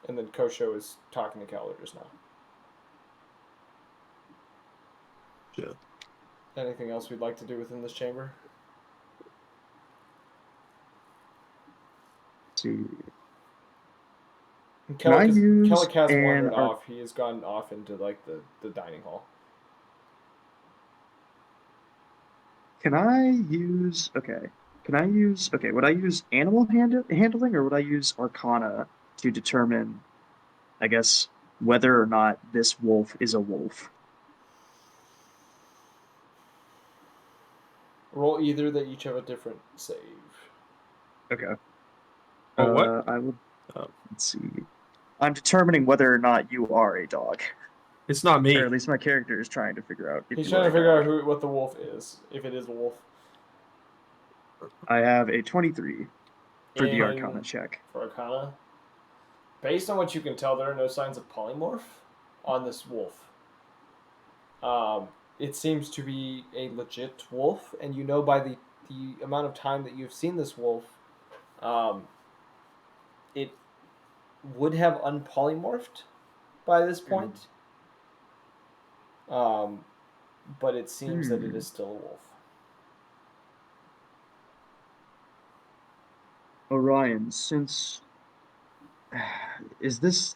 And then Kosho is talking to Calder just now. Yeah. Anything else we'd like to do within this chamber? Let's see. And Can I use Kellic has an wandered arc- off. He has gone off into like the dining hall. Can I use? Okay. Can I use? Okay. Would I use animal handling or would I use Arcana to determine, I guess, whether or not this wolf is a wolf? Roll either. They each have a different save. Okay. Oh, what? I would. Oh. Let's see. I'm determining whether or not you are a dog, It's not or me. at least my character is trying to figure out if He's you trying are to a figure dog. out what the wolf is, if it is a wolf. I have a 23 for the In- Arcana check. For Arcana. Based on what you can tell, there are no signs of polymorph on this wolf. It seems to be a legit wolf, and you know by the amount of time that you've seen this wolf, it would have unpolymorphed by this point. But it seems that it is still a wolf. Orion, since is this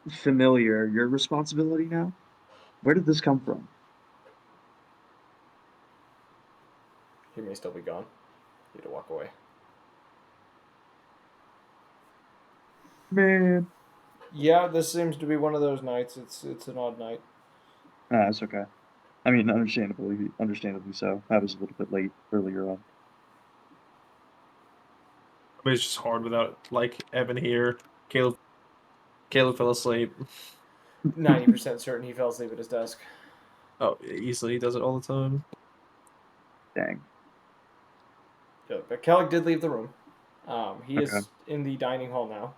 familiar your responsibility now? Where did this come from? He may still be gone. You need to walk away. Man, Yeah, this seems to be one of those nights. It's an odd night. it's okay. I mean, understandably so. I was a little bit late earlier on. I mean, it's just hard without like Evan here. Caleb fell asleep. 90% certain he fell asleep at his desk. Oh, easily. He does it all the time. Dang. Yeah, but Kellic did leave the room. He Okay. is in the dining hall now.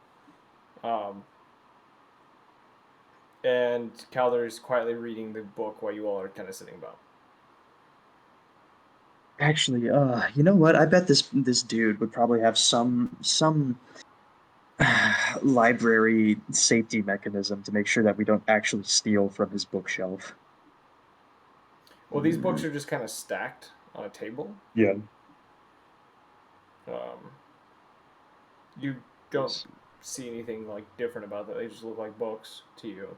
And Calder is quietly reading the book while you all are kind of sitting about. Actually, you know what? I bet this dude would probably have some library safety mechanism to make sure that we don't actually steal from his bookshelf. Well, these books are just kind of stacked on a table. Yeah. You don't see anything like different about that. They just look like books to you.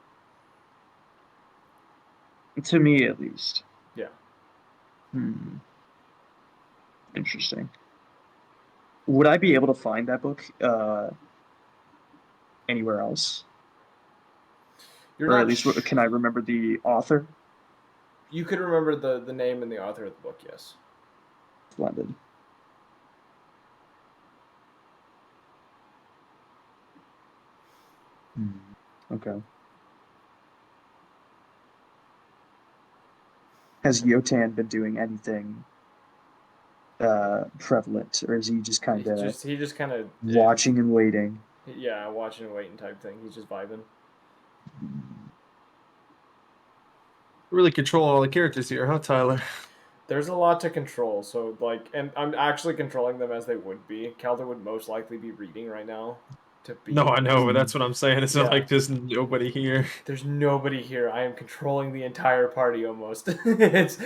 To me, at least. Yeah. Interesting. Would I be able to find that book anywhere else? You're Or not at least, can I remember the author? You could remember the name and the author of the book, yes. Splendid. Okay. Has Yotan been doing anything prevalent, or is he just kind of He just kind of watching and waiting? Yeah, watching and waiting type thing. He's just vibing. Really controlling all the characters here, huh, Tyler? There's a lot to control, so like, and I'm actually controlling them as they would be. Calder would most likely be reading right now. No, I know, but that's what I'm saying. It's not Yeah. like there's nobody here. There's nobody here. I am controlling the entire party almost. It's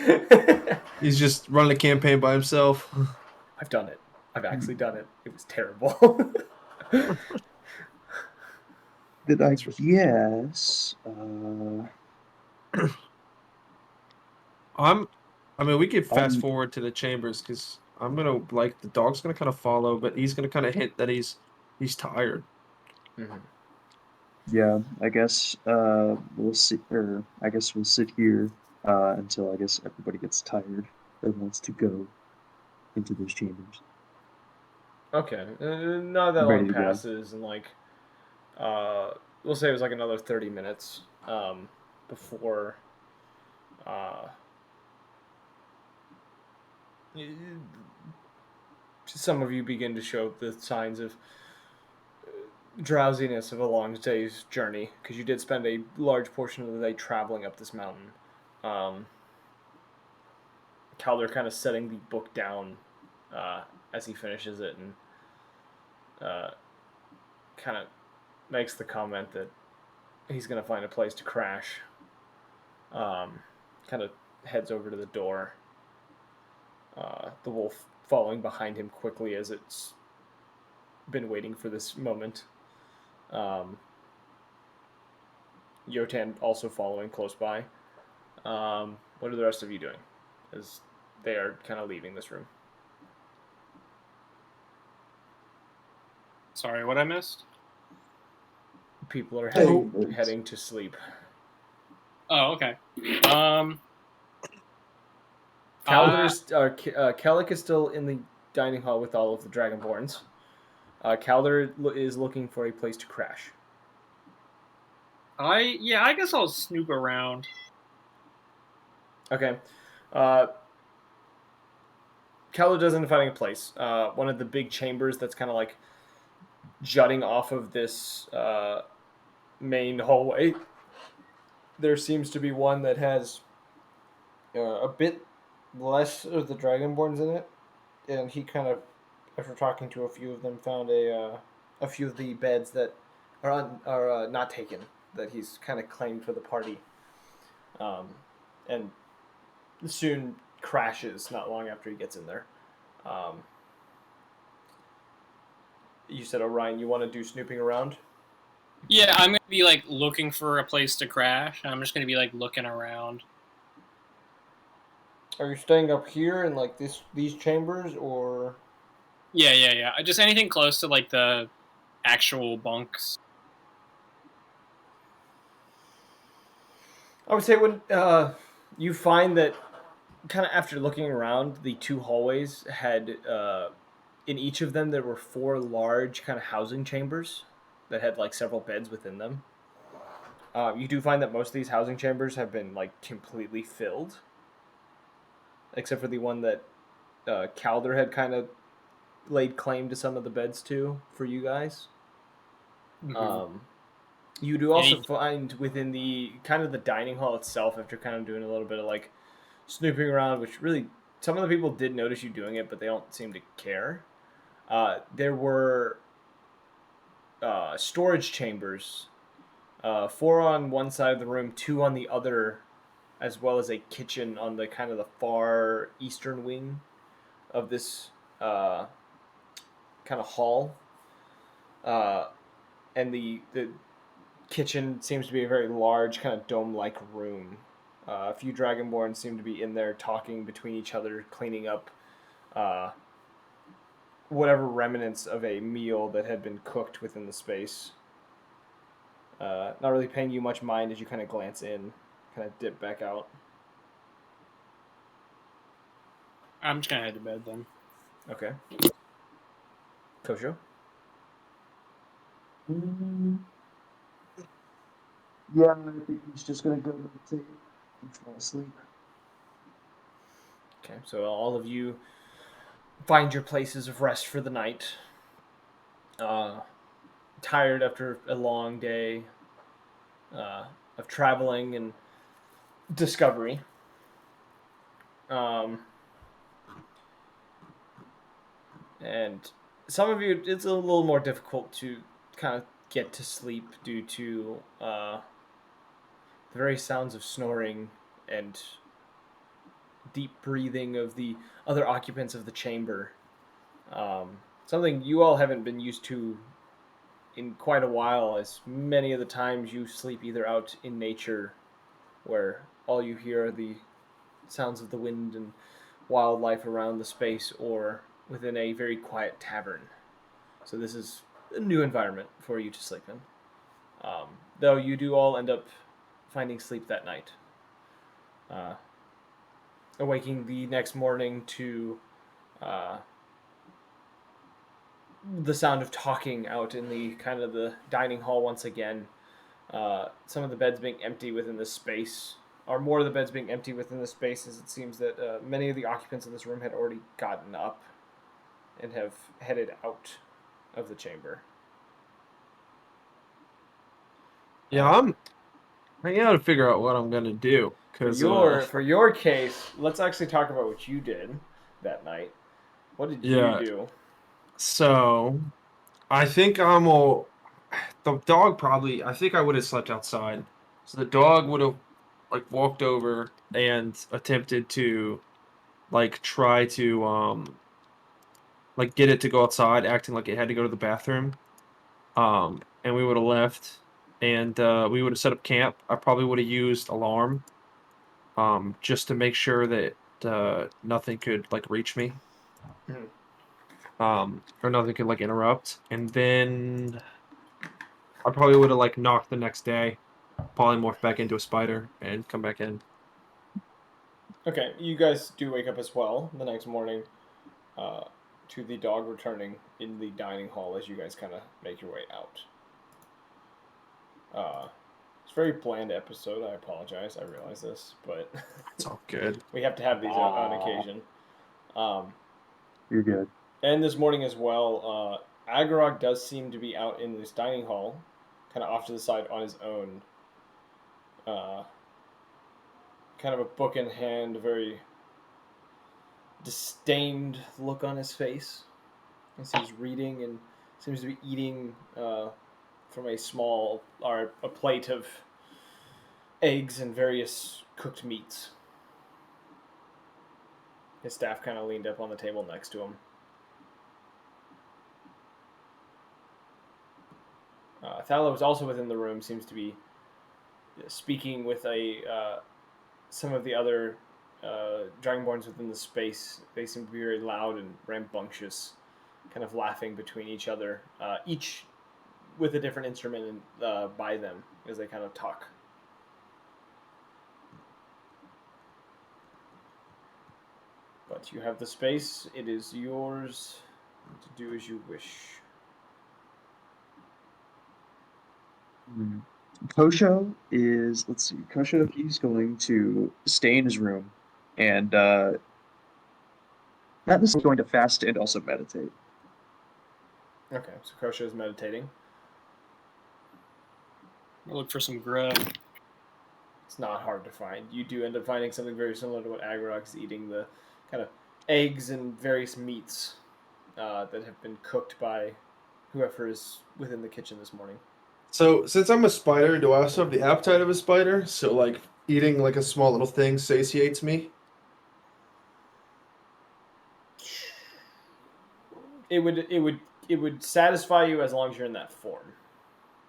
He's just running a campaign by himself. I've done it. I've actually done it. It was terrible. Did I guess? I mean, we could fast forward to the chambers because I'm gonna like the dog's gonna kind of follow, but he's gonna kind of hint that he's tired. Yeah, I guess we'll sit, or I guess we'll sit here until I guess everybody gets tired or wants to go into those chambers. Okay, not that Ready long to go. passes, and like, we'll say it was like another 30 minutes before some of you begin to show the signs of drowsiness of a long day's journey, because you did spend a large portion of the day traveling up this mountain. Calder kind of setting the book down as he finishes it, and kind of makes the comment that he's going to find a place to crash. Kind of heads over to the door. The wolf following behind him quickly as it's been waiting for this moment. Yotan also following close by. What are the rest of you doing as they are kind of leaving this room? Sorry, what I missed? People are Oh. heading to sleep. Oh, okay. Kellic is still in the dining hall with all of the Dragonborns. Calder is looking for a place to crash. I guess I'll snoop around. Okay. Calder does end up finding a place. One of the big chambers that's kind of like jutting off of this main hallway. There seems to be one that has a bit less of the Dragonborns in it, and he kind of, after talking to a few of them, found a few of the beds that are not taken, that he's kind of claimed for the party, and soon crashes not long after he gets in there. You said, Orion, you want to do snooping around? Yeah, I'm gonna be like looking for a place to crash. I'm just gonna be like looking around. Are you staying up here in like these chambers, or? Yeah. Just anything close to like the actual bunks. I would say when you find that kind of after looking around, the two hallways had in each of them there were four large kind of housing chambers that had like several beds within them. You do find that most of these housing chambers have been like completely filled, except for the one that Calder had kind of laid claim to some of the beds to for you guys. Mm-hmm. You do also find within the kind of the dining hall itself, after kind of doing a little bit of like snooping around, which really some of the people did notice you doing it, but they don't seem to care. There were storage chambers, four on one side of the room, two on the other, as well as a kitchen on the kind of the far eastern wing of this kind of hall. and the kitchen seems to be a very large, kind of dome-like room. A few dragonborn seem to be in there talking between each other, cleaning up uh, whatever remnants of a meal that had been cooked within the space. Not really paying you much mind as you kind of glance in, kind of dip back out. I'm just gonna head to bed then. Okay. Kosho? Yeah, I think he's just gonna go meditate and fall asleep. Okay, so all of you find your places of rest for the night. Tired after a long day of traveling and discovery. Um, and some of you, it's a little more difficult to kind of get to sleep due to the very sounds of snoring and deep breathing of the other occupants of the chamber. Something you all haven't been used to in quite a while, as many of the times you sleep either out in nature, where all you hear are the sounds of the wind and wildlife around the space, or within a very quiet tavern. So this is a new environment for you to sleep in. Though you do all end up finding sleep that night. Uh, Awaking the next morning to uh, the sound of talking out in the kind of the dining hall once again. Some of the beds being empty within this space, or more of the beds being empty within the space, as it seems that many of the occupants of this room had already gotten up and have headed out of the chamber. Yeah, I got to figure out what I'm gonna do because For your case, let's actually talk about what you did that night. What did you yeah. do? So I think I'm all. The dog probably. I think I would have slept outside. So the dog would have like walked over and attempted to like try to like get it to go outside, acting like it had to go to the bathroom. And we would have left, and we would have set up camp. I probably would have used alarm, just to make sure that nothing could like reach me, Mhm. or nothing could like interrupt. And then I probably would have like knocked the next day, polymorph back into a spider, and come back in. Okay, you guys do wake up as well the next morning uh, to the dog returning in the dining hall as you guys kind of make your way out. It's a very bland episode. I apologize. I realize this, but It's all good. we have to have these on occasion. Um, You're good. and this morning as well, Agorok does seem to be out in this dining hall, kind of off to the side on his own. Uh, Kind of a book in hand, a very disdained look on his face as he's reading and seems to be eating from a small or a plate of eggs and various cooked meats. His staff kind of leaned up on the table next to him. Thallo is also within the room, seems to be speaking with some of the other Dragonborns within the space. They seem to be very loud and rambunctious, kind of laughing between each other, each with a different instrument by them as they kind of talk. But you have the space. It is yours to do as you wish. Kosho is, let's see, Kosho, he's going to stay in his room and not necessarily going to fast and also meditate. Okay, so Kosho is meditating. I'll look for some grub. It's not hard to find. You do end up finding something very similar to what Agrok is eating, the kind of eggs and various meats that have been cooked by whoever is within the kitchen this morning. So since I'm a spider, do I also have the appetite of a spider? So like eating like a small little thing satiates me. It would satisfy you as long as you're in that form.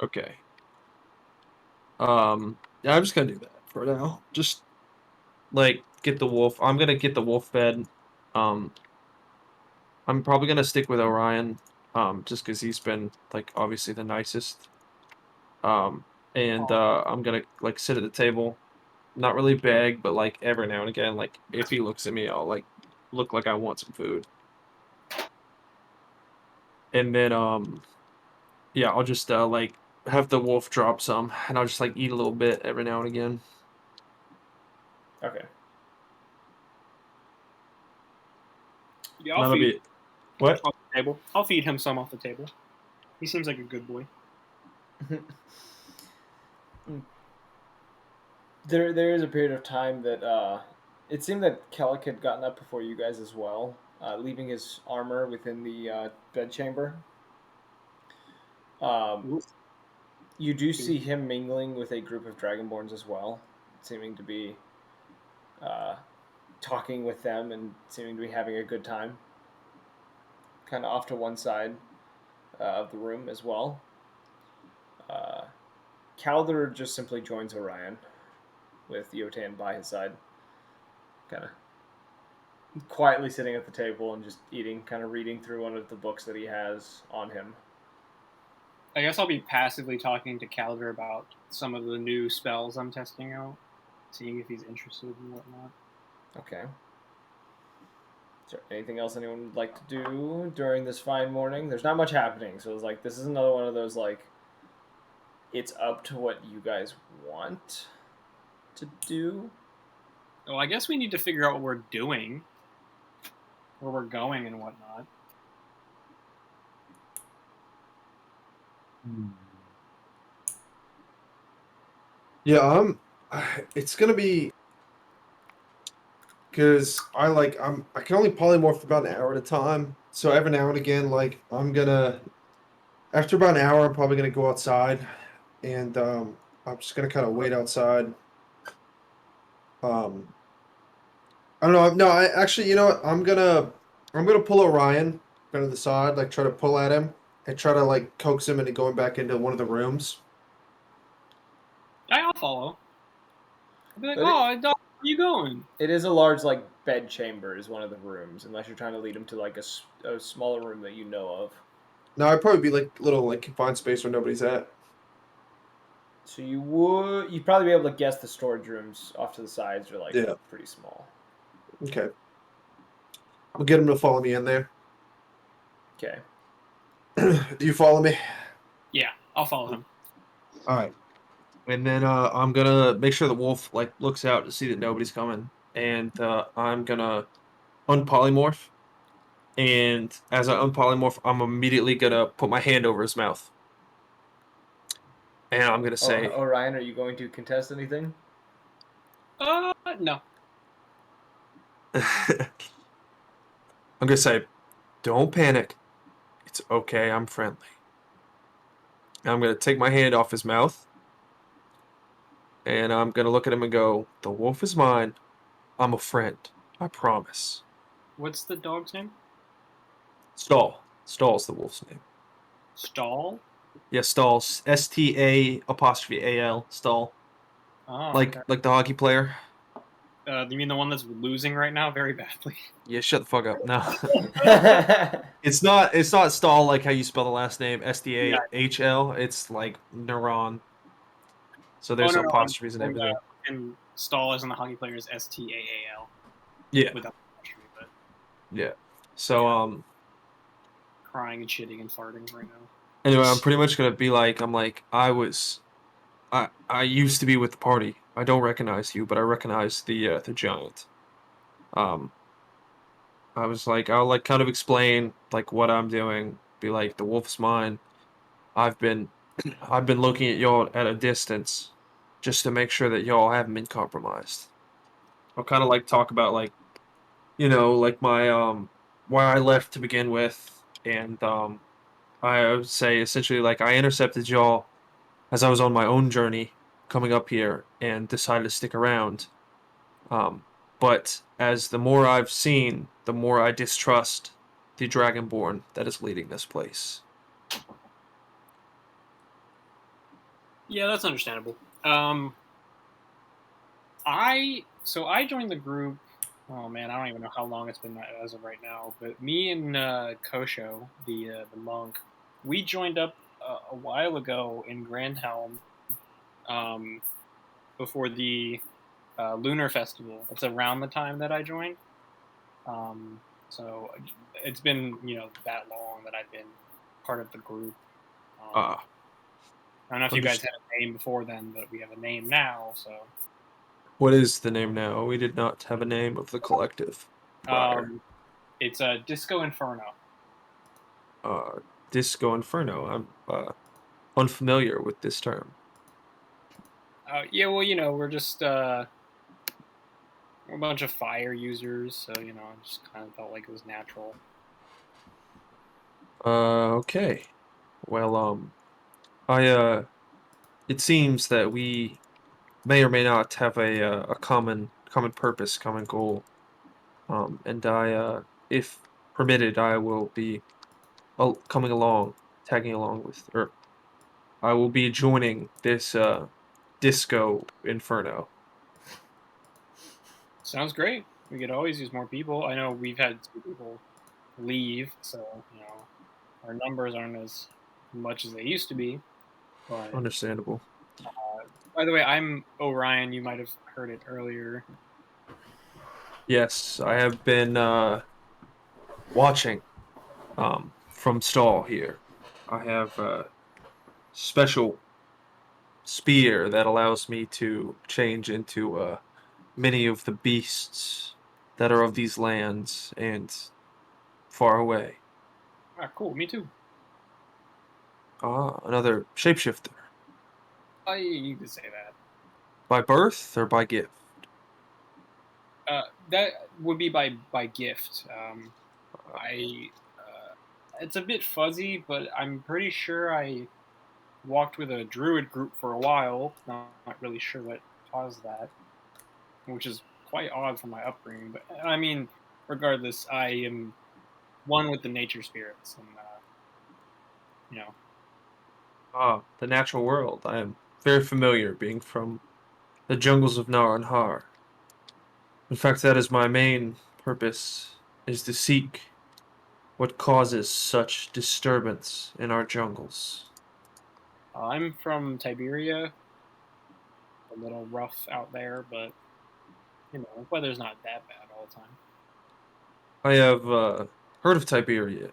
Okay. Yeah, I'm just gonna do that for now. Just like get the wolf. I'm gonna get the wolf fed. Um, I'm probably gonna stick with Orion. Just because he's been like obviously the nicest. And I'm gonna like sit at the table, not really beg, but like every now and again, like if he looks at me, I'll like look like I want some food. And then yeah, I'll just like have the wolf drop some, and I'll just like eat a little bit every now and again. Okay. Yeah, And I'll that'll feed be what? off the table. I'll feed him some off the table. He seems like a good boy. There is a period of time that it seemed that Kellic had gotten up before you guys as well, leaving his armor within the bedchamber. Ooh. You do see him mingling with a group of Dragonborns as well, seeming to be uh, talking with them and seeming to be having a good time. Kind of off to one side of the room as well. Uh, Calder just simply joins Orion with Yotan by his side, kind of quietly sitting at the table and just eating, kind of reading through one of the books that he has on him. I guess I'll be passively talking to Calder about some of the new spells I'm testing out, seeing if he's interested and whatnot. Okay. Is there anything else anyone would like to do during this fine morning? There's not much happening, so it's like this is another one of those like it's up to what you guys want to do. Well, I guess we need to figure out what we're doing, where we're going, and whatnot. Yeah, it's gonna be because I can only polymorph about an hour at a time. So every now and again, like I'm gonna after about an hour, I'm probably gonna go outside, and I'm just gonna kind of wait outside. Um, I don't know. No, I actually, you know what? I'm gonna pull Orion kind of the side, like try to pull at him and try to like coax him into going back into one of the rooms. I'll follow. I'll be like, But "Oh, dog, where you going?" it is a large like bed chamber is one of the rooms, unless you're trying to lead him to like a smaller room that you know of. No, I'd probably be like little like confined space where nobody's at. So you'd probably be able to guess the storage rooms off to the sides are like Yeah. pretty small. Okay. I'll get him to follow me in there. Okay. Do you follow me? Yeah, I'll follow him. All right. And then I'm gonna make sure the wolf like looks out to see that nobody's coming, and I'm gonna unpolymorph. And as I unpolymorph, I'm immediately gonna put my hand over his mouth, and I'm gonna Oh, say, Orion, are you going to contest anything? No. I'm gonna say, don't panic. It's okay. I'm friendly. And I'm gonna take my hand off his mouth, and I'm gonna look at him and go, the wolf is mine. I'm a friend. I promise. What's the dog's name? Stall. Stall's the wolf's name. Stall? Yeah, Stall. STA apostrophe AL. Stall. Oh, okay. Like the hockey player. You mean the one that's losing right now very badly? Yeah, shut the fuck up. No. Okay. It's not Stall like how you spell the last name, Yeah. SDAHL. It's like neuron. So Oh there's no, no. apostrophes and everything. And Stall as in the hockey player is Staal Yeah. without the apostrophe, but Yeah. So crying and shitting and farting right now. anyway, I'm pretty much gonna be like I used to be with the party. I don't recognize you, but I recognize the giant. Um I was like I'll like kind of explain like what I'm doing. Be like the wolf's mine. I've been I've been looking at y'all at a distance just to make sure that y'all haven't been compromised. I'll kind of like talk about like like my why I left to begin with, and I would say essentially like I intercepted y'all as I was on my own journey coming up here and decided to stick around. Um, but as the more I've seen, the more I distrust the Dragonborn that is leading this place. Yeah, that's understandable. I joined the group. Oh man, I don't even know how long it's been as of right now. But me and Kosho, the monk, we joined up a while ago in Grand Helm, um, before the Lunar Festival. It's around the time that I joined. Um, so it's been that long that I've been part of the group. Ah, I don't know if you guys understood. had a name before then, but we have a name now. So What is the name now? We did not have a name of the collective prior. um, it's a Disco Inferno. Uh, Disco Inferno. I'm unfamiliar with this term. Yeah, well, we're just we're a bunch of fire users, so I just kind of felt like it was natural. Okay. Well, I it seems that we may or may not have a common purpose, common goal. And if permitted, I will be coming along, tagging along with, or I will be joining this disco inferno. Sounds great. We could always use more people. I know we've had 2 people leave, so our numbers aren't as much as they used to be. But Understandable. by the way, I'm Orion. You might have heard it earlier. Yes, I have been watching from stall here. I have a special spear that allows me to change into many of the beasts that are of these lands and far away. Ah, cool. Me too. Ah, another shapeshifter. You could say that. By birth or by gift? That would be by gift. I it's a bit fuzzy, but I'm pretty sure I walked with a druid group for a while. Not really sure what caused that, which is quite odd for my upbringing. But I mean, regardless, I am one with the nature spirits, and you know, Ah, the natural world. I am very familiar, being from the jungles of Nar and Har. In fact, that is my main purpose, is to seek what causes such disturbance in our jungles. I'm from Tiberia. A little rough out there, but weather's not that bad all the time. I have heard of Tiberia,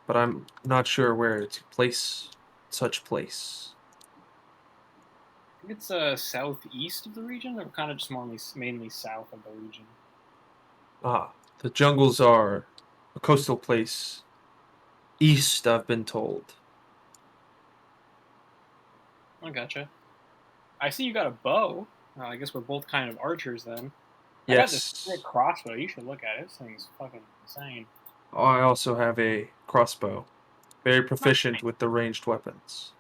but I'm not sure where to place such place. I think it's southeast of the region, or kind of just mainly south of the region. Ah, the jungles are a coastal place east, I've been told. I gotcha. I see you got a bow. I guess we're both kind of archers then. I got this sick Yes, crossbow. You should look at it. This thing's fucking insane. I also have a crossbow. Very proficient with the ranged weapons.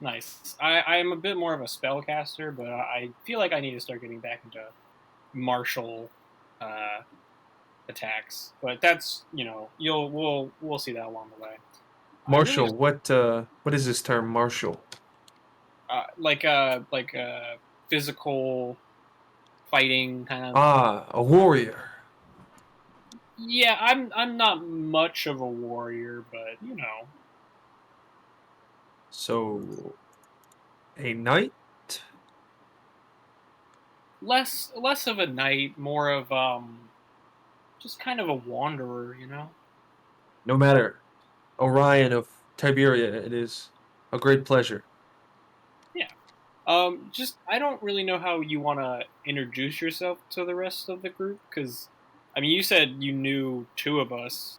Nice. I'm a bit more of a spellcaster, but I feel like I need to start getting back into martial uh, attacks. But that's we'll see that along the way. I really Martial, what is this term, martial? like physical fighting kind of. Ah, a warrior. Yeah, I'm not much of a warrior, but So, a knight? less of a knight, more of just kind of a wanderer. No matter. Orion of Tiberia, it is a great pleasure. Yeah. Just I don't really know how you want to introduce yourself to the rest of the group because, I mean, you said you knew 2 of us,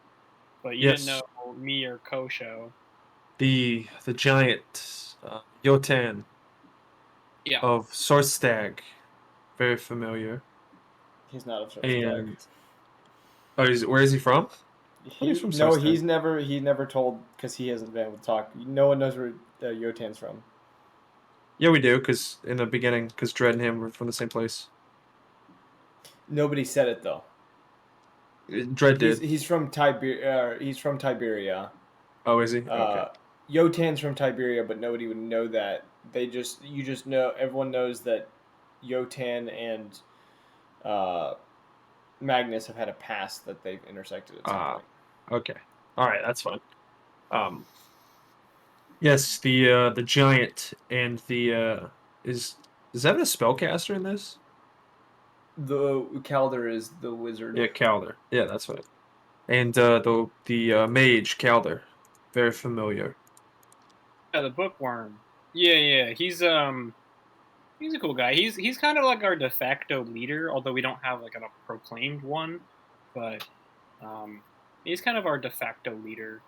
but you didn't know Yes, me or Kosho. the giant Yotan Yeah. of Sorstag, very familiar. He's not a Schwarzenegger. And where is he from? Oh, he's He from no, Sorstag. he's never told because he hasn't been able to talk. No one knows where Yotan's from. Yeah, we do, because in the beginning, because Dredd and him were from the same place. Nobody said it though. Dredd did. He's from Tiberia. He's from Tiberia. Oh, is he? Okay. Uh, Yotan's from Tiberia, but nobody would know that you just know, everyone knows that Yotan and Magnus have had a past that they've intersected at some point. Okay. All right, that's fine. Yes, the giant and the is that a spellcaster in this? The Calder is the wizard. Yeah, Calder. Yeah, that's right. And the mage Calder, very familiar. Yeah, the bookworm. Yeah. He's a cool guy. He's kind of like our de facto leader, although we don't have like a proclaimed one. But he's kind of our de facto leader.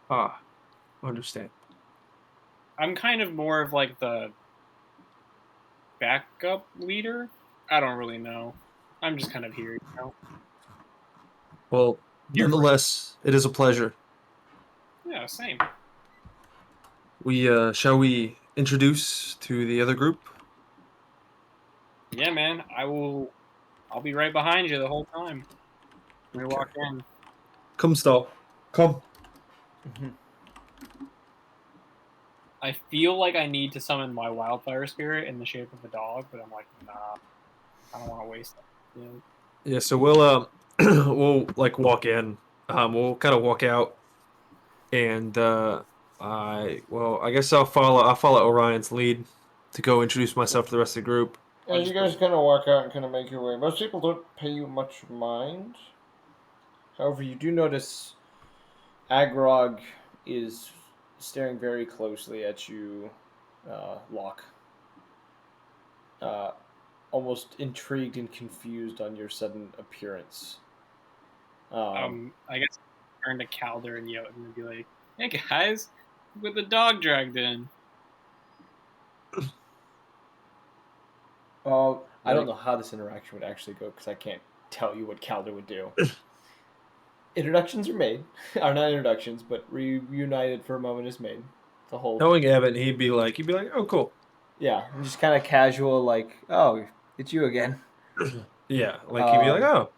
Ah, understand. I'm kind of more of like the backup leader. I don't really know. I'm just kind of here, you know. Well, Here for nonetheless, it is a pleasure. yeah, same. We shall we introduce to the other group? Yeah, man. I'll be right behind you the whole time. When we Okay. walk in. Come, Stall. Come. Mhm. I feel like I need to summon my wildfire spirit in the shape of a dog, but I'm like, nah, I don't want to waste it. Yeah. Yeah, so we'll we'll like walk in. We'll kind of walk out, and I guess I'll follow Orion's lead to go introduce myself to the rest of the group. As you guys kind of walk out and kind of make your way, most people don't pay you much mind. However, you do notice Agrog is staring very closely at you, Locke. Uh, Almost intrigued and confused on your sudden appearance. I guess I'll turn to Calder and Jotun and be like, hey guys, with the dog dragged in. I don't know how this interaction would actually go because I can't tell you what Calder would do. Introductions are made, are not introductions, but reunited for a moment is made. The whole Knowing Evan, he'd be like, oh, cool. yeah, just kind of casual, like, oh, it's you again. Yeah, like he'd be like, Um, oh,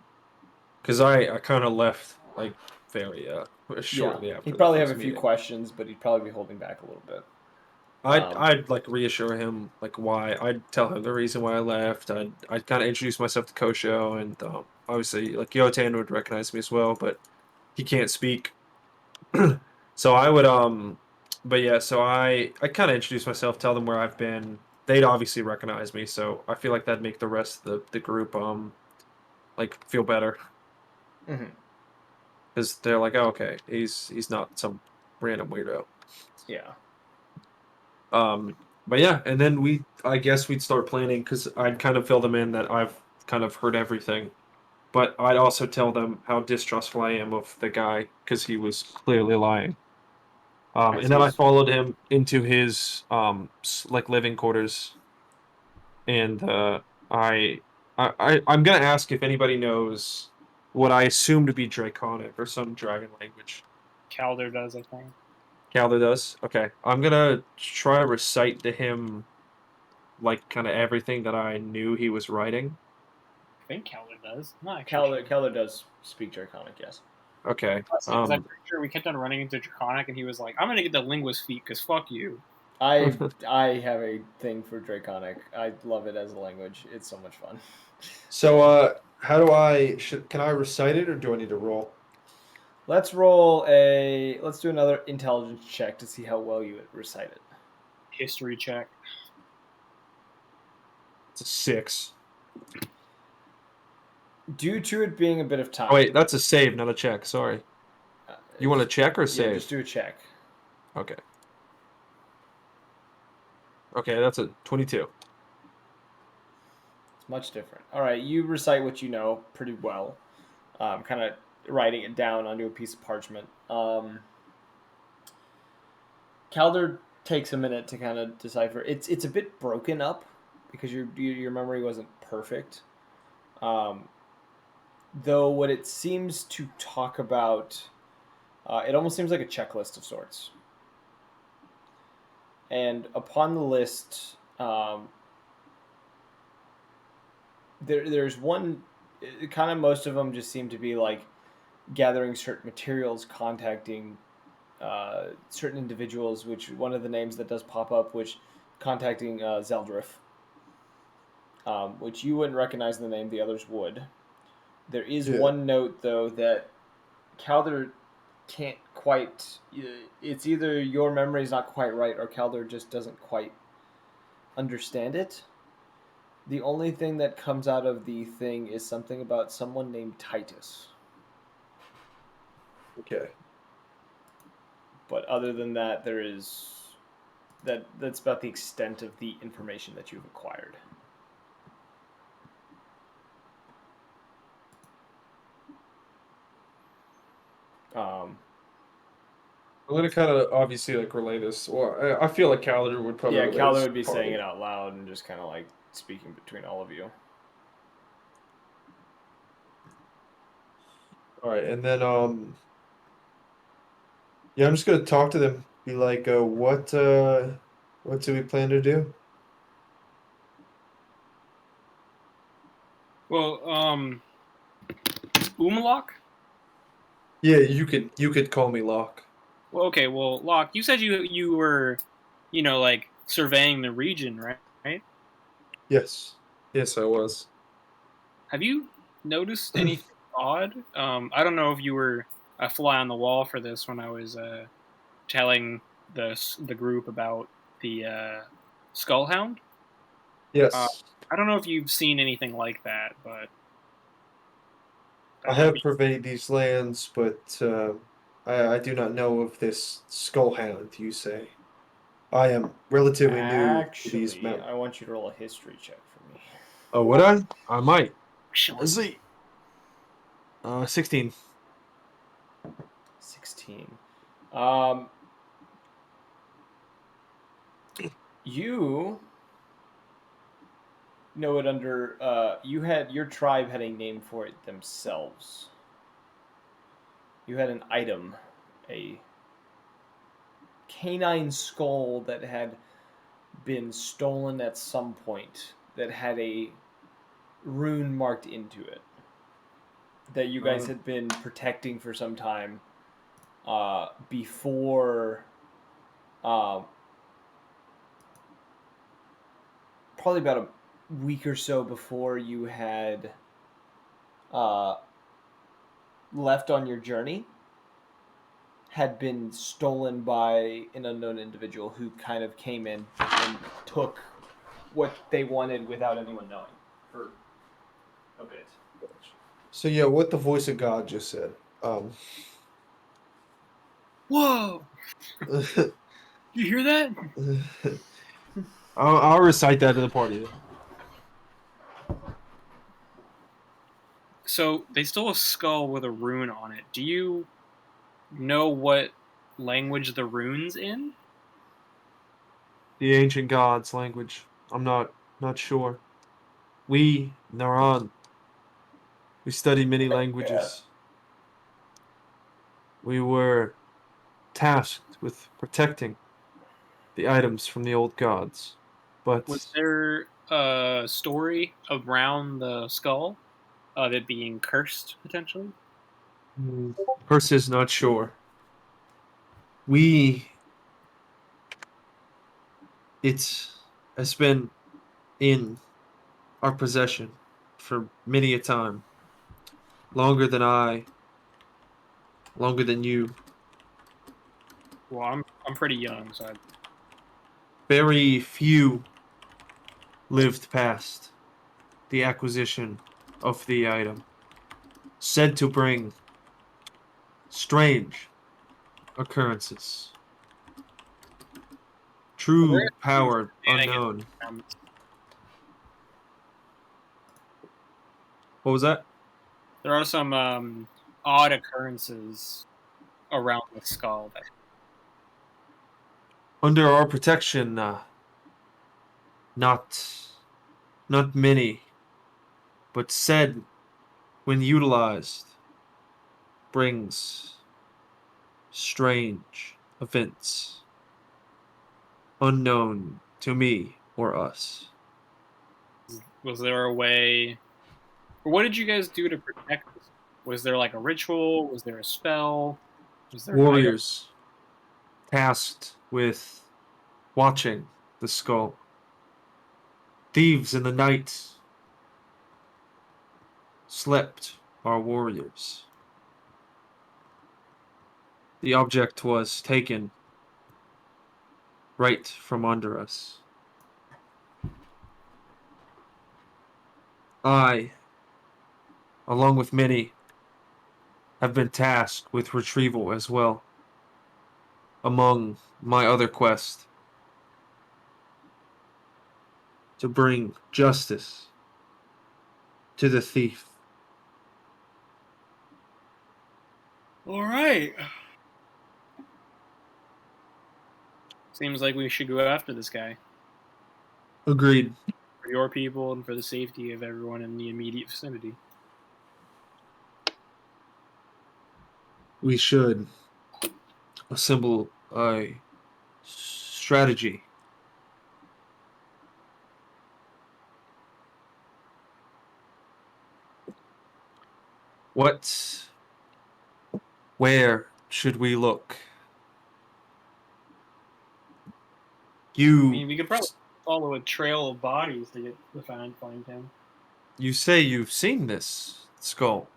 because I kind of left like very Yeah, shortly after he'd the probably have first a few meeting. questions, but he'd probably be holding back a little bit. I'd like reassure him like why. I'd tell him the reason why I left. I'd kind of introduce myself to Kosho, and obviously like Yotan would recognize me as well, but he can't speak. So I would but yeah, so I kind of introduce myself, tell them where I've been. They'd obviously recognize me, so I feel like that'd make the rest of the group like feel better Mm-hmm. because they're like, oh, okay, he's not some random weirdo. Yeah. Um, but yeah, and then I guess we'd start planning because I'd kind of fill them in that I've kind of heard everything, but I'd also tell them how distrustful I am of the guy because he was clearly lying. As And then I he's followed him into his like living quarters, and I'm gonna ask if anybody knows what I assume to be Draconic or some dragon language. Calder does, I think. Calder does. Okay, I'm gonna try to recite to him like kind of everything that I knew he was writing. I think Calder does. I'm not actually sure. Calder does speak Draconic, yes. Okay. Because I'm pretty sure we kept on running into Draconic, and he was like, "I'm gonna get the linguist feat because fuck you." I have a thing for Draconic. I love it as a language. It's so much fun. So how do can I recite it or do I need to roll? Let's do another intelligence check to see how well you recite it. History check. It's a 6. Due to it being a bit of time. Oh, wait, that's a save, not a check. Sorry. You want to check or save? Yeah, just do a check. Okay. Okay, that's a 22. It's much different. All right, you recite what you know pretty well. Kind of writing it down onto a piece of parchment. Calder takes a minute to kind of decipher. It's a bit broken up because your memory wasn't perfect. Though what it seems to talk about, it almost seems like a checklist of sorts. And upon the list, there's one. Kind of most of them just seem to be like gathering certain materials, contacting certain individuals. Which one of the names that does pop up, which contacting Zeldrif, which you wouldn't recognize the name, the others would. There is Yeah. one note, though, that Calder can't quite. It's either your memory is not quite right, or Calder just doesn't quite understand it. The only thing that comes out of the thing is something about someone named Titus. Okay. But other than that, there is that's about the extent of the information that you've acquired. I'm gonna kind of obviously like relay this. Well, I feel like Calendar would probably Yeah, relay Calder this would be part saying of- it out loud and just kind of like speaking between all of you. All right, and then yeah, I'm just gonna talk to them. Be like, what do we plan to do? Well, Umlok? Yeah, you could call me Locke. Well, okay. Well, Locke, you said you were, like surveying the region, right? Right? Yes, yes, I was. Have you noticed anything odd? I don't know if you were a fly on the wall for this when I was telling the group about the Skullhound. Uh, Yes, I don't know if you've seen anything like that, but I that might have be pervaded these lands, but I do not know of this Skullhound. You say I am relatively new to these Actually, mountains. I want you to roll a history check for me. Oh, would I? I might. excellent. Let's see. 16. 16. You know it under your tribe had a name for it themselves. You had an item, a canine skull that had been stolen at some point that had a rune marked into it that you guys had been protecting for some time before probably about a week or so before you had uh, left on your journey, had been stolen by an unknown individual who kind of came in and took what they wanted without anyone knowing for a bit. So yeah, what the voice of God just said. Whoa! Did you hear that? I'll recite that to the party. So they stole a skull with a rune on it. Do you know what language the rune's in? The ancient gods' language. I'm not sure. We, Naran, we study many languages. We were tasked with protecting the items from the old gods. But Was there a story around the skull of it being cursed potentially? Perse is not sure. We it has been in our possession for many a time. Longer than I, longer than you. Well, I'm pretty young, so Very few lived past the acquisition of the item. Said to bring strange occurrences. well, there True is some power shenanigans unknown. around this. What was that? There are some odd occurrences around the skull. Under our protection, not not many, but said when utilized brings strange events unknown to me or us. Was there a way, or what did you guys do to protect this? Was there like a ritual? Was there a spell? Was there an item? Warriors tasked with watching the the skull. Thieves in the night slept our warriors. The object was taken right from under us. I, along with many, have been tasked with retrieval as well, among my other quest, to bring justice to the thief. All right. Seems like we should go after this guy Agreed. for your people and for the safety of everyone in the immediate vicinity. We should assemble a strategy. Where should we look? I mean, we could probably follow a trail of bodies to get to find him. You say you've seen this skull.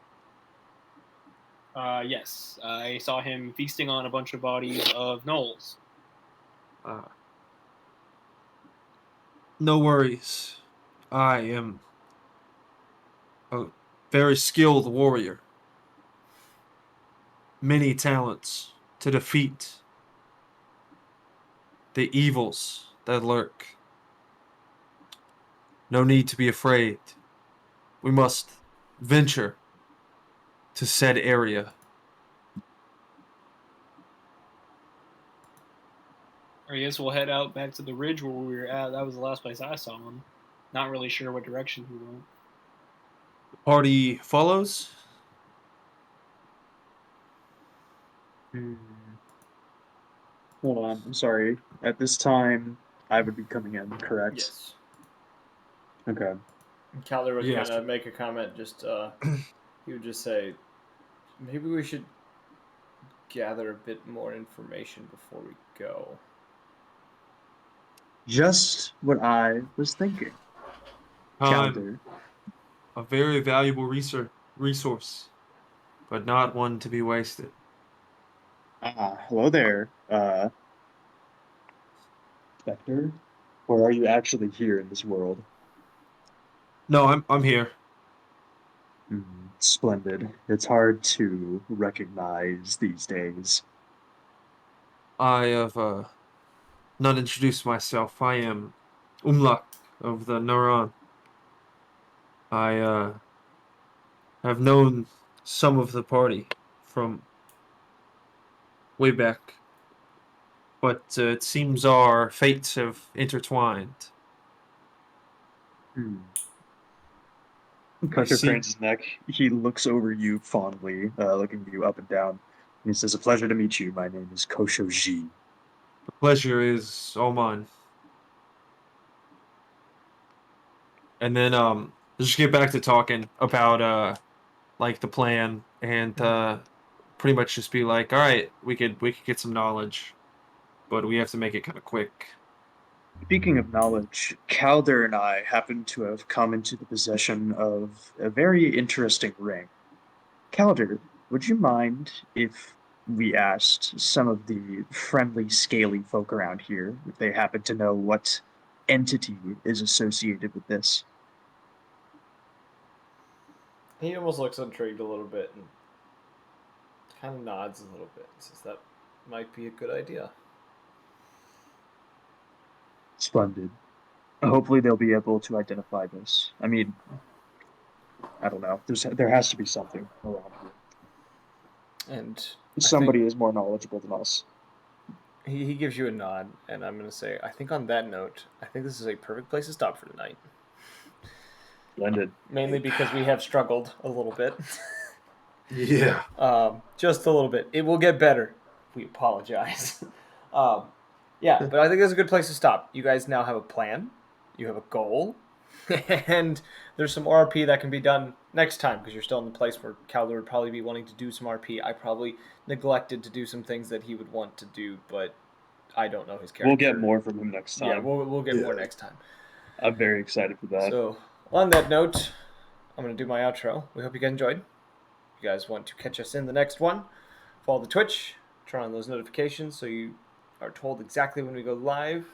Yes, I saw him feasting on a bunch of bodies of gnolls. No worries. I am a very skilled warrior. Many talents to defeat the evils that lurk. No need to be afraid. We must venture to said area. I guess we'll head out back to the ridge where we were at. That was the last place I saw him. Not really sure what direction he went. Party follows. Hold on, I'm sorry. At this time, I would be coming in, correct? Yes. Okay. And Calder would Yes. kind of make a comment. He would just say, maybe we should gather a bit more information before we go. Just what I was thinking. Time, Calder. a very valuable resource, but not one to be wasted. Hello there, Spectre. Or are you actually here in this world? No, I'm here. Splendid. It's hard to recognize these days. I have not introduced myself. I am Umlak of the Neuron. I have known some of the party from way back, but it seems our fates have intertwined. Kosho see- cranes his neck. He looks over you fondly, looking you up and down. And he says, "A pleasure to meet you. My name is Kosho Ji." The pleasure is all mine. And then just get back to talking about like the plan and pretty much just be like, all right, we could get some knowledge, but we have to make it kind of quick. Speaking of knowledge, Calder and I happen to have come into the possession of a very interesting ring. Calder, would you mind if we asked some of the friendly, scaly folk around here if they happen to know what entity is associated with this? He almost looks intrigued a little bit and kind of nods a little bit and says that might be a good idea. Splendid. Hopefully, they'll be able to identify this. I mean, I don't know. There has to be something around here. And Somebody is more knowledgeable than us. he gives you a nod, and I'm going to say, I think on that note, I think this is a perfect place to stop for tonight. Splendid. Mainly because we have struggled a little bit. Yeah. Just a little bit. It will get better. We apologize. Yeah, but I think that's a good place to stop. You guys now have a plan. You have a goal. And there's some RP that can be done next time because you're still in the place where Calder would probably be wanting to do some RP. I probably neglected to do some things that he would want to do, but I don't know his character. We'll get more from him next time. Yeah, we'll get more Yeah. next time. I'm very excited for that. So, on that note, I'm going to do my outro. We hope you guys enjoyed. If you guys want to catch us in the next one, follow the Twitch, turn on those notifications so you are told exactly when we go live.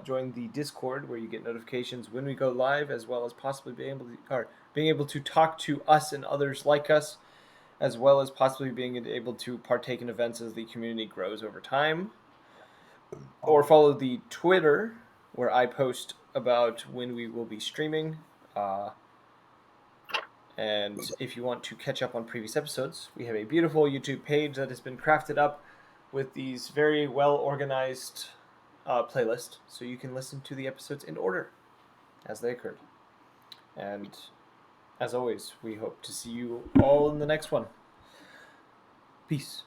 Join the Discord where you get notifications when we go live, as well as possibly being able to talk to us and others like us, as well as possibly being able to partake in events as the community grows over time. Or follow the Twitter where I post about when we will be streaming. And if you want to catch up on previous episodes, we have a beautiful YouTube page that has been crafted up with these very well organized playlists, so you can listen to the episodes in order as they occurred. And as always, we hope to see you all in the next one. Peace.